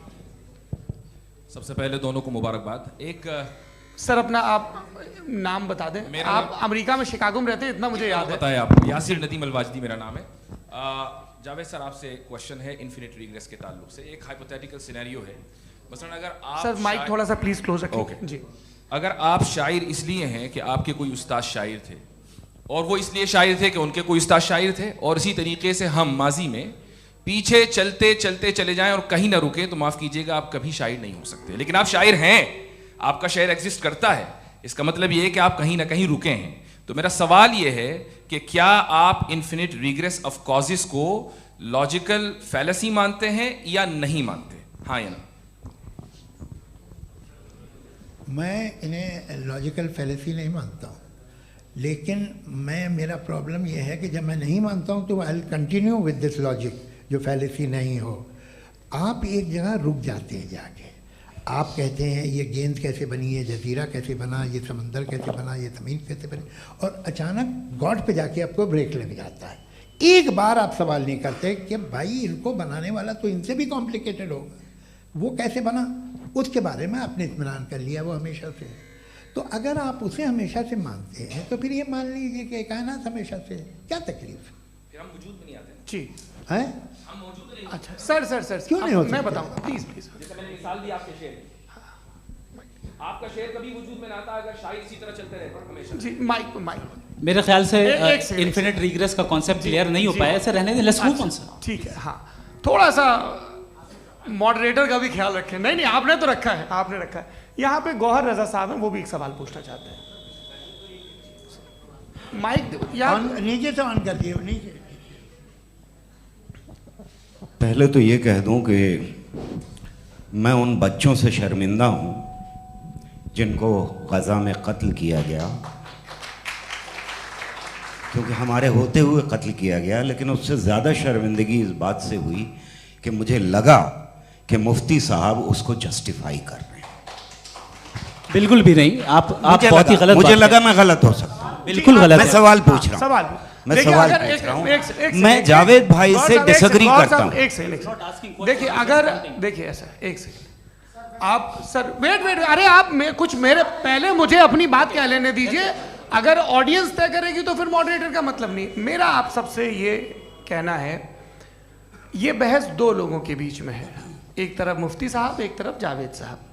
सबसे पहले दोनों को मुबारकबाद। एक सर अपना आप नाम बता दें। आप अमेरिका में शिकागो में रहते हैं, इतना मुझे याद है। बताया आपको, यासिर नदीम अलवाजदी मेरा नाम है। जावेद सर आपसे एक क्वेश्चन है इन्फिनिट रिग्रेस के ताल्लुक से। एक हाइपोथेटिकल सिनेरियो है, मसलन अगर आप सर माइक थोड़ा सा प्लीज क्लोज रखिए जी। अगर आप शायर इसलिए हैं कि आपके कोई उस्ताद शायर थे, और वो इसलिए शायर थे कि उनके कोई उस्ताद शायर थे, और इसी तरीके से हम माजी में पीछे चलते चलते चले जाएं और कहीं ना रुके, तो माफ कीजिएगा आप कभी शायर नहीं हो सकते। लेकिन आप शायर हैं, आपका शायर एग्जिस्ट करता है, इसका मतलब ये है कि आप कहीं ना कहीं रुके हैं। तो मेरा सवाल ये है कि क्या आप इन्फिनिट रिग्रेस ऑफ कॉजेस को लॉजिकल फैलेसी मानते हैं या नहीं मानते? हाँ या ना? मैं इन्हें लॉजिकल फैलेसी नहीं मानता हूँ, लेकिन मेरा प्रॉब्लम यह है कि जब मैं नहीं मानता हूँ तो I will continue with this logic जो फैलेसी नहीं हो। आप एक जगह रुक जाते हैं जाके, आप कहते हैं ये गेंद कैसे बनी, ये जजीरा कैसे बना, ये समंदर कैसे बना, ये ज़मीन कैसे बनी, और अचानक गॉड पे जाके आपको ब्रेक लग जाता है। एक बार आप सवाल नहीं करते कि भाई इनको बनाने वाला तो इनसे भी कॉम्प्लिकेटेड होगा, वो कैसे बना, उसके बारे में आपने इत्मीनान कर लिया वो हमेशा से। तो अगर आप उसे हमेशा से मानते हैं तो फिर ये मान लीजिए कि कायनात हमेशा से, क्या तकलीफ? फिर हम वजूद में नहीं आते जी है। हम मौजूद नहीं। अच्छा सर क्यों नहीं होता? मैं बताऊंगा प्लीज। जैसे मैंने मिसाल दी आपके शेर, आपका शेर कभी वजूद में ना आता अगर शायर इसी तरह चलते रहते हमेशा। जी माइक मेरे ख्याल से एक सेकंड, इन्फिनिट रिग्रेस का कॉन्सेप्ट क्लियर नहीं हो पाया, ऐसे रहने दें, लेट्स मूव ऑन सर। ठीक है। हाँ थोड़ा सा मॉडरेटर का भी ख्याल रखें। नहीं आपने तो रखा है, आपने रखा है। यहाँ पे गौहर रजा साहब हैं, वो भी एक सवाल पूछना चाहते हैं। माइक नीचे से ऑन कर दिए नीचे। पहले तो ये कह दूं कि मैं उन बच्चों से शर्मिंदा हूं जिनको गज़ा में कत्ल किया गया, क्योंकि हमारे होते हुए कत्ल किया गया। लेकिन उससे ज़्यादा शर्मिंदगी इस बात से हुई कि मुझे लगा कि मुफ्ती साहब उसको जस्टिफाई कर रहे हैं। बिल्कुल भी नहीं, आप बहुत ही गलत। मुझे लगा मैं गलत हो सकता हूं, बिल्कुल गलत। मैं सवाल पूछ रहा हूं, सवाल मैं सवाल पूछ रहा हूं। मैं जावेद भाई से डिसएग्री करता हूं। एक सेकंड देखिए, अगर देखिए ऐसा एक सेकंड आप सर वेट अरे आप कुछ मेरे पहले मुझे अपनी बात कह लेने दीजिए। अगर ऑडियंस तय करेगी तो फिर मॉडरेटर का मतलब नहीं। मेरा आप सबसे ये कहना है, ये बहस दो लोगों के बीच में है, एक तरफ मुफ्ती साहब, एक तरफ जावेद साहब।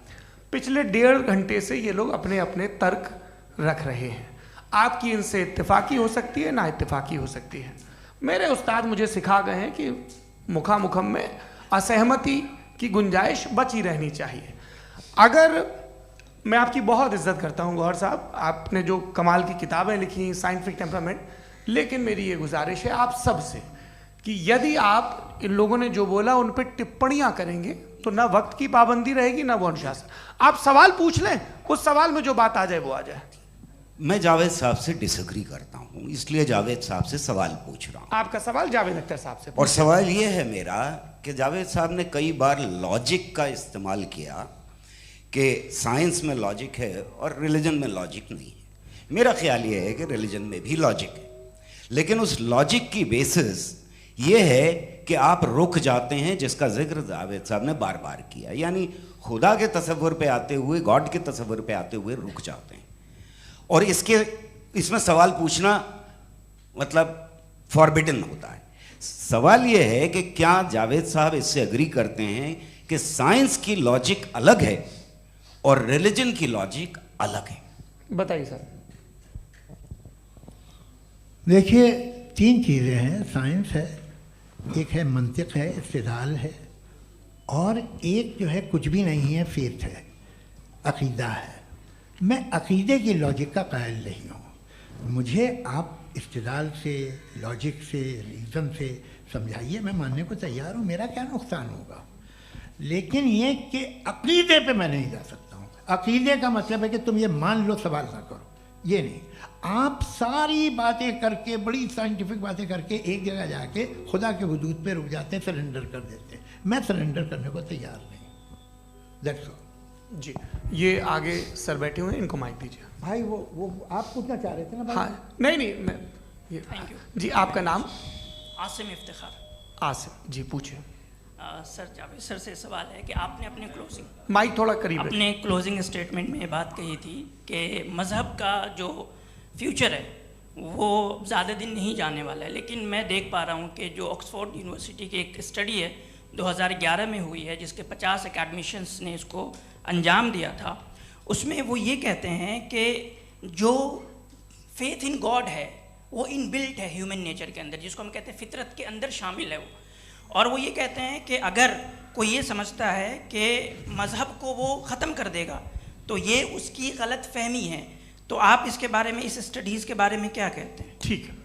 पिछले 1.5 घंटे से ये लोग अपने अपने तर्क रख रहे हैं। आपकी इनसे इत्तेफाकी हो सकती है, ना इत्तेफाकी हो सकती है। मेरे उस्ताद मुझे सिखा गए हैं कि मुखामुखम में असहमति की गुंजाइश बची रहनी चाहिए। अगर मैं आपकी बहुत इज्जत करता हूं गौहर साहब, आपने जो कमाल की किताबें लिखी, साइंटिफिक टेम्परामेंट, लेकिन मेरी ये गुजारिश है आप सब से कि यदि आप इन लोगों ने जो बोला उन पर टिप्पणियां करेंगे तो ना वक्त की पाबंदी रहेगी, ना वो अनुशासन। आप सवाल पूछ लें, उस सवाल में जो बात आ जाए वो आ जाए। मैं जावेद साहब से डिसएग्री करता हूं, इसलिए जावेद साहब से सवाल पूछ रहा हूं। आपका सवाल जावेद अख्तर साहब से। और सवाल ये है मेरा कि जावेद साहब ने कई बार लॉजिक का इस्तेमाल किया कि साइंस में लॉजिक है और रिलीजन में लॉजिक नहीं है। मेरा ख्याल ये है कि रिलीजन में भी लॉजिक है, लेकिन उस लॉजिक की बेसिस ये है कि आप रुक जाते हैं, जिसका जिक्र जावेद साहब ने बार बार किया, यानी खुदा के तसव्वुर पे आते हुए, गॉड के तसव्वुर पे आते हुए रुक जाते हैं। और इसमें सवाल पूछना मतलब फॉरबिडन होता है। सवाल यह है कि क्या जावेद साहब इससे एग्री करते हैं कि साइंस की लॉजिक अलग है और रिलीजन की लॉजिक अलग है। बताइए सर। देखिए, 3 चीज़ें हैं। साइंस है, एक है मंतिक है, इस्तिदलाल है, और एक जो है कुछ भी नहीं है, फेथ है, अकीदा है। मैं अकीदे की लॉजिक का कायल नहीं हूँ। मुझे आप इस्तिदलाल से, लॉजिक से, रीज़न से समझाइए, मैं मानने को तैयार हूँ, मेरा क्या नुकसान होगा। लेकिन ये कि अकीदे पे मैं नहीं जा सकता हूँ। अकीदे का मतलब है कि तुम ये मान लो, सवाल ना करो, ये नहीं। आप सारी बातें करके, बड़ी साइंटिफिक बातें करके एक जगह जाके खुदा के हुदूद पे रुक जाते हैं, सरेंडर कर देते हैं। मैं सरेंडर करने को तैयार नहीं। That's all. जी, ये आगे सर बैठे हुए हैं, इनको माइक दीजिए। भाई वो आप पूछना चाह रहे थे ना भाई? हाँ, नहीं मैं ये, थैंक यू जी, आपका नाम? आसिम इफ्तिखार। आसिम जी, पूछिए। सर, जावेद सर से सवाल है कि आपने अपने क्लोजिंग माइक थोड़ा करीब रखिए। अपने क्लोजिंग स्टेटमेंट में ये बात कही थी कि मज़हब का जो फ्यूचर है वो ज़्यादा दिन नहीं जाने वाला है, लेकिन मैं देख पा रहा हूँ कि जो ऑक्सफोर्ड यूनिवर्सिटी की एक स्टडी है 2011 में हुई है, जिसके 50 एकेडमिशियंस ने इसको अंजाम दिया था, उसमें वो ये कहते हैं कि जो फेथ इन गॉड है वो इनबिल्ट है ह्यूमन नेचर के अंदर, जिसको हम कहते हैं फितरत के अंदर शामिल है वो। और वो ये कहते हैं कि अगर कोई ये समझता है कि मज़हब को वो ख़त्म कर देगा तो ये उसकी गलत फहमी है। तो आप इसके बारे में, इस स्टडीज़ के बारे में क्या कहते हैं? ठीक है,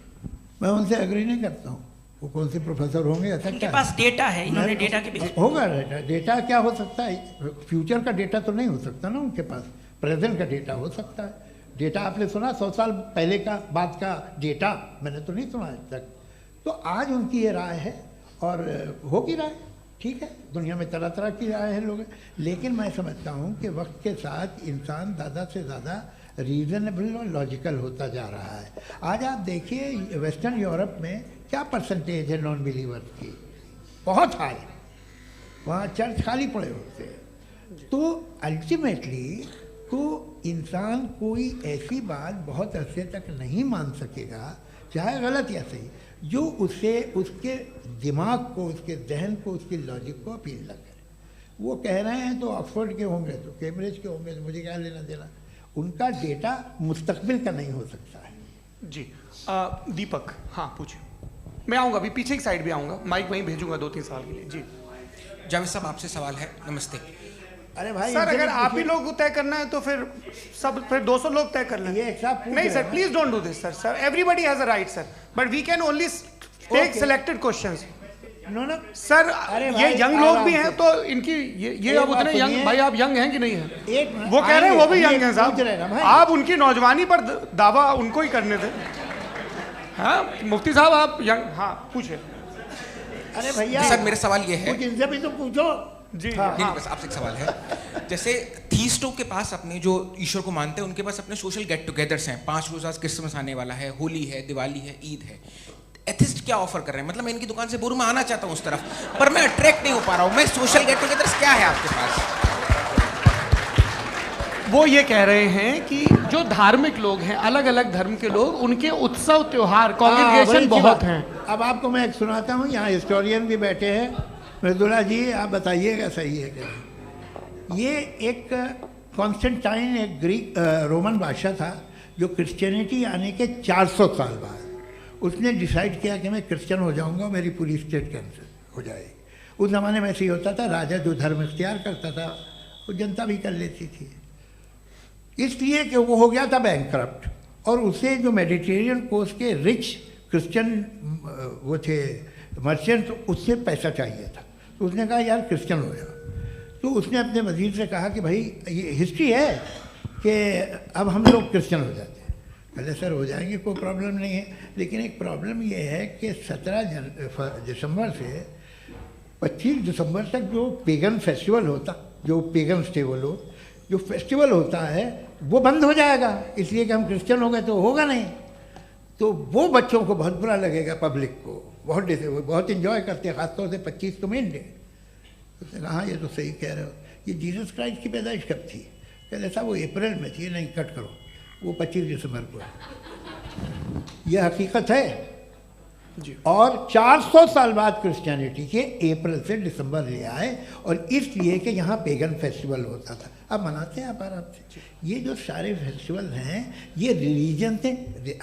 मैं उनसे एग्री नहीं करता हूँ। वो कौन से प्रोफेसर होंगे? ऐसा उनके क्या पास डेटा है, इन्होंने डेटा के बेस होगा। डेटा क्या हो सकता है? फ्यूचर का डेटा तो नहीं हो सकता ना उनके पास। प्रेजेंट का डेटा हो सकता है। डेटा आपने सुना 100 साल पहले का बाद का डेटा? मैंने तो नहीं सुना आज तक। तो आज उनकी ये राय है और होगी राय, ठीक है। दुनिया में तरह तरह की राय है लोग, लेकिन मैं समझता हूँ कि वक्त के साथ इंसान ज़्यादा से ज़्यादा रीज़नेबल और लॉजिकल होता जा रहा है। आज आप देखिए वेस्टर्न यूरोप में क्या परसेंटेज है नॉन बिलीवर्स की, बहुत हाई। वहाँ चर्च खाली पड़े होते हैं। तो अल्टीमेटली तो इंसान कोई ऐसी बात बहुत अरसे तक नहीं मान सकेगा, चाहे गलत या सही, जो उसे, उसके दिमाग को, उसके जहन को, उसकी लॉजिक को अपील न करे। वो कह रहे हैं तो ऑक्सफोर्ड के होंगे तो कैम्ब्रिज के होंगे, तो मुझे क्या लेना देना। उनका डेटा मुस्तकबिल का नहीं हो सकता है। जी, दीपक, हाँ पूछिए। मैं आऊँगा, अभी पीछे की साइड भी आऊँगा, माइक वहीं भेजूंगा 2-3 साल के लिए। जी जावेद साहब, आपसे सवाल है। नमस्ते। अरे भाई सर, अगर आप ही लोग तय करना है तो फिर 200 लोग तय कर लें। ये एक साहब नहीं sir, please don't do this sir. Sir, everybody has a right sir, but we can only take selected questions. No sir, ये यंग लोग भी हैं तो इनकी ये अब उतने यंग, भाई आप यंग हैं कि नहीं हैं? वो कह रहे हैं वो भी यंग हैं साहब, आप उनकी नौजवानी पर दावा उनको ही करने दें। हाँ मुफ्ती साहब, आप यंग, हाँ पूछे। अरे भैया सर, मेरा सवाल ये है, कुछ इनसे भी तो पूछो। जी हाँ, नहीं, बस आपसे एक सवाल है। जैसे थीस्टों के पास अपने जो ईश्वर को मानते हैं उनके पास अपने सोशल गेट टुगेदर्स हैं। 5 रोज़ आज क्रिसमस आने वाला है, होली है, दिवाली है, ईद है। एथिस्ट क्या ऑफर कर रहे हैं? मतलब मैं इनकी दुकान से बोलूं मैं आना चाहता हूं उस तरफ, पर मैं अट्रैक्ट नहीं हो पा रहा हूं। मैं सोशल गेट टुगेदर्स क्या है आपके पास? वो ये कह रहे हैं कि जो धार्मिक लोग हैं, अलग अलग धर्म के लोग, उनके उत्सव त्योहार, कॉन्ग्रीगेशन बहुत हैं। अब आपको मैं एक सुनाता हूँ, यहाँ हिस्टोरियन भी बैठे हैं। मृदुला जी, आप बताइएगा सही है कि नहीं। ये एक कॉन्स्टेंटाइन, एक ग्रीक रोमन बादशाह था जो क्रिश्चियनिटी आने के 400 साल बाद उसने डिसाइड किया कि मैं क्रिश्चियन हो जाऊंगा, मेरी पूरी स्टेट कैंसिल हो जाएगी। उस ज़माने में ऐसे ही होता था, राजा जो धर्म इख्तियार करता था वो जनता भी कर लेती थी, इसलिए कि वो हो गया था बैंकक्रप्ट। और उसे जो मेडिटेरियन कोस्ट के रिच क्रिश्चियन वो थे मर्चेंट, उससे पैसा चाहिए था। तो उसने कहा यार क्रिश्चियन हो जाओ। तो उसने अपने वजीर से कहा कि भाई ये हिस्ट्री है कि अब हम लोग क्रिश्चियन हो जाते हैं। पहले सर हो जाएंगे, कोई प्रॉब्लम नहीं है, लेकिन एक प्रॉब्लम ये है कि 17 दिसंबर से 25 दिसंबर तक जो पेगन फेस्टिवल होता, जो पेगन जो फेस्टिवल होता है वो बंद हो जाएगा, इसलिए कि हम क्रिश्चियन हो गए तो होगा नहीं। तो वो बच्चों को बहुत बुरा लगेगा, पब्लिक को बहुत इन्जॉय करते हैं, खासतौर से 25 को मेन डे। उसने कहा हाँ ये तो सही कह रहे हो, ये जीसस क्राइस्ट की पैदाइश कब थी? कहते साहब वो अप्रैल में थी। नहीं, कट करो, वो 25 दिसंबर को है। यह हकीकत है। और 400 साल बाद क्रिश्चियनिटी के अप्रैल से दिसंबर ले आए, और इसलिए कि यहाँ पेगन फेस्टिवल होता था। अब मनाते हैं आप आराम से। ये जो सारे फेस्टिवल हैं ये रिलीजन से,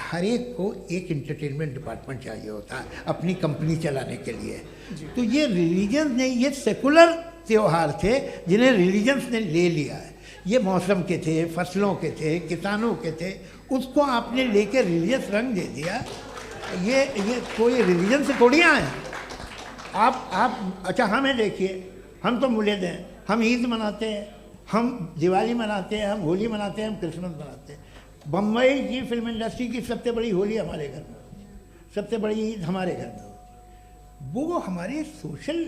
हर एक को एक इंटरटेनमेंट डिपार्टमेंट चाहिए होता है अपनी कंपनी चलाने के लिए। तो ये रिलीजन ने, ये सेकुलर त्यौहार थे जिन्हें रिलीजन्स ने ले लिया है। ये मौसम के थे, फसलों के थे, किसानों के थे, उसको आपने लेकर रिलीजियस रंग दे दिया। ये कोई रिलीजन से थोड़ी आए आप। अच्छा हमें देखिए, हम तो मुल्द हैं, हम ईद मनाते हैं, हम दिवाली मनाते हैं, हम होली मनाते हैं, हम क्रिसमस मनाते हैं। बम्बई की फिल्म इंडस्ट्री की सबसे बड़ी होली हमारे घर में होती है, सबसे बड़ी ईद हमारे घर में होती है। वो हमारी सोशल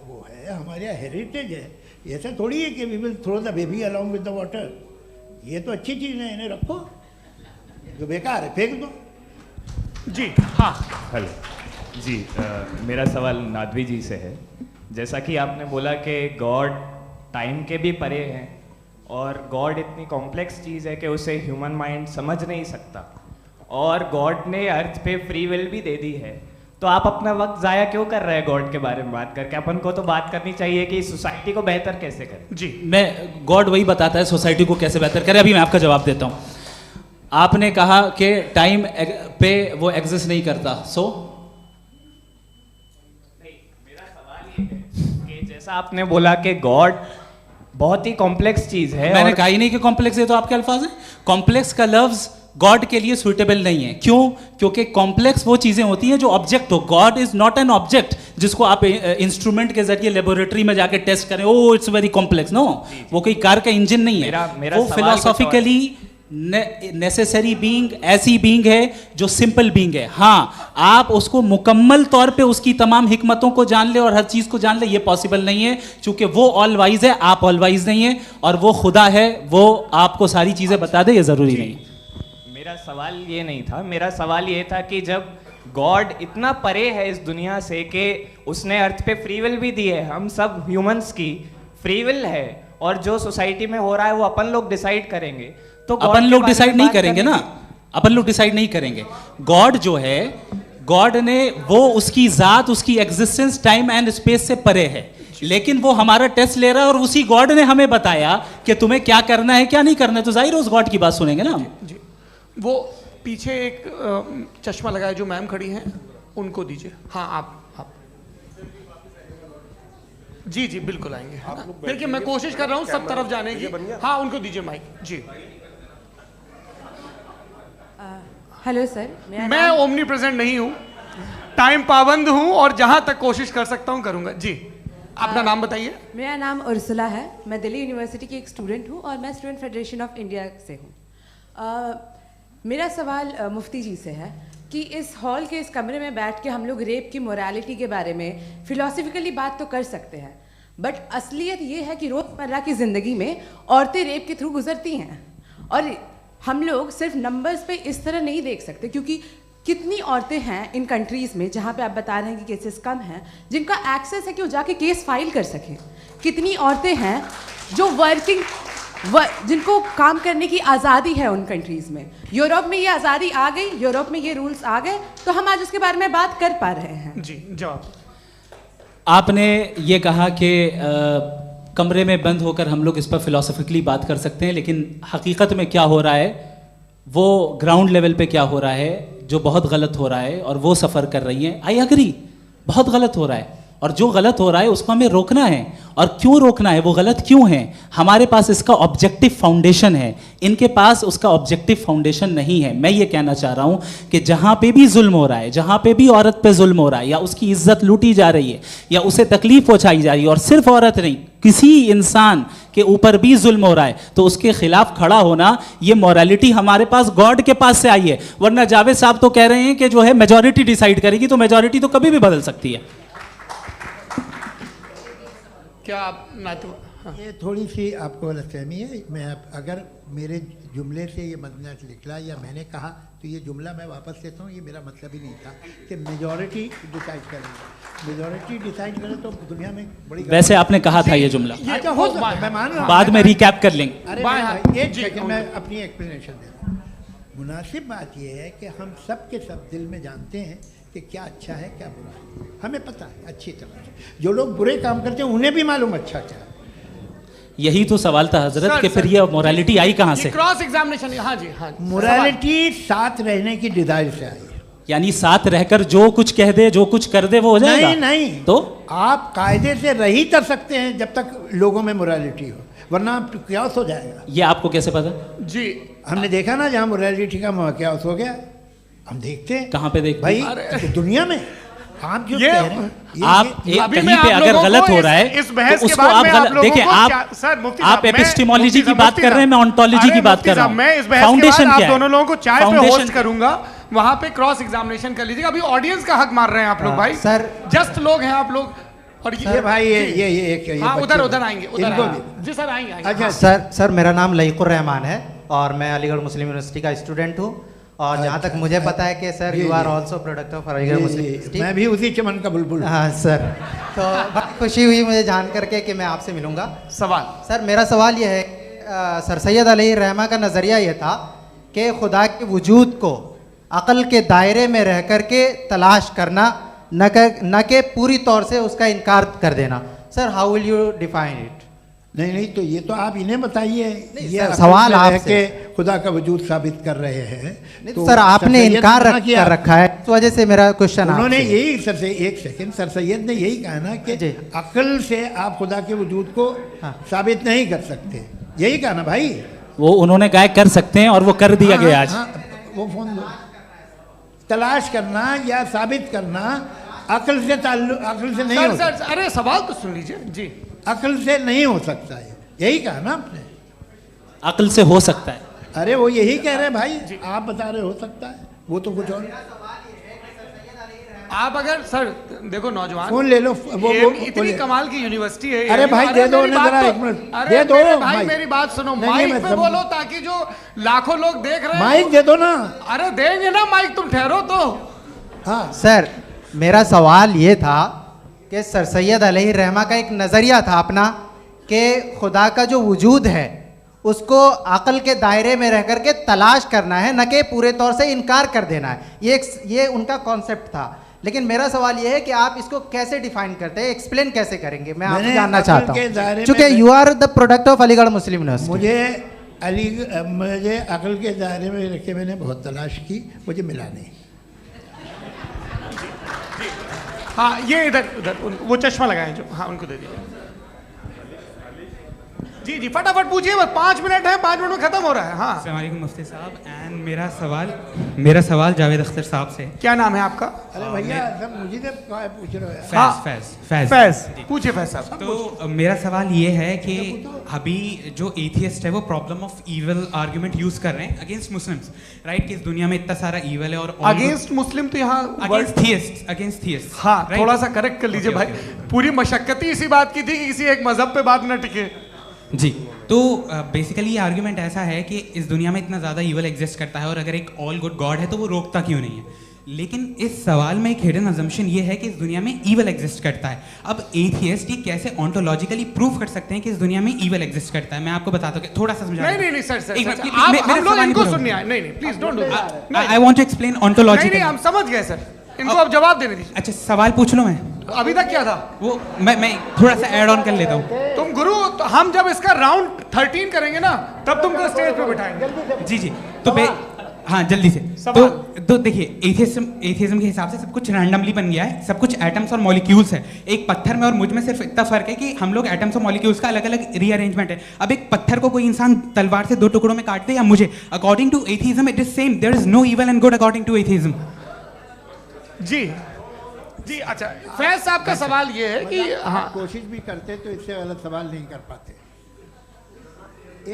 वो है, हमारा हेरिटेज है। ऐसा थोड़ी है कि we will throw the baby along with the water. ये तो अच्छी चीज़ है, इन्हें रखो, जो बेकार है फेंक दो। जी हाँ, हेलो जी, मेरा सवाल नादवी जी से है। जैसा कि आपने बोला कि गॉड टाइम के भी परे हैं और गॉड इतनी कॉम्प्लेक्स चीज़ है कि उसे ह्यूमन माइंड समझ नहीं सकता, और गॉड ने अर्थ पे फ्री विल भी दे दी है, तो आप अपना वक्त ज़ाया क्यों कर रहे हैं गॉड के बारे में बात करके? अपन को तो बात करनी चाहिए कि सोसाइटी को बेहतर कैसे करें। जी, मैं गॉड वही बताता है सोसाइटी को कैसे बेहतर करें। अभी मैं आपका जवाब देता हूँ। आपने कहा कि टाइम पे वो एग्जिस्ट नहीं करता, सो नहीं, मेरा सवाल ये है कि जैसा आपने बोला कि गॉड बहुत ही कॉम्प्लेक्स चीज है। मैंने कहा ही नहीं कि कॉम्प्लेक्स है, तो आपके अल्फाज हैं। कॉम्प्लेक्स का लफ्ज गॉड के लिए सुइटेबल नहीं है। क्यों? क्योंकि कॉम्प्लेक्स वो चीजें होती हैं जो ऑब्जेक्ट हो। God is not an object जिसको आप इंस्ट्रूमेंट के जरिए लेबोरेटरी में जाके टेस्ट करें, oh it's very complex. No, वो कोई कार का इंजन नहीं है। वो फिलोसॉफिकली नेसेसरी बीइंग ऐसी बीइंग है जो सिंपल बीइंग है। हाँ, आप उसको मुकम्मल तौर पे उसकी तमाम हिकमतों को जान ले और हर चीज को जान ले, ये पॉसिबल नहीं है, क्योंकि वो ऑल वाइज है, आप ऑल वाइज नहीं है, और वो खुदा है, वो आपको सारी चीजें बता दे, ये जरूरी नहीं। मेरा सवाल ये नहीं था, मेरा सवाल ये था कि जब गॉड इतना परे है इस दुनिया से कि उसने अर्थ पे फ्री विल भी दी है, हम सब ह्यूमंस की फ्री विल है, और जो सोसाइटी में हो रहा है वो अपन लोग डिसाइड करेंगे, तो अपन लोग डिसाइड नहीं करेंगे ना, अपन लोग डिसाइड नहीं करेंगे। गॉड जो है, गॉड ने वो उसकी जात, उसकी एग्जिस्टेंस टाइम एंड स्पेस से परे है, लेकिन वो हमारा टेस्ट ले रहा है और उसी गॉड ने हमें बताया कि तुम्हें क्या करना है क्या नहीं करना है, तो जाहिर है उस गॉड की बात सुनेंगे ना हम। जी, वो पीछे एक चश्मा लगाया जो मैम खड़ी हैं, उनको दीजिए। हाँ आप जी जी बिल्कुल आएंगे। देखिए मैं कोशिश कर रहा हूँ सब तरफ जाने की। हाँ उनको दीजिए माइक। जी हेलो सर, मैं ओमनी प्रेजेंट नहीं हूँ, टाइम पाबंद हूँ और जहाँ तक कोशिश कर सकता हूँ करूँगा। जी अपना नाम बताइए। मेरा नाम उर्सुला है, मैं दिल्ली यूनिवर्सिटी की एक स्टूडेंट हूँ और मैं स्टूडेंट फेडरेशन ऑफ इंडिया से हूँ। मेरा सवाल मुफ्ती जी से है कि इस हॉल के इस कमरे में बैठ के हम लोग रेप की मोरालिटी के बारे में फिलोसफिकली बात तो कर सकते हैं, बट असलियत ये है कि रोज़मर्रा की ज़िंदगी में औरतें रेप के थ्रू गुजरती हैं, और हम लोग सिर्फ नंबर्स पे इस तरह नहीं देख सकते, क्योंकि कितनी औरतें हैं इन कंट्रीज़ में जहाँ पे आप बता रहे हैं कि केसेस कम हैं, जिनका एक्सेस है कि वो जाके केस फाइल कर सकें। कितनी औरतें हैं जो जिनको काम करने की आज़ादी है उन कंट्रीज़ में। यूरोप में ये आज़ादी आ गई, यूरोप में ये रूल्स आ गए, तो हम आज उसके बारे में बात कर पा रहे हैं। जी जवाब। आपने ये कहा कि कमरे में बंद होकर हम लोग इस पर फिलोसफिकली बात कर सकते हैं, लेकिन हकीकत में क्या हो रहा है, वो ग्राउंड लेवल पे क्या हो रहा है जो बहुत गलत हो रहा है, और वो सफ़र कर रही हैं। आई एग्री, बहुत गलत हो रहा है, और जो गलत हो रहा है उसको हमें रोकना है। और क्यों रोकना है, वो गलत क्यों है? हमारे पास इसका ऑब्जेक्टिव फाउंडेशन है, इनके पास उसका ऑब्जेक्टिव फाउंडेशन नहीं है। मैं ये कहना चाह रहा हूँ कि जहाँ पे भी जुल्म हो रहा है, जहाँ पे भी औरत पे जुल्म हो रहा है, या उसकी इज्जत लूटी जा रही है, या उसे तकलीफ पहुँचाई जा रही है, और सिर्फ औरत नहीं, किसी इंसान के ऊपर भी जुल्म हो रहा है, तो उसके खिलाफ खड़ा होना, ये मॉरलिटी हमारे पास गॉड के पास से आई है। वरना जावेद साहब तो कह रहे हैं कि जो है मेजॉरिटी डिसाइड करेगी, तो मेजॉरिटी तो कभी भी बदल सकती है। क्या आप हाँ। ये थोड़ी सी आपको गलतफहमी है। मैं अगर मेरे जुमले से ये मसला निकला या मैंने कहा, तो ये जुमला मैं वापस लेता हूँ, ये मेरा मतलब ही नहीं था कि मेजॉरिटी डिसाइड करेगी। मेजॉरिटी डिसाइड करे तो दुनिया में बड़ी, वैसे आपने कहा था ये जुमला। अच्छा हो, मैं मान रहा हूँ, बाद में रिकैप कर लेंगे। अरे एक सेकंड, मैं अपनी एक्सप्लेनेशन देता हूँ। मुनासिब बात यह है कि हम सब के सब दिल में जानते हैं कि क्या अच्छा है क्या बुरा है, हमें पता है अच्छी तरह से। जो लोग बुरे काम करते हैं उन्हें भी मालूम अच्छा क्या है। यही तो सवाल था हजरत सर, कि फिर ये मोरालिटी आई कहाँ से? क्रॉस एग्जामिनेशन, हाँ जी हाँ जी। मोरालिटी साथ रहने की डिजायर से आई। यानी साथ रहकर जो कुछ कह दे जो कुछ कर दे वो हो जाएगा? नहीं नहीं, तो आप कायदे से रह ही कर सकते हैं जब तक लोगों में मोरालिटी हो, वरना क्यास हो जाएगा। ये आपको कैसे पता? जी हमने देखा ना, जहाँ मोरालिटी का क्यास हो गया, हम देखते हैं। कहाँ पे देखते भाई हैं? दुनिया में आप जो ये कह रहे हैं, आप कहीं पे अगर गलत हो रहा है इस बहस तो के उसको बाद आप में गलत देखिए। आप एपिस्टेमोलॉजी की बात कर रहे हैं, मैं ऑन्टोलॉजी की बात कर रहा हूँ। मैं इस बहस के बाद आप दोनों लोगों को चाय पे होस्ट करूंगा, वहां पे क्रॉस एग्जामिनेशन कर लीजिएगा। अभी ऑडियंस का हक मार रहे हैं आप लोग भाई, सर जस्ट लोग हैं आप लोग। और ये भाई ये हाँ उधर आएंगे, इनको जी सर आएंगे। अच्छा सर मेरा नाम लईकुर रहमान है और मैं अलीगढ़ मुस्लिम यूनिवर्सिटी का स्टूडेंट हूँ। और जहाँ तक मुझे पता है कि sir you are also product of Aligarh Muslim University. मैं भी उसी चमन का बुलबुल। हाँ सर, तो बड़ी खुशी हुई मुझे जान करके कि मैं आपसे मिलूंगा। सवाल सर मेरा सवाल यह है, सर सैयद अलैहि रहमा का नज़रिया ये था कि खुदा के वजूद को अक़ल के दायरे में रह कर के तलाश करना, न कि पूरी तौर से उसका इनकार कर देना। Sir how will you define it? नहीं तो ये तो आप इन्हें बताइए। ये सवाल आपसे खुदा का वजूद साबित कर रहे हैं। तो सर आपने इनकार कर रखा है, इस वजह से मेरा क्वेश्चन उन्होंने यही सर से एक सेकंड, सर सैयद ने यही कहा ना कि अक्ल से आप खुदा के वजूद को साबित नहीं कर सकते, यही कहा ना भाई। वो उन्होंने कहा कर सकते हैं और वो कर दिया गया आज। वो फोन दो। तलाश करना या साबित करना अक्ल से अक्ल से नहीं हो सकता। अरे सवाल तो सुन लीजिए जी। अक्ल से नहीं हो सकता है, यही कहा ना आपने। अक्ल से हो सकता है? अरे वो यही कह रहे हैं भाई, आप बता रहे हो सकता है, वो तो कुछ और। आप अगर सर देखो नौजवान फोन ले लो, वो इतनी कमाल की यूनिवर्सिटी है। अरे भाई दे दो ना जरा, एक मिनट दे दो भाई, मेरी बात सुनो, माइक पे बोलो ताकि जो लाखों लोग देख रहे हैं। माइक दे दो ना। अरे देंगे ना माइक, तुम ठहरो तो। हाँ सर मेरा सवाल ये था कि सर सैयद अलैहि रहमा का एक नज़रिया था अपना कि खुदा का जो वजूद है उसको अक़ल के दायरे में रह करके तलाश करना है, न कि पूरे तौर से इनकार कर देना है। ये उनका कॉन्सेप्ट था। लेकिन मेरा सवाल ये है कि आप इसको कैसे डिफाइन करते हैं, एक्सप्लेन कैसे करेंगे? मैं आपसे जानना चाहता हूँ, क्योंकि you are the product of Aligarh Muslim University. मुझे अक़ल के दायरे में रखे मैंने बहुत तलाश की, मुझे मिला नहीं। हाँ ये इधर वो चश्मा लगाए जो, हाँ उनको दे दिया। जी जी फटाफट पूछिए, बस 5 मिनट है, 5 मिनट में खत्म हो रहा है। हाँ अस्सलाम वालेकुम मुफ्ती साहब। एंड मेरा सवाल जावेद अख्तर साहब से। क्या नाम है आपका? अरे भैया सब मुझे पूछ रहे हो। फैज पूछिए फैज साहब। तो मेरा सवाल ये है कि अभी जो एथियस्ट है वो problem of evil argument use कर रहे हैं अगेंस्ट मुस्लिम्स, राइट? कि इस दुनिया में इतना सारा ईविल है और अगेंस्ट मुस्लिम तो यहाँ अगेंस्ट थियस्ट। हाँ थोड़ा सा करेक्ट कर लीजिए भाई, पूरी मशक्कत इसी बात की थी कि किसी एक मजहब पे बात न टिके। जी तो बेसिकली ये आर्ग्यूमेंट ऐसा है कि इस दुनिया में इतना ज़्यादा ईवल एग्जिस्ट करता है और अगर एक ऑल गुड गॉड है तो वो रोकता क्यों नहीं है? लेकिन इस सवाल में एक हिडन अजम्पशन ये है कि इस दुनिया में ईवल एग्जिस्ट करता है। अब एथियस्ट ये कैसे ऑन्टोलॉजिकली प्रूव कर सकते हैं कि इस दुनिया में ईवल एग्जिस्ट करता है? मैं आपको बताता हूँ, थोड़ा सा समझा। नहीं सर हम लोग इनको सुनने आए। नहीं please don't do that. I want to explain ontologically. नहीं हम समझ गए सर, इनको अब जवाब देने दीजिए। अच्छा सवाल पूछ लो। मैं अभी तक क्या था वो मैं थोड़ा सा ऐड ऑन कर लेता हूँ। तुम गुरु, तो हम जब इसका राउंड 13 करेंगे ना तब तुमको स्टेज पे बिठाएंगे। जी तो हाँ जल्दी से। तो देखिए एथियज्म के हिसाब से सब कुछ रैंडमली बन गया है, सब कुछ एटम्स और मॉलिक्यूल्स है। एक पत्थर में और मुझ में सिर्फ इतना फर्क है कि हम लोग एटम्स और मॉलिक्यूल्स का अलग अलग रीअरेंजमेंट है। अब एक पत्थर को कोई इंसान तलवार से 2 टुकड़ों में काट दे या मुझे, according to atheism it is same. There is no evil and good according to atheism. जी अच्छा फैज साहब का सवाल ये है कि हाँ कोशिश भी करते तो इससे गलत सवाल नहीं कर पाते।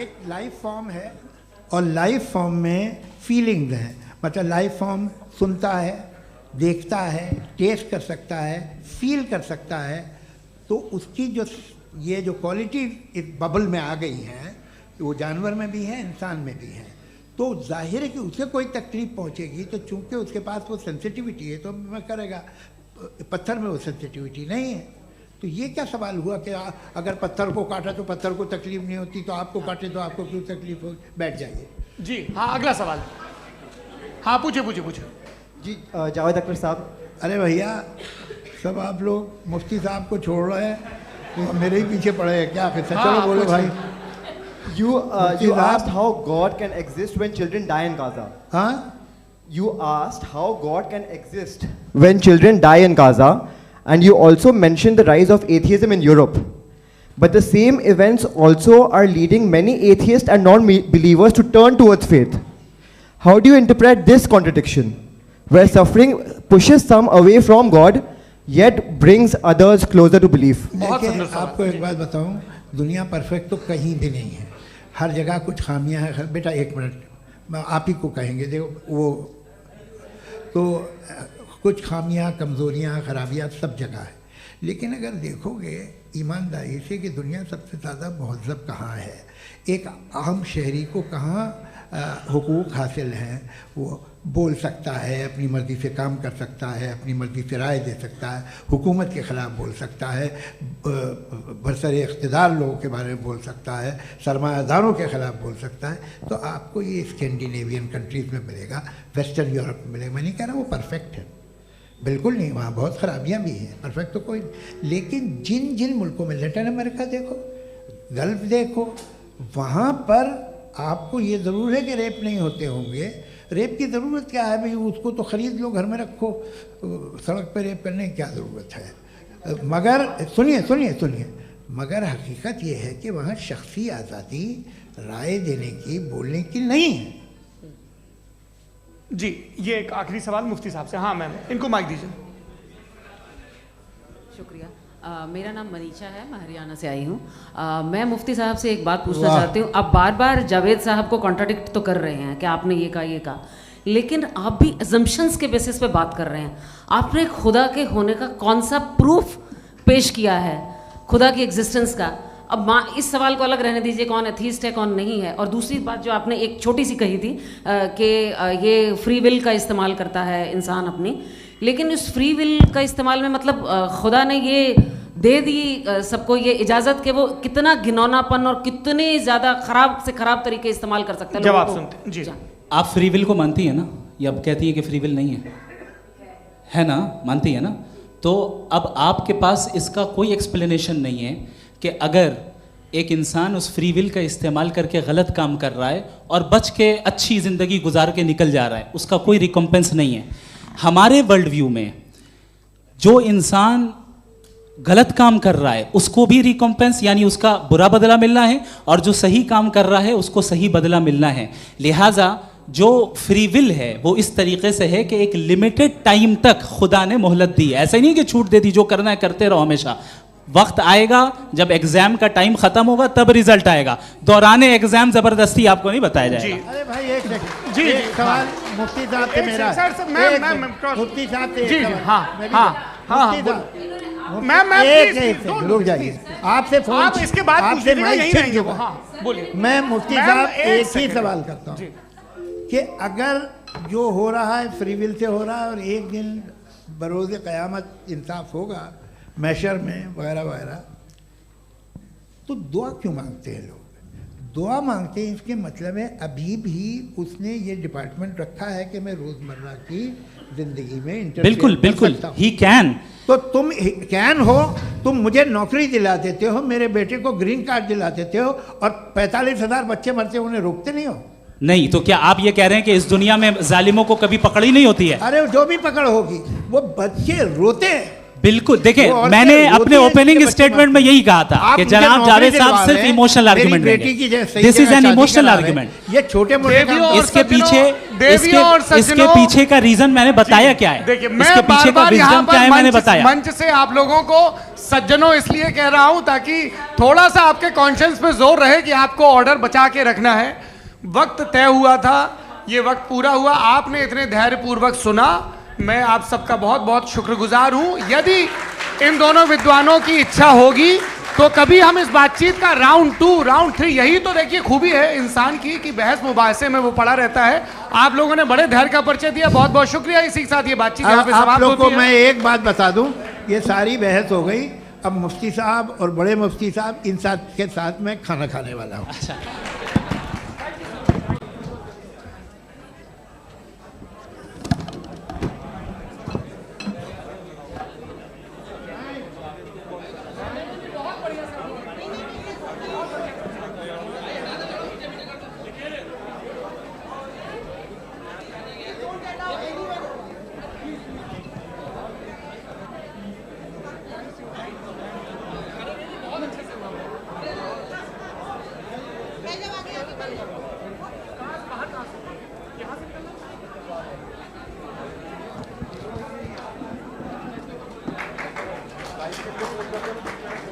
एक लाइफ फॉर्म है और लाइफ फॉर्म में फीलिंग्स हैं, मतलब लाइफ फॉर्म सुनता है, देखता है, टेस्ट कर सकता है, फील कर सकता है। तो उसकी ये जो क्वालिटी इस बबल में आ गई हैं, वो जानवर में भी है, इंसान में भी है। तो जाहिर है कि उसे कोई तकलीफ पहुंचेगी, तो चूंकि उसके पास वो सेंसिटिविटी है तो मैं करेगा। पत्थर में वो सेंसिटिविटी नहीं है। तो ये क्या सवाल हुआ कि अगर पत्थर को काटा तो पत्थर को तकलीफ नहीं होती, तो आपको काटे तो आपको क्यों तकलीफ हो? बैठ जाइए। जी हाँ अगला सवाल। हाँ पूछे। जी जावेद अख्तर साहब, अरे भैया, सब आप लोग मुफ्ती साहब को छोड़ रहे हैं, तो मेरे ही पीछे पड़े हैं क्या? चलो बोलो भाई। You asked how God can exist when children die in Gaza. हाँ? You asked how God can exist when children die in Gaza, and you also mentioned the rise of atheism in Europe. But the same events also are leading many atheists and non-believers to turn towards faith. How do you interpret this contradiction, where suffering pushes some away from God, yet brings others closer to belief? देखिए, आपको एक बात बताऊं, दुनिया perfect तो कहीं भी नहीं है, हर जगह कुछ खामियां हैं। बेटा एक मिनट, मैं आप ही को कहेंगे, देखो वो तो कुछ खामियां, कमज़ोरियां, खराबियां सब जगह है। लेकिन अगर देखोगे ईमानदारी से कि दुनिया सबसे ज़्यादा महज़ब कहाँ है, एक आम शहरी को कहाँ हुकूक हासिल हैं, वो बोल सकता है, अपनी मर्ज़ी से काम कर सकता है, अपनी मर्ज़ी से राय दे सकता है, हुकूमत के ख़िलाफ़ बोल सकता है, बरसरे इक़्तिदार लोगों के बारे में बोल सकता है, सरमायादारों के ख़िलाफ़ बोल सकता है। तो आपको ये स्कैंडिनेवियन कंट्रीज़ में मिलेगा, वेस्टर्न यूरोप में मिलेगा। मैं नहीं कह रहा वो परफेक्ट है, बिल्कुल नहीं, वहाँ बहुत ख़राबियाँ भी हैं, परफेक्ट तो कोई नहीं। लेकिन जिन जिन मुल्कों में, लैटिन अमेरिका देखो, गल्फ़ देखो, वहाँ पर आपको ये ज़रूर है कि रेप नहीं होते होंगे। रेप की ज़रूरत क्या है भाई? उसको तो ख़रीद लो, घर में रखो, सड़क पर रेप करने की क्या ज़रूरत है? मगर सुनिए सुनिए सुनिए, मगर हकीकत ये है कि वहाँ शख्सी आज़ादी राय देने की, बोलने की नहीं है। जी, ये एक आखिरी सवाल मुफ्ती साहब से। हाँ मैम, इनको माइक दीजिए। शुक्रिया। मेरा नाम मनीषा है, मैं हरियाणा से आई हूँ। मैं मुफ्ती साहब से एक बात पूछना चाहती हूँ। आप बार बार जावेद साहब को कॉन्ट्राडिक्ट तो कर रहे हैं कि आपने ये कहा, लेकिन आप भी अजम्पशंस के बेसिस पे बात कर रहे हैं। आपने खुदा के होने का कौन सा प्रूफ पेश किया है, खुदा की एग्जिस्टेंस का? अब इस सवाल को अलग रहने दीजिए, कौन एथीस्ट है कौन नहीं है। और दूसरी बात जो आपने एक छोटी सी कही थी कि ये फ्री विल का इस्तेमाल करता है इंसान अपनी, लेकिन उस फ्री विल का इस्तेमाल में मतलब खुदा ने ये दे दी सबको ये इजाज़त कि वो कितना घिनौनापन और कितने ज़्यादा ख़राब से ख़राब तरीके इस्तेमाल कर सकते हैं। जवाब सुनते जी। आप फ्री विल को मानती है ना, या अब कहती है कि फ्री विल नहीं है ना? मानती है ना? तो अब आपके पास इसका कोई एक्सप्लेनेशन नहीं है कि अगर एक इंसान उस फ्री विल का इस्तेमाल करके गलत काम कर रहा है और बच के अच्छी ज़िंदगी गुजार के निकल जा रहा है, उसका कोई रिकम्पेंस नहीं है। हमारे वर्ल्ड व्यू में जो इंसान गलत काम कर रहा है उसको भी रिकम्पेंस यानी उसका बुरा बदला मिलना है, और जो सही काम कर रहा है उसको सही बदला मिलना है। लिहाजा जो फ्री विल है वो इस तरीके से है कि एक लिमिटेड टाइम तक खुदा ने मोहलत दी है। ऐसा नहीं कि छूट दे दी, जो करना है करते रहो हमेशा। वक्त आएगा जब एग्जाम का टाइम खत्म होगा तब रिजल्ट आएगा, दौराने एग्जाम जबरदस्ती आपको नहीं बताया जाएगा। अरे भाई एक सेकंड, जी सवाल मुफ्ती साहब से मेरा, मुफ्ती साहब से जी रुक जाइए, आपसे फोन, आप इसके बाद आपसे यही रहेंगे। बोलिए। मैं मुफ्ती साहब एक ही सवाल करता हूँ कि अगर जो हो रहा है फ्री विल से हो रहा है और एक दिन बरोज़ क़यामत इंसाफ होगा मैशर में वगैरह वगैरह, तो दुआ क्यों मांगते हैं लोग? दुआ मांगते हैं इसके मतलब है अभी भी उसने ये डिपार्टमेंट रखा है कि मैं रोज़मर्रा की ज़िंदगी में बिल्कुल बिल्कुल ही कैन। तो तुम कैन हो, तुम मुझे नौकरी दिला देते हो, मेरे बेटे को ग्रीन कार्ड दिला देते हो, और 45,000 बच्चे मरते उन्हें रोकते नहीं हो। नहीं तो क्या आप ये कह रहे हैं कि इस दुनिया में जालिमों को कभी पकड़ ही नहीं होती है? अरे जो भी पकड़ होगी वो बच्चे रोते हैं। बिल्कुल, देखिए मैंने अपने ओपनिंग स्टेटमेंट में यही कहा था कि जनाब जावेद साहब सिर्फ इमोशनल आर्गुमेंट देंगे। This is an emotional argument. ये छोटे मोटे इसके पीछे का रीजन मैंने बताया क्या है, इसके पीछे का विजडम क्या है मैंने बताया। मंच से आप लोगों को सज्जनों इसलिए कह रहा हूं ताकि थोड़ा सा आपके कॉन्शियंस पे जोर रहे कि आपको ऑर्डर बचा के रखना है। वक्त तय हुआ था, ये वक्त पूरा हुआ, आपने इतने धैर्यपूर्वक सुना, मैं आप सबका बहुत बहुत शुक्रगुजार हूं। यदि इन दोनों विद्वानों की इच्छा होगी तो कभी हम इस बातचीत का राउंड 2, राउंड 3, यही तो देखिए खूबी है इंसान की कि बहस मुबाहसे में वो पड़ा रहता है। आप लोगों ने बड़े धैर्य का परिचय दिया, बहुत बहुत शुक्रिया। इसी के साथ ये बातचीत यहाँ पे समाप्त होती है। आप लोगों को मैं एक बात बता दूं, ये सारी बहस हो गई, अब मुफ्ती साहब और बड़े मुफ्ती साहब इन के साथ मैं खाना खाने वाला हूँ। अच्छा। है।